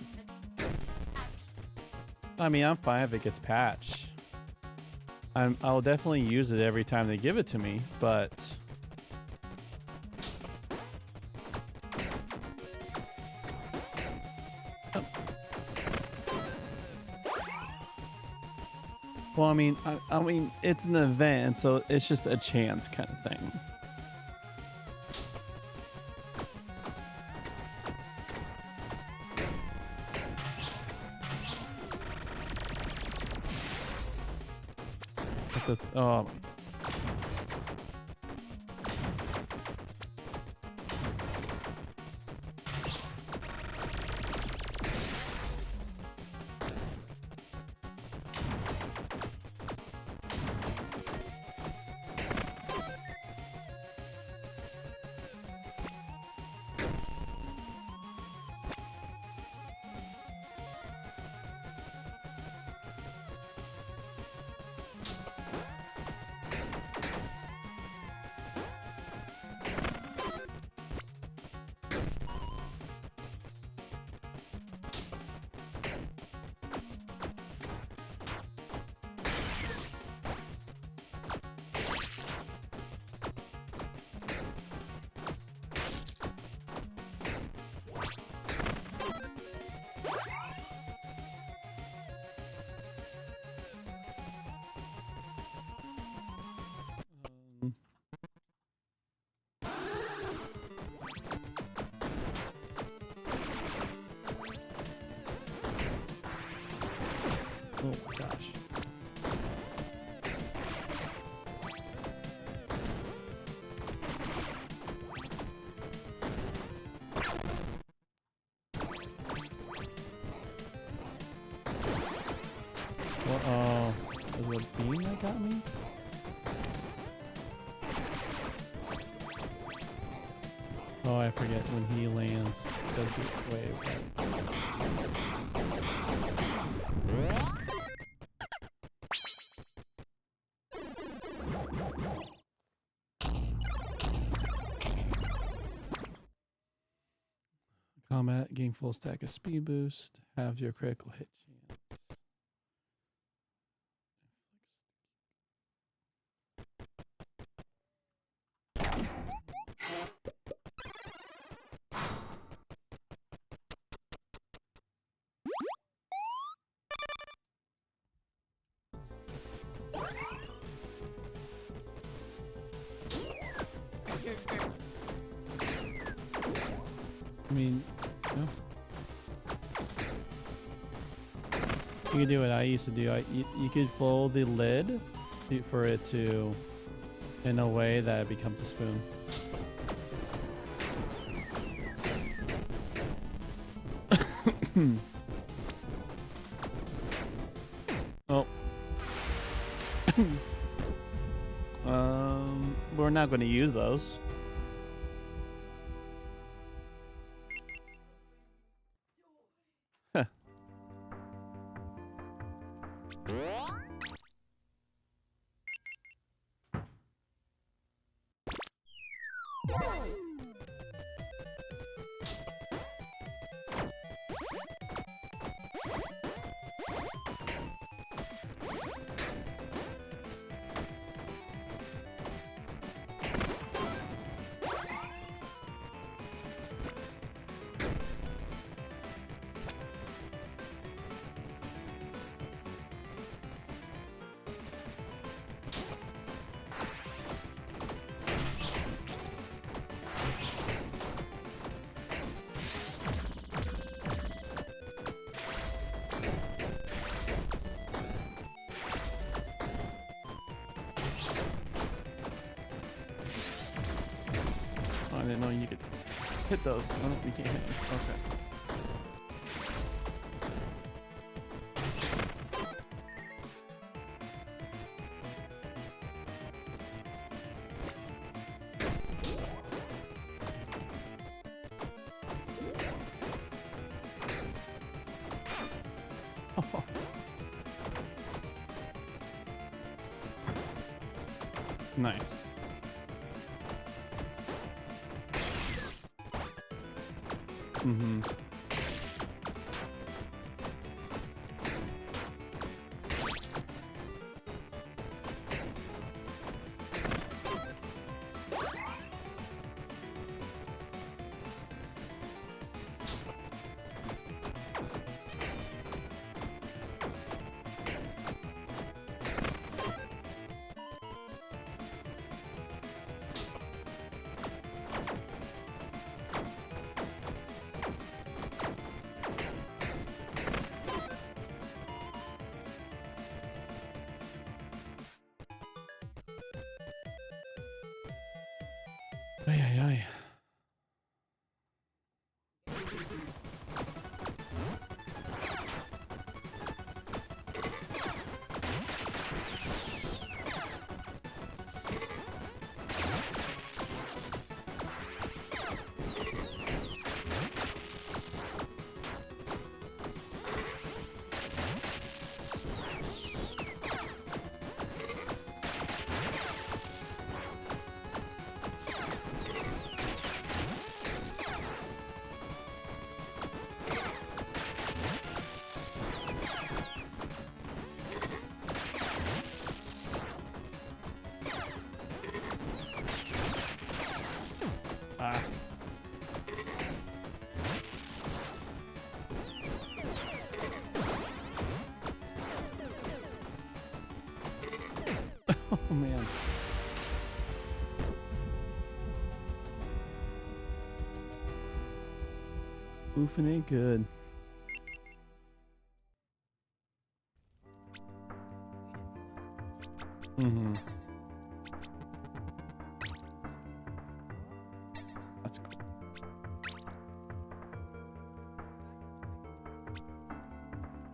I mean, I'm fine if it gets patched. I'll definitely use it every time they give it to me, but well, I mean, it's an event, so it's just a chance kind of thing. It's a oh. Oh gosh. Uh-oh. Was it a beam that got me? Oh, I forget when he lands. It does the wave. Combat, gain full stack of speed boost, halves your critical hit chance. I mean, no. You could do what I used to do. You could fold the lid for it to, in a way that it becomes a spoon. Oh. We're not going to use those. Huh. I didn't know you could hit those. Oh, we can't hit them. Okay. Nice. Mm-hmm. Ay, ay, ay. Ah. Oh man. Oofing ain't good. Mm-hmm. That's cool.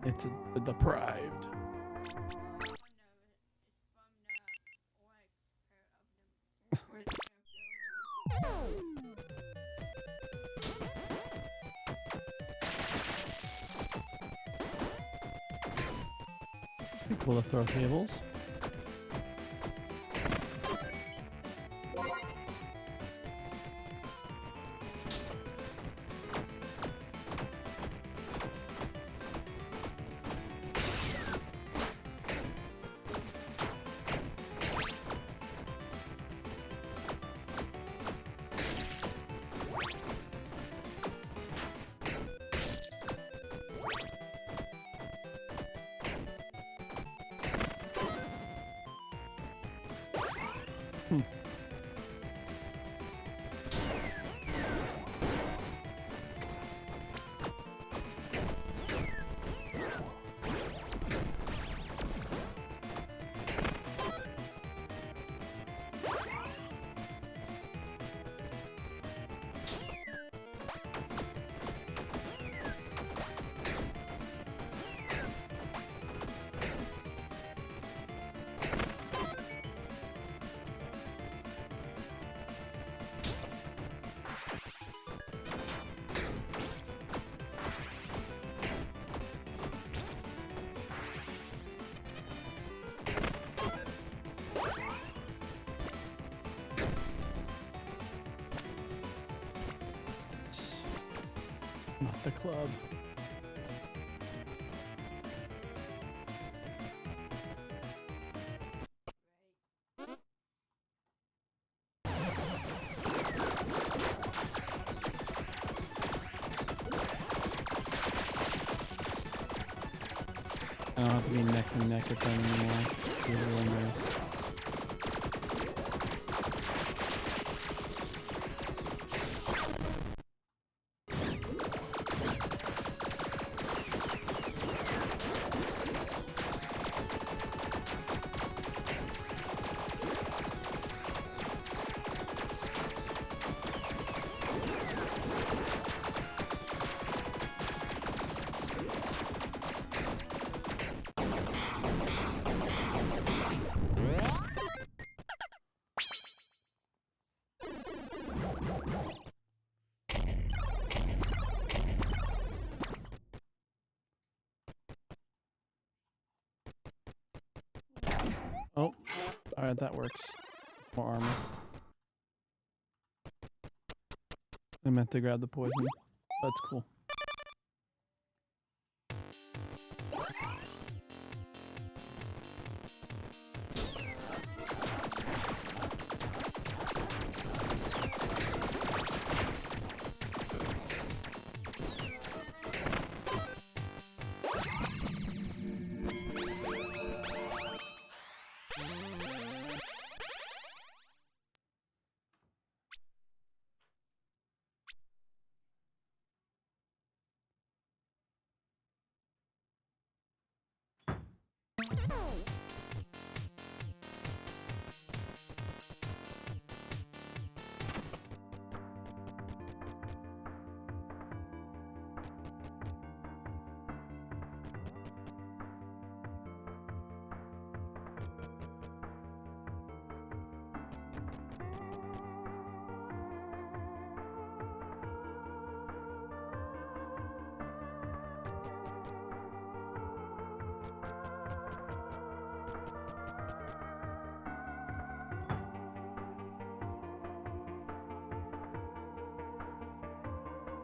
It's the deprived. Pretty cool to throw tables. Not the club. I don't have to be neck and neck with them anymore. These are winners. Oh, alright, that works. More armor. I meant to grab the poison. That's cool.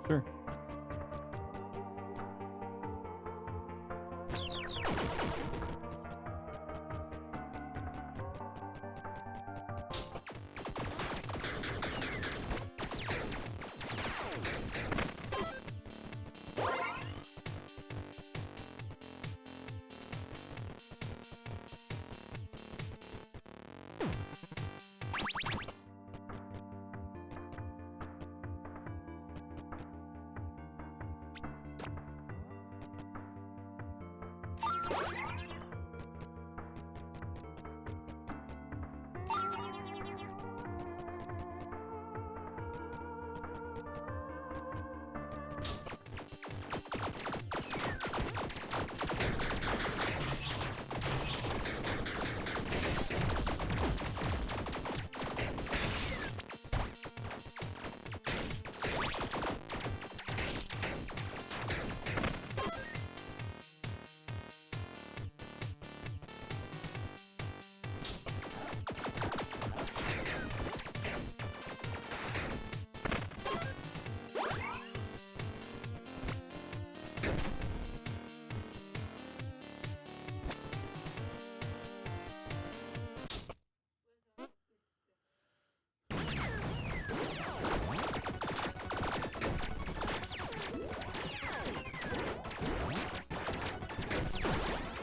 Sure.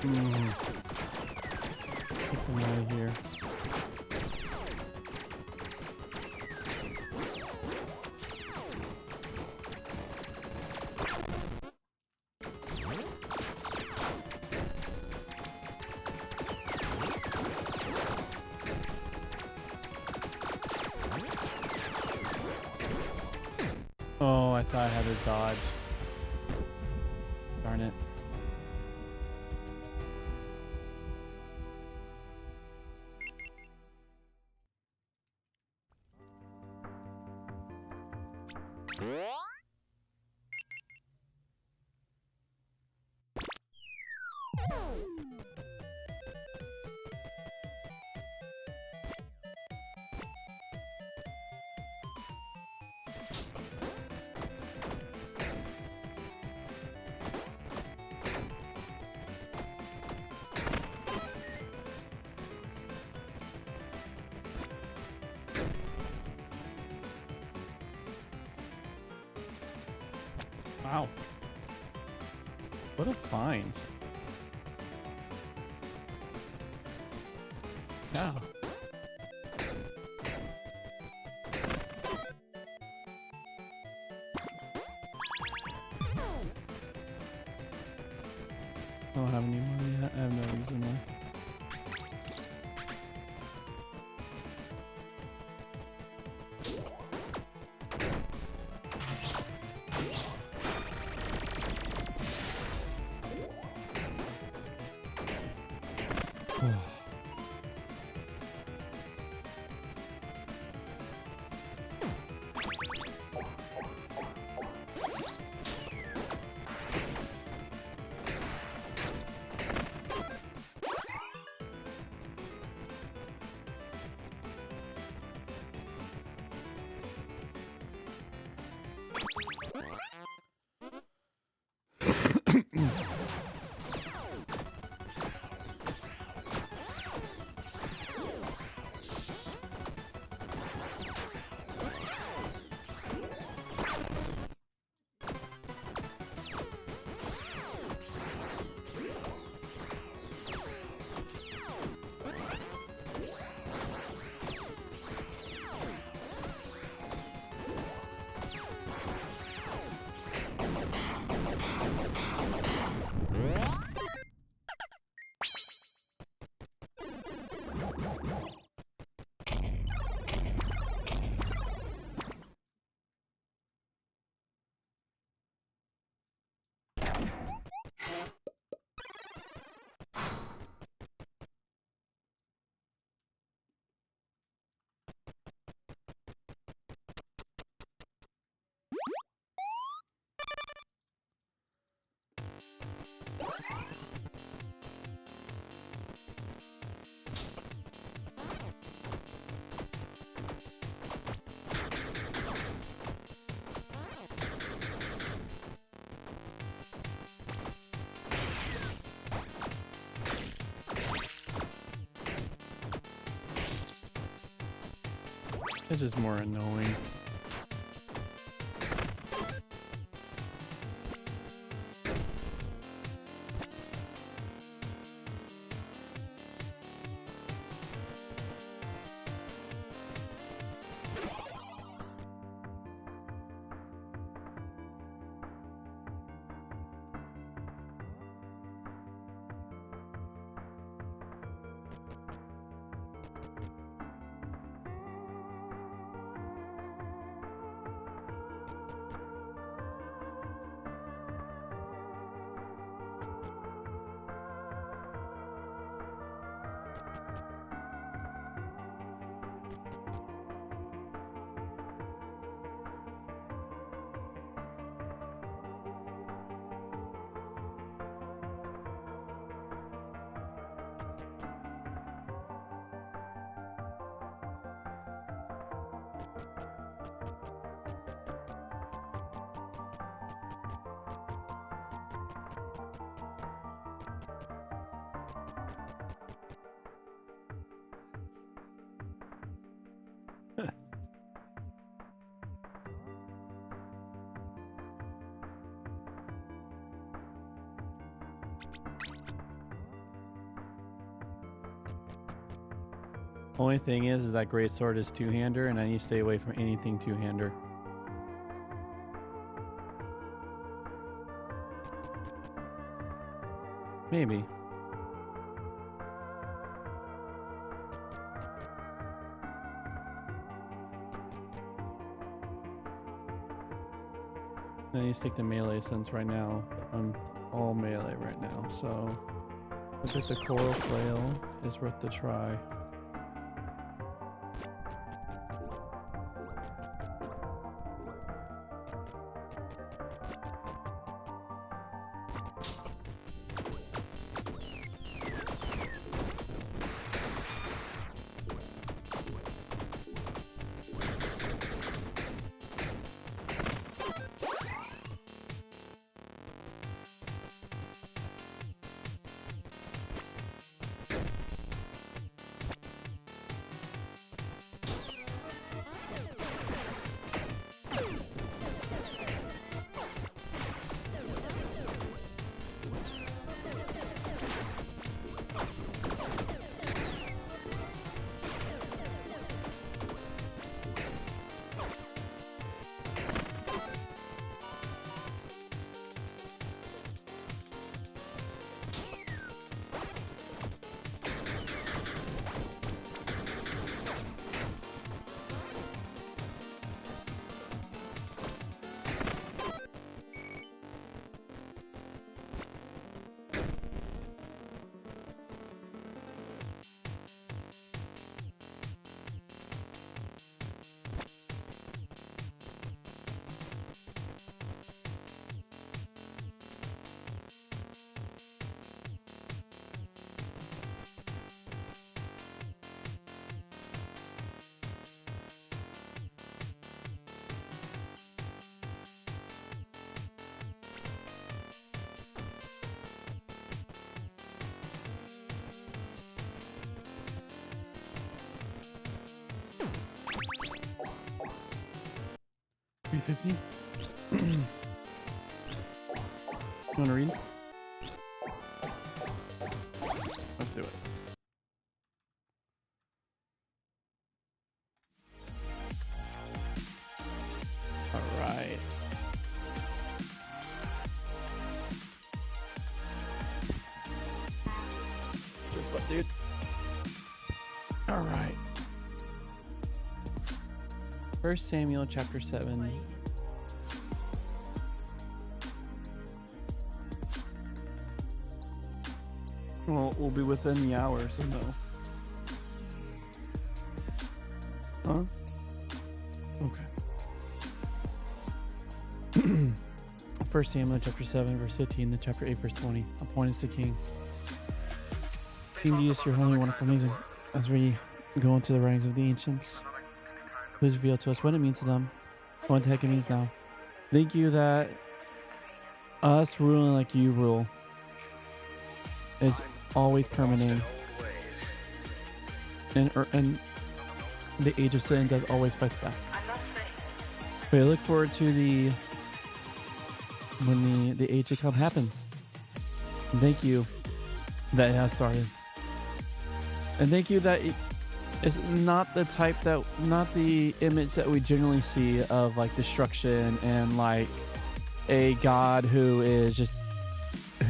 Get them out of here. Oh, I thought I had to dodge. Darn it. Wow. What a find. Yeah. I don't have any money yet. I have no reason to. It's just more annoying. Only thing is that great sword is two-hander, and I need to stay away from anything two-hander. Maybe. I need to take the melee since right now I'm all melee right now, so I think the coral flail is worth the try. $350. You want to read? Let's do it. All right. What, dude? All right. 1 Samuel chapter 7. Well, we'll be within the hour, so no. Huh? Okay. 1 Samuel chapter 7, verse 15, to chapter 8, verse 20. Appoint us the king. King Jesus, your holy, wonderful, amazing. As we go into the ranks of the ancients, please reveal to us what it means to them, what the heck it means now. Thank you that us ruling like you rule is always permanent, and the age of sin does always fights back. But I look forward to when the age to come happens. And thank you that it has started, and thank you that it's not the type not the image that we generally see of like destruction and like a God who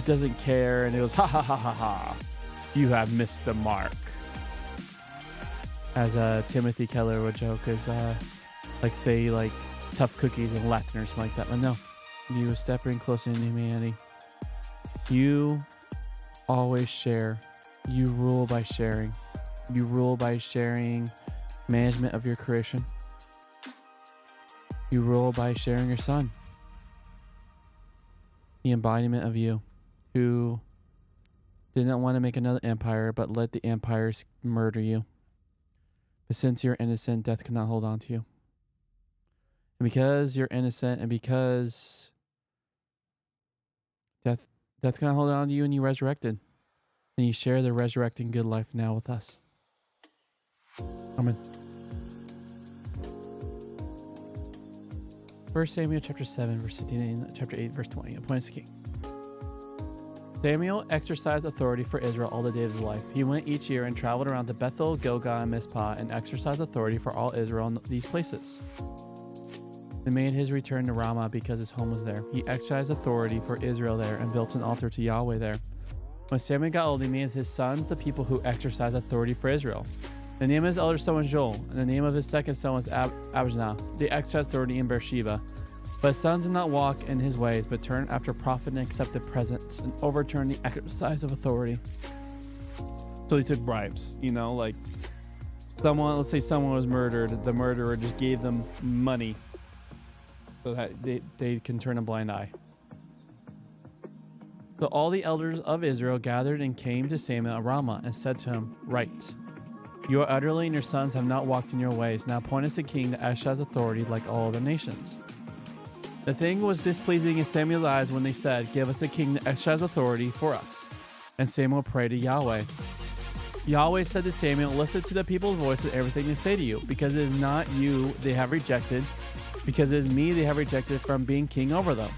doesn't care and it goes ha ha ha ha ha, you have missed the mark, as Timothy Keller would joke, is like say like tough cookies in Latin or something like that. But no, you are stepping closer into humanity. You always share. You rule by sharing. You rule by sharing management of your creation. You rule by sharing your son, the embodiment of you, who did not want to make another empire, but let the empires murder you. But since you're innocent, death cannot hold on to you. And because you're innocent, and because death cannot hold on to you, and you resurrected, and you share the resurrecting good life now with us. Amen. 1 Samuel chapter 7, verse 15, chapter 8, verse 20. Appoint us a king. Samuel exercised authority for Israel all the days of his life. He went each year and traveled around to Bethel, Gilgal, and Mizpah and exercised authority for all Israel in these places. He made his return to Ramah because his home was there. He exercised authority for Israel there and built an altar to Yahweh there. When Samuel got old, he made his sons the people who exercised authority for Israel. The name of his elder son was Joel, and the name of his second son was Abijah. They exercised authority in Beersheba. But his sons did not walk in his ways, but turned after profit and accepted presents and overturned the exercise of authority. So they took bribes, like let's say someone was murdered, the murderer just gave them money so that they can turn a blind eye. So all the elders of Israel gathered and came to Samuel at Ramah and said to him, "Right, you are utterly and your sons have not walked in your ways. Now appoint us a king that exercises authority like all other nations." The thing was displeasing in Samuel's eyes when they said, "Give us a king that exercises authority for us." And Samuel prayed to Yahweh. Yahweh said to Samuel, "Listen to the people's voice in everything they say to you, because it is not you they have rejected, because it is me they have rejected from being king over them.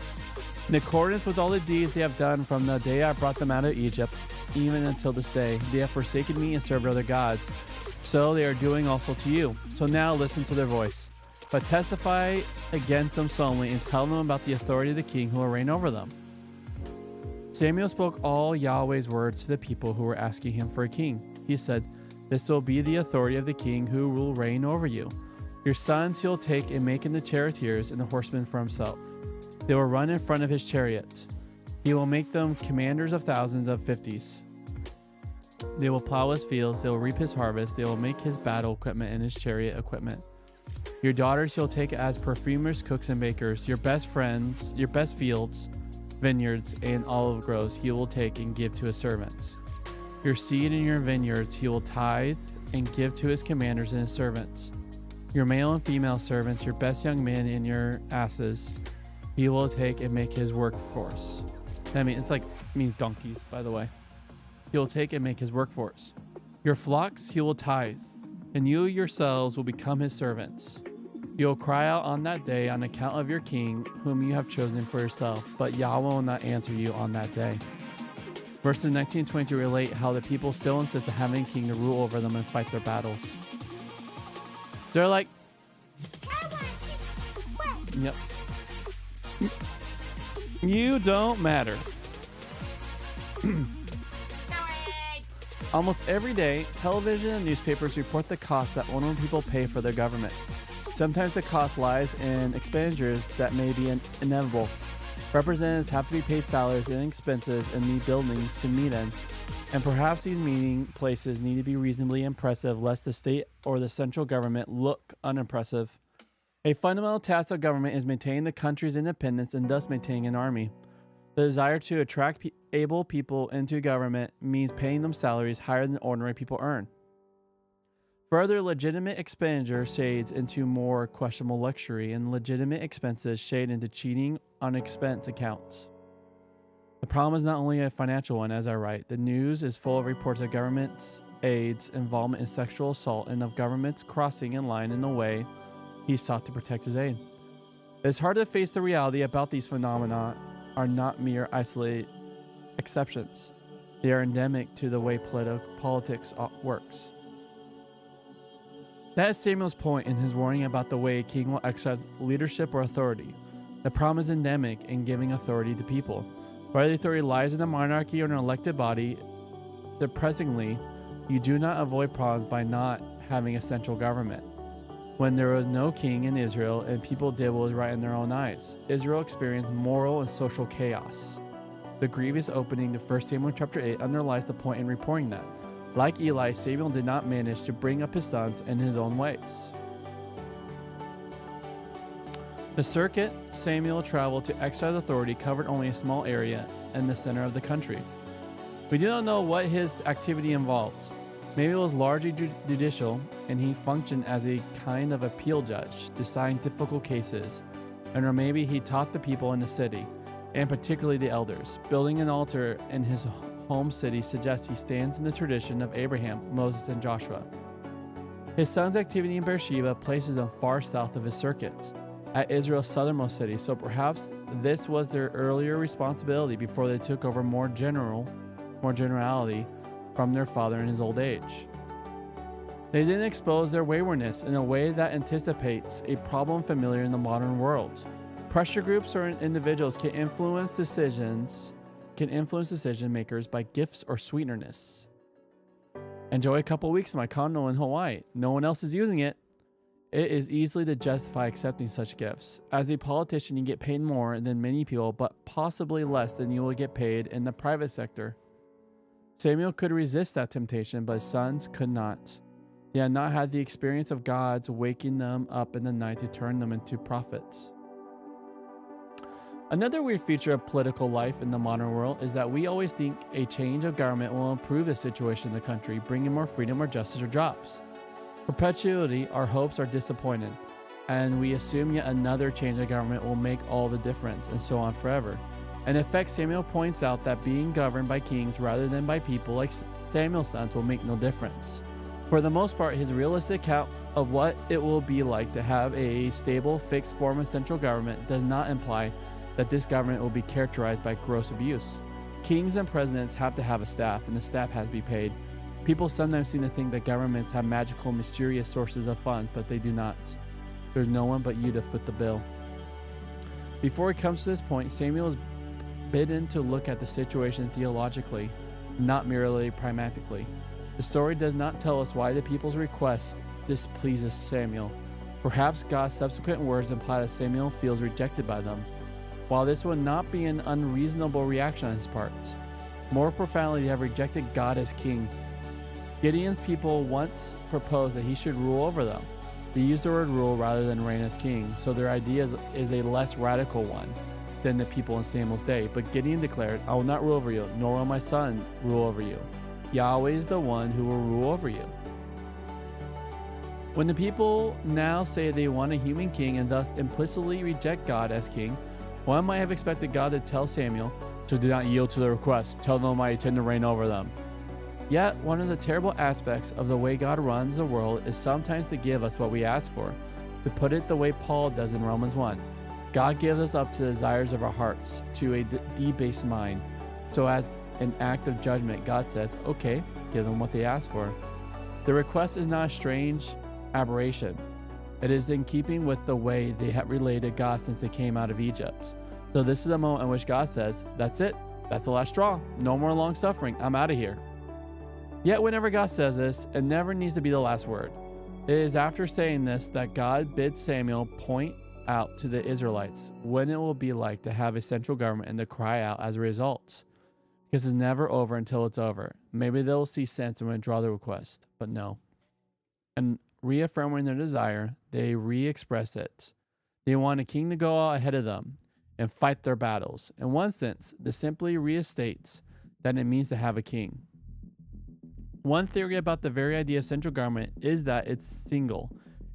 In accordance with all the deeds they have done from the day I brought them out of Egypt, even until this day, they have forsaken me and served other gods. So they are doing also to you. So now listen to their voice. But testify against them solemnly and tell them about the authority of the king who will reign over them." Samuel spoke all Yahweh's words to the people who were asking him for a king. He said, "This will be the authority of the king who will reign over you. Your sons he will take and make into charioteers and the horsemen for himself. They will run in front of his chariot. He will make them commanders of thousands of fifties. They will plow his fields, they will reap his harvest, they will make his battle equipment and his chariot equipment. Your daughters he'll take as perfumers, cooks, and bakers. Your best friends, your best fields, vineyards, and olive groves he will take and give to his servants. Your seed in your vineyards he will tithe and give to his commanders and his servants. Your male and female servants, your best young men and your asses, he will take and make his workforce." Means donkeys, by the way. He will take and make his workforce. Your flocks he will tithe, and you yourselves will become his servants. You will cry out on that day on account of your king, whom you have chosen for yourself, but Yahweh will not answer you on that day. Verses 19 and 20 relate how the people still insist on having a king to rule over them and fight their battles. They're like, "Yep. You don't matter." Almost every day, television and newspapers report the costs that ordinary people pay for their government. Sometimes the cost lies in expenditures that may be inevitable. Representatives have to be paid salaries and expenses and need buildings to meet in. And perhaps these meeting places need to be reasonably impressive lest the state or the central government look unimpressive. A fundamental task of government is maintaining the country's independence and thus maintaining an army. The desire to attract able people into government means paying them salaries higher than ordinary people earn. Further, legitimate expenditure shades into more questionable luxury, and legitimate expenses shade into cheating on expense accounts. The problem is not only a financial one, as I write. The news is full of reports of government's aides' involvement in sexual assault and of government's crossing in line in the way he sought to protect his aid. It is hard to face the reality about these phenomena are not mere isolated exceptions. They are endemic to the way politics works. That is Samuel's point in his warning about the way a king will exercise leadership or authority. The problem is endemic in giving authority to people. Whether the authority lies in a monarchy or an elected body, depressingly, you do not avoid problems by not having a central government. When there was no king in Israel and people did what was right in their own eyes, Israel experienced moral and social chaos. The grievous opening to 1 Samuel chapter 8 underlies the point in reporting that, like Eli, Samuel did not manage to bring up his sons in his own ways. The circuit Samuel traveled to exercise authority covered only a small area in the center of the country. We do not know what his activity involved. Maybe it was largely judicial, and he functioned as a kind of appeal judge, deciding difficult cases. Or maybe he taught the people in the city, and particularly the elders. Building an altar in his home city suggests he stands in the tradition of Abraham, Moses, and Joshua. His son's activity in Beersheba places him far south of his circuit, at Israel's southernmost city, so perhaps this was their earlier responsibility before they took over more generality from their father in his old age. They didn't expose their waywardness in a way that anticipates a problem familiar in the modern world. Pressure groups or individuals can influence decision makers by gifts or sweeteners. Enjoy a couple weeks in my condo in Hawaii. No one else is using it. It is easily to justify accepting such gifts. As a politician, you get paid more than many people, but possibly less than you will get paid in the private sector. Samuel could resist that temptation, but his sons could not. They had not had the experience of God's waking them up in the night to turn them into prophets. Another weird feature of political life in the modern world is that we always think a change of government will improve the situation in the country, bringing more freedom or justice or jobs. Perpetually, our hopes are disappointed, and we assume yet another change of government will make all the difference, and so on forever. In effect, Samuel points out that being governed by kings rather than by people like Samuel's sons will make no difference. For the most part, his realistic account of what it will be like to have a stable, fixed form of central government does not imply that this government will be characterized by gross abuse. Kings and presidents have to have a staff, and the staff has to be paid. People sometimes seem to think that governments have magical, mysterious sources of funds, but they do not. There's no one but you to foot the bill. Before he comes to this point, Samuel is bidden to look at the situation theologically, not merely pragmatically. The story does not tell us why the people's request displeases Samuel. Perhaps God's subsequent words imply that Samuel feels rejected by them. While this would not be an unreasonable reaction on his part, more profoundly, they have rejected God as king. Gideon's people once proposed that he should rule over them. They used the word rule rather than reign as king, so their idea is a less radical one than the people in Samuel's day. But Gideon declared, I will not rule over you, nor will my son rule over you. Yahweh is the one who will rule over you. When the people now say they want a human king and thus implicitly reject God as king, one might have expected God to tell Samuel, so do not yield to their request. Tell them I intend to reign over them. Yet, one of the terrible aspects of the way God runs the world is sometimes to give us what we ask for. To put it the way Paul does in Romans 1, God gives us up to the desires of our hearts, to a debased mind. So as an act of judgment, God says, okay, give them what they ask for. The request is not a strange aberration. It is in keeping with the way they have related to God since they came out of Egypt. So this is a moment in which God says, that's it. That's the last straw. No more long suffering. I'm out of here. Yet whenever God says this, it never needs to be the last word. It is after saying this that God bids Samuel point out to the Israelites when it will be like to have a central government and to cry out as a result. Because it's never over until it's over. Maybe they'll see sense and withdraw the request, but no. And reaffirming their desire, they re-express it. They want a king to go out ahead of them and fight their battles. In one sense, this simply restates that it means to have a king. One theory about the very idea of central government is that its single,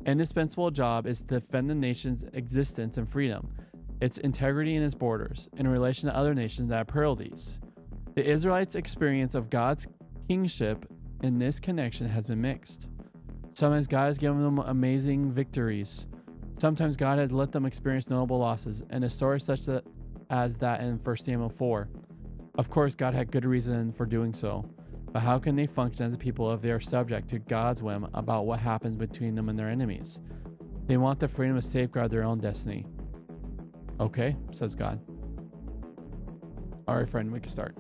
indispensable job is to defend the nation's existence and freedom, its integrity and its borders, in relation to other nations that peril these. The Israelites' experience of God's kingship in this connection has been mixed. Sometimes God has given them amazing victories. Sometimes God has let them experience notable losses, and a story such as that in 1 Samuel 4. Of course, God had good reason for doing so, but how can they function as a people if they are subject to God's whim about what happens between them and their enemies? They want the freedom to safeguard their own destiny. Okay, says God. All right, friend, we can start.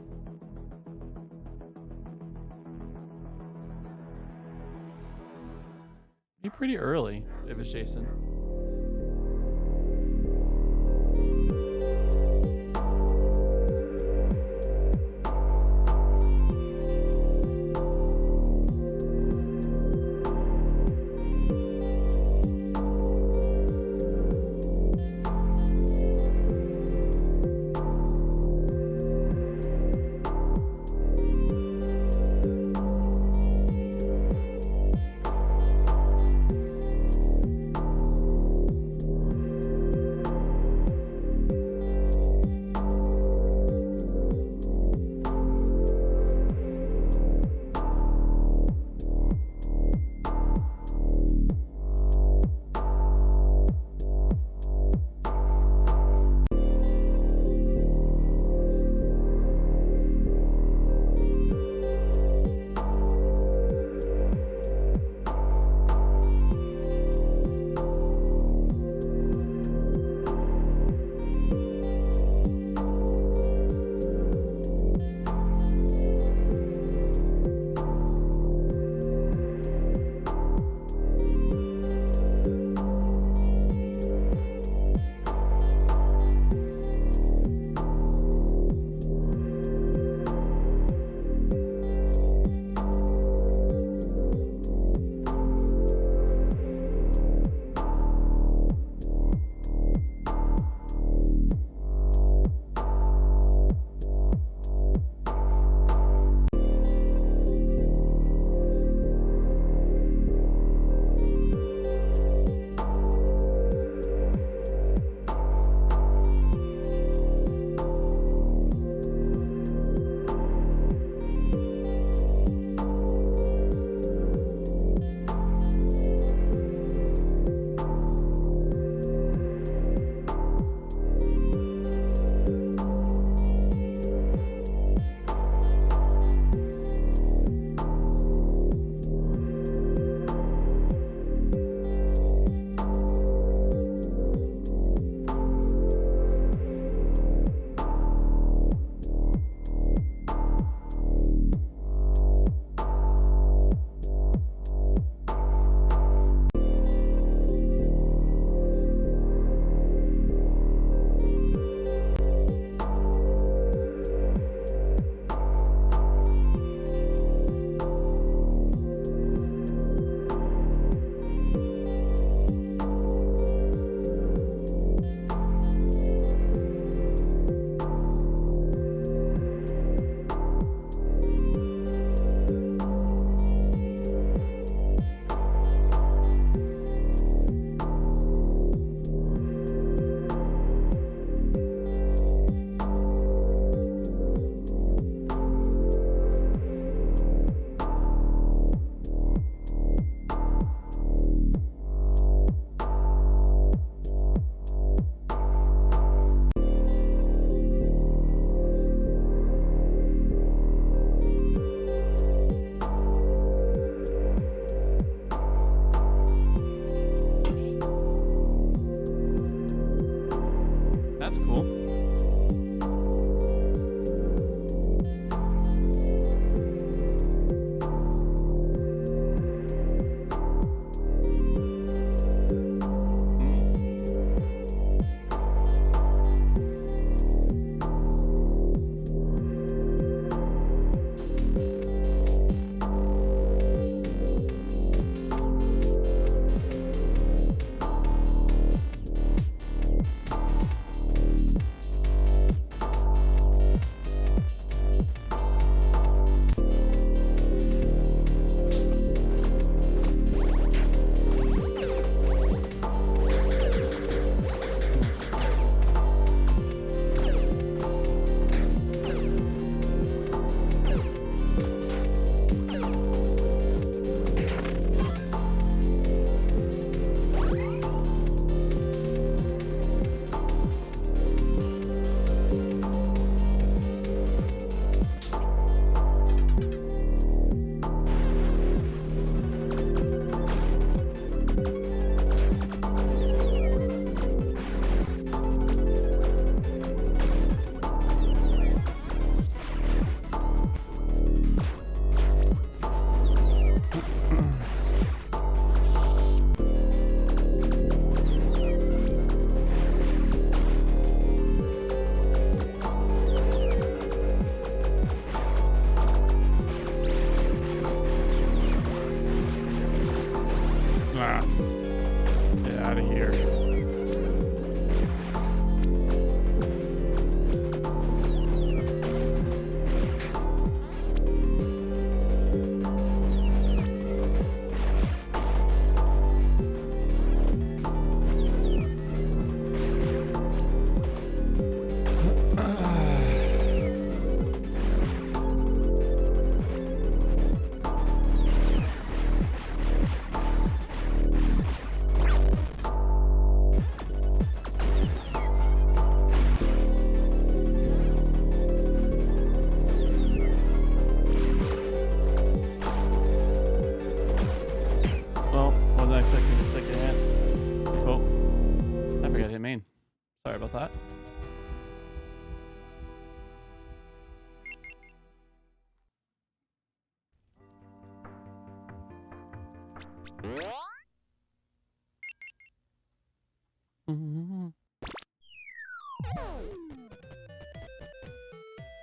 Be pretty early if it's Jason.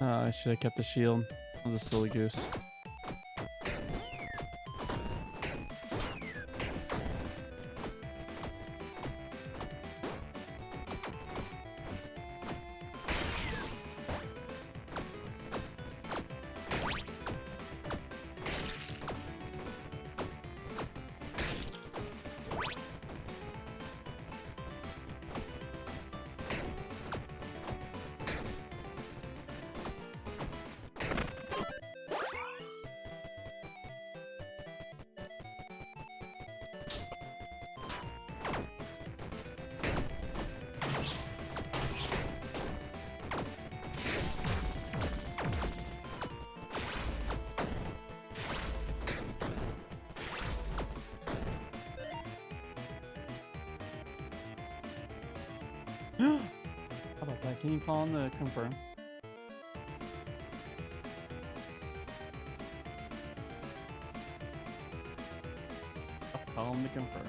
I should have kept the shield. That was a silly goose. How about that? Can you call him to confirm? I'll call him to confirm.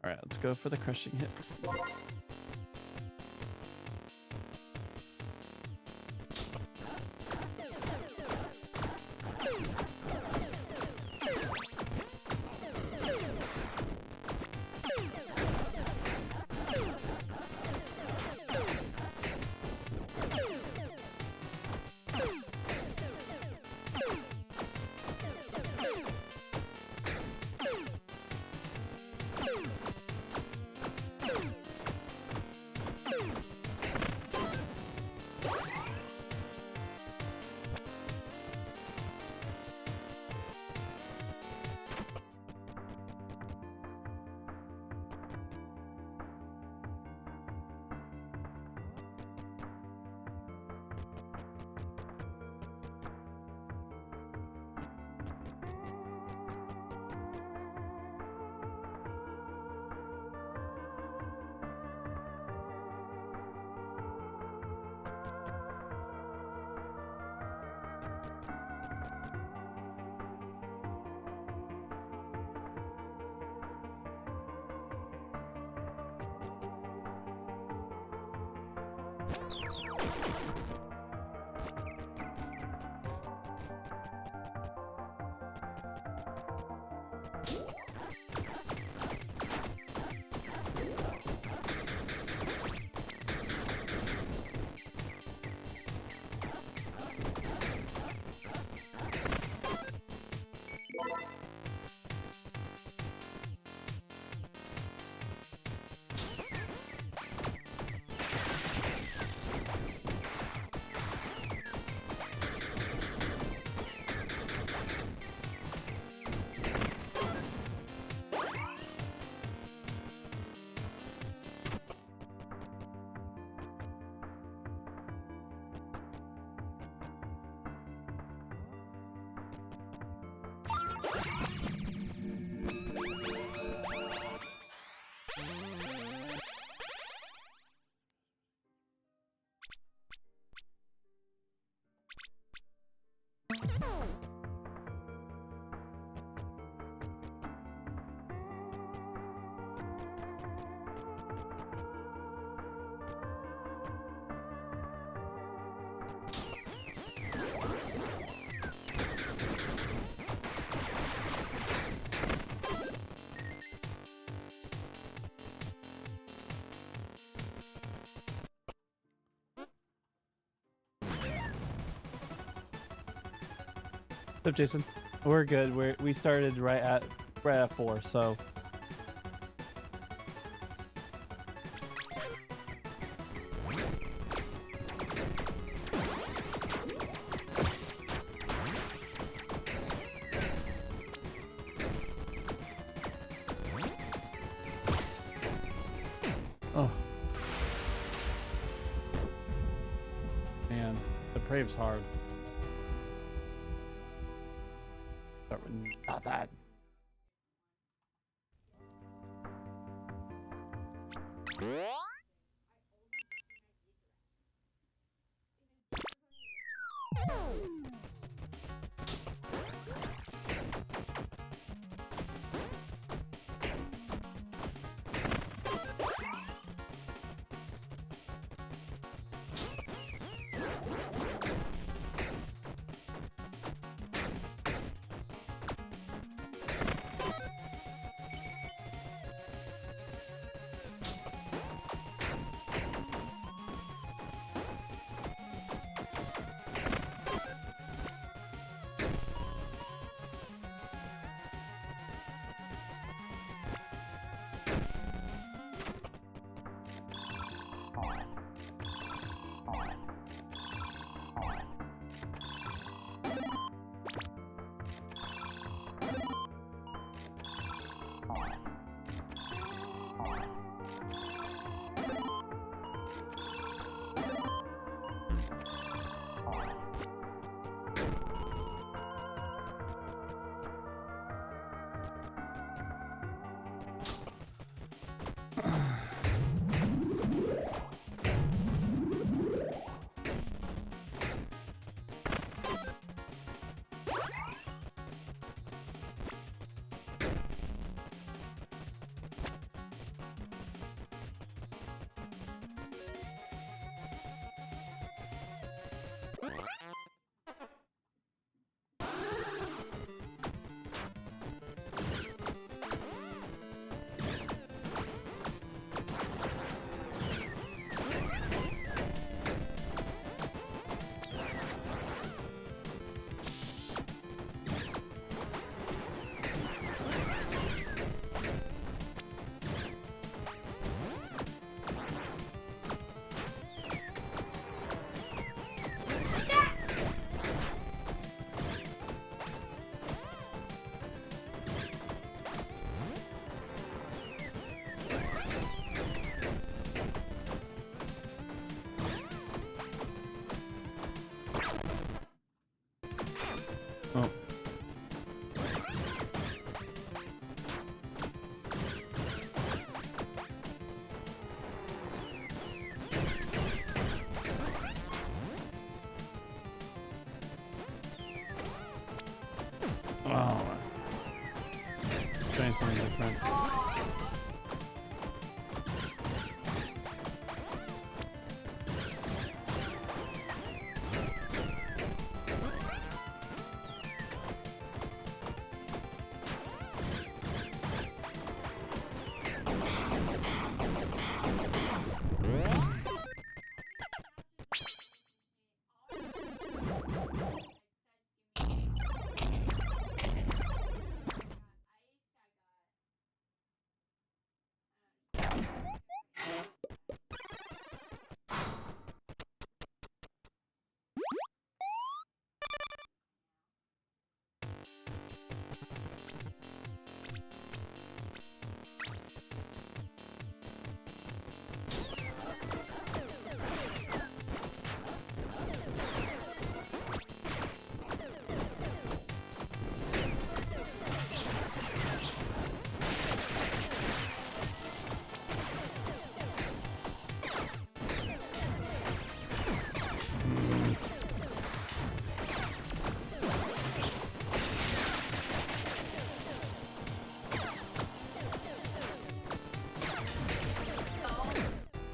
All right, let's go for the crushing hit. What's up, Jason? We're good. We started right at 4, so oh man, the Brave's hard. Start with not that. Oh. Oh. Trying something different.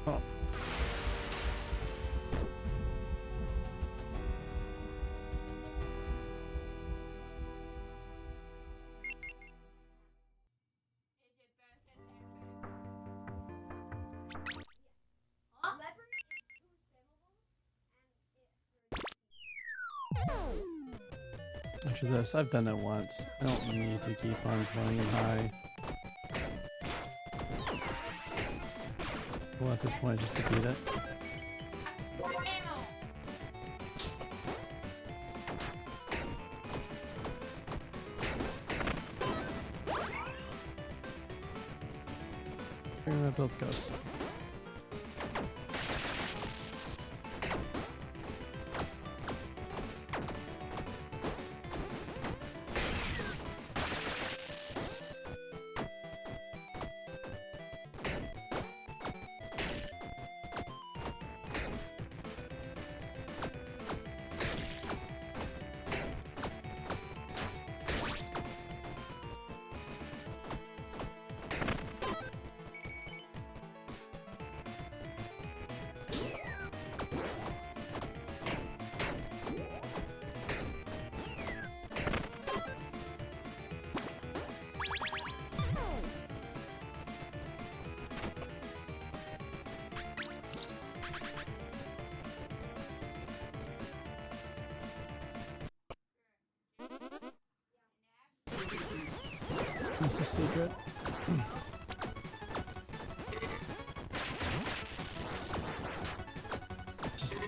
Oh. After this, I've done it once. I don't need to keep on playing high. Well, at this point, just to beat it. Where that build goes. What's the secret? Just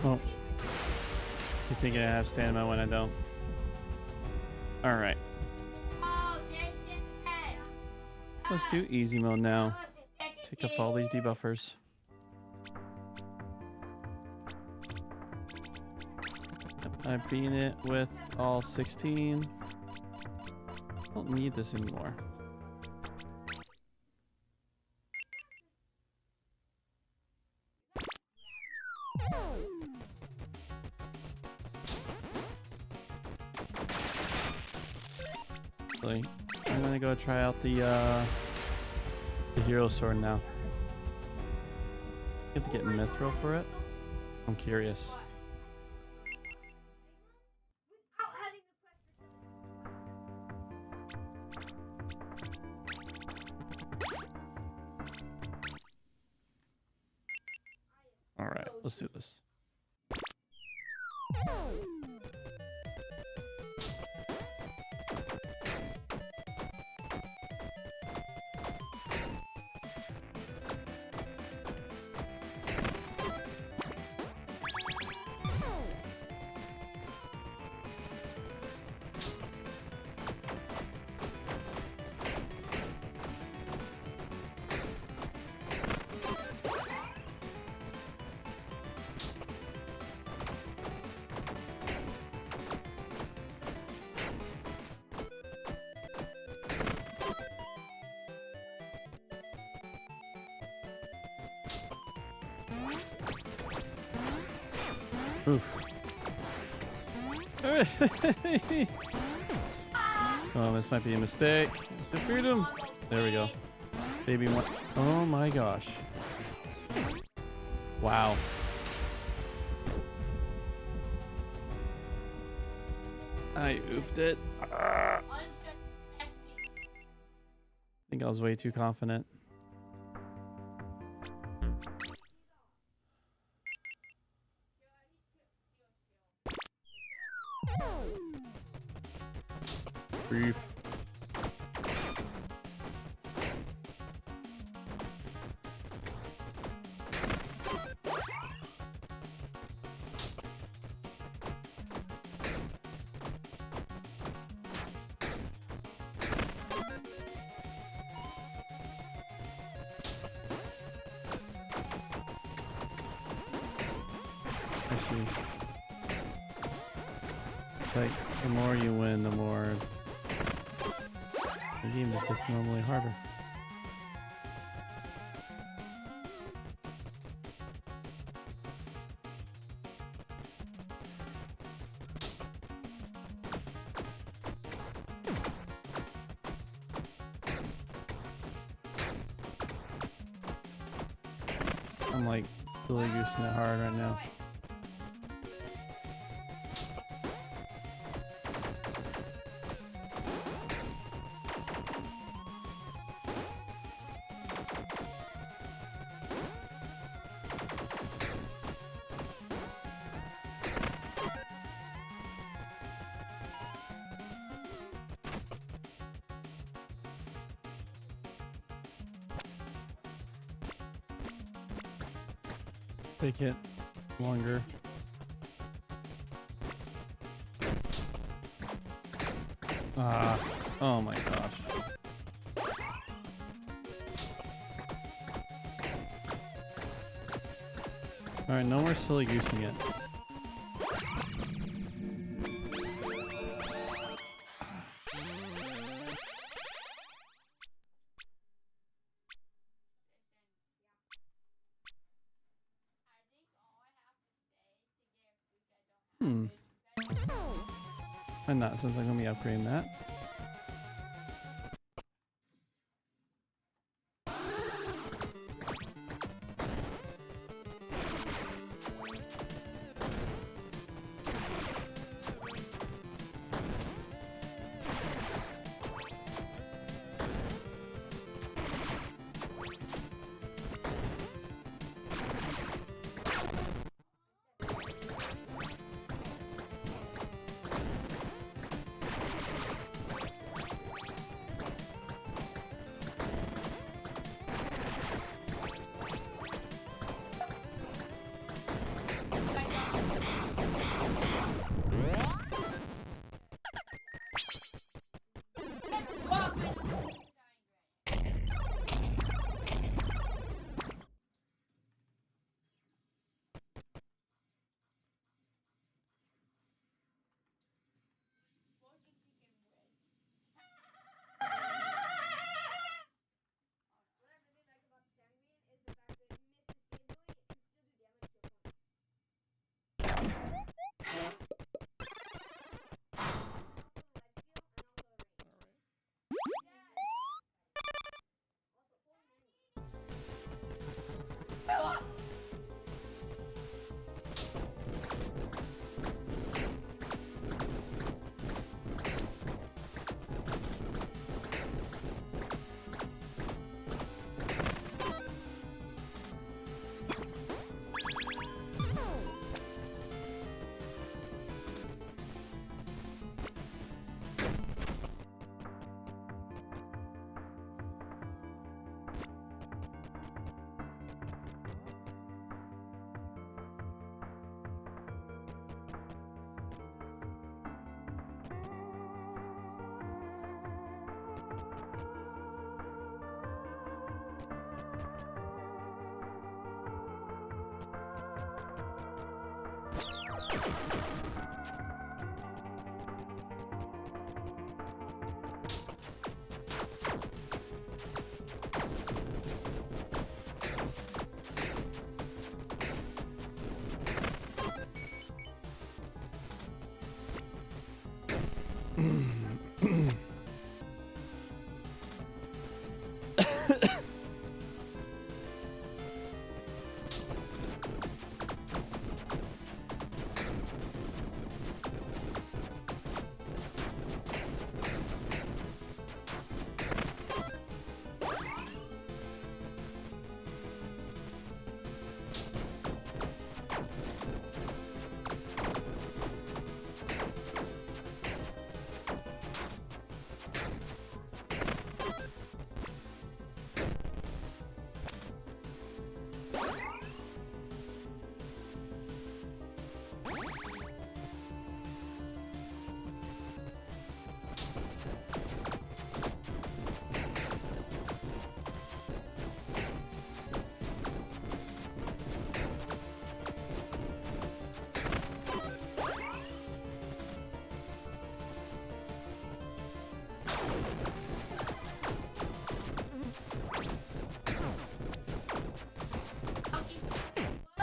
oh. You thinking I have stamina when I don't? Alright. Let's do easy mode now. Take off all these debuffers. I've beaten it with all 16. Don't need this anymore. Actually, I'm gonna go try out the hero sword now. You have to get mithril for it? I'm curious. Alright, let's do this. Oof. Oh, this might be a mistake. Defeat him. There we go. Baby one. Oh my gosh. Wow. I oofed it. I think I was way too confident. Brief. I see. Like, the more you win, the more the game just gets normally harder. I'm like still using it hard right now. Take it longer. Ah, oh my gosh. Alright, no more silly goosing it. Why not, since I'm gonna be upgrading that.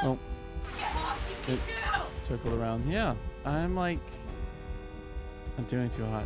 Oh, it circled around. Yeah, I'm like, I'm doing too hot.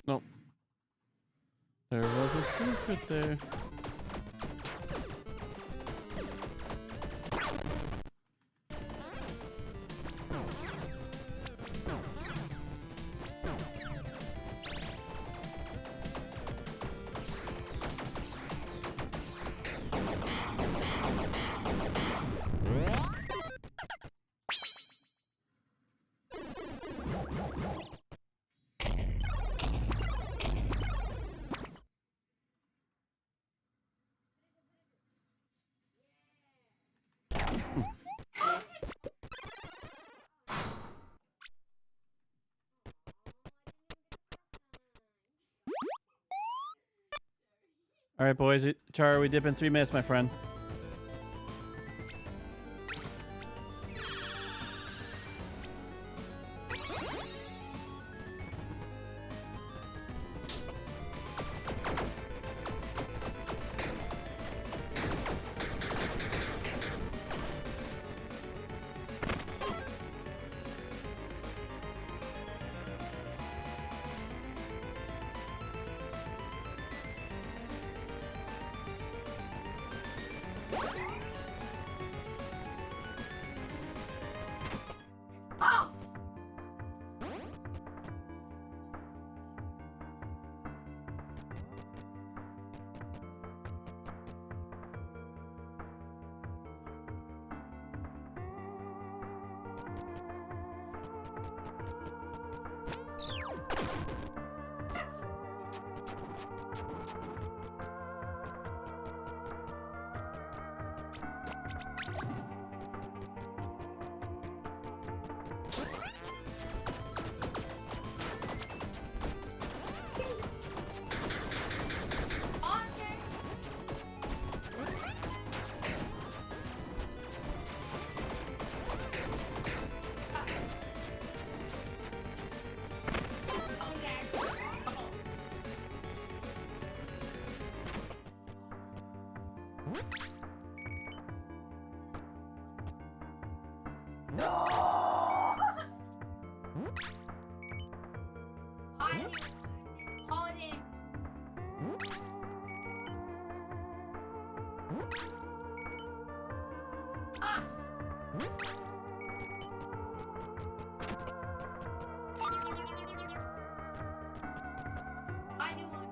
Nope. There was a secret there. All right, boys. Char, we dip in 3 minutes, my friend. Hold it. Ah! I knew one.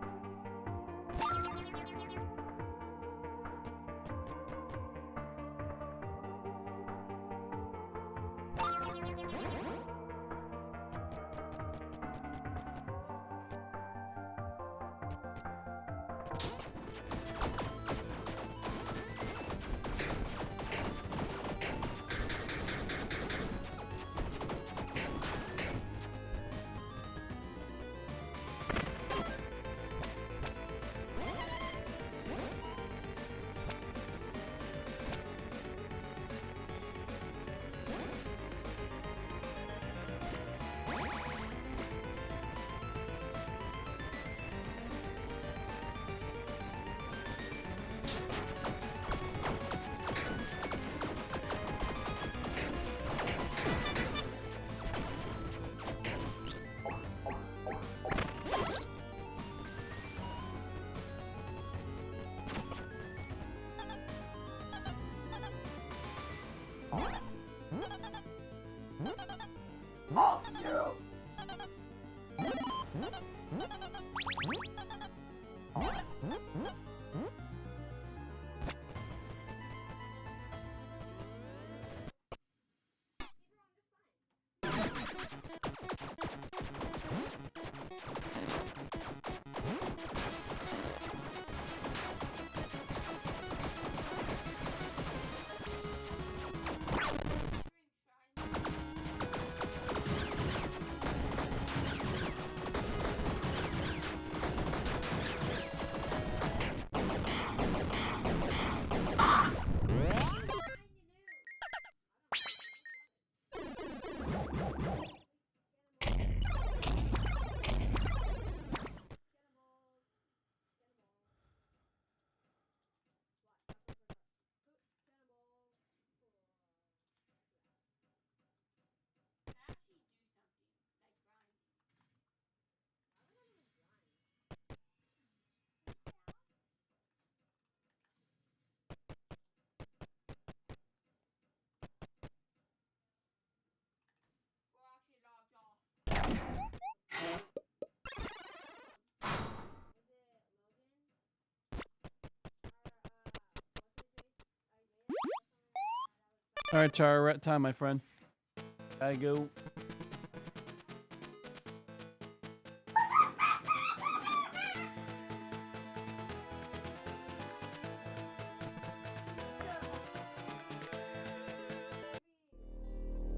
All right, Char, we're at time, my friend. Gotta go.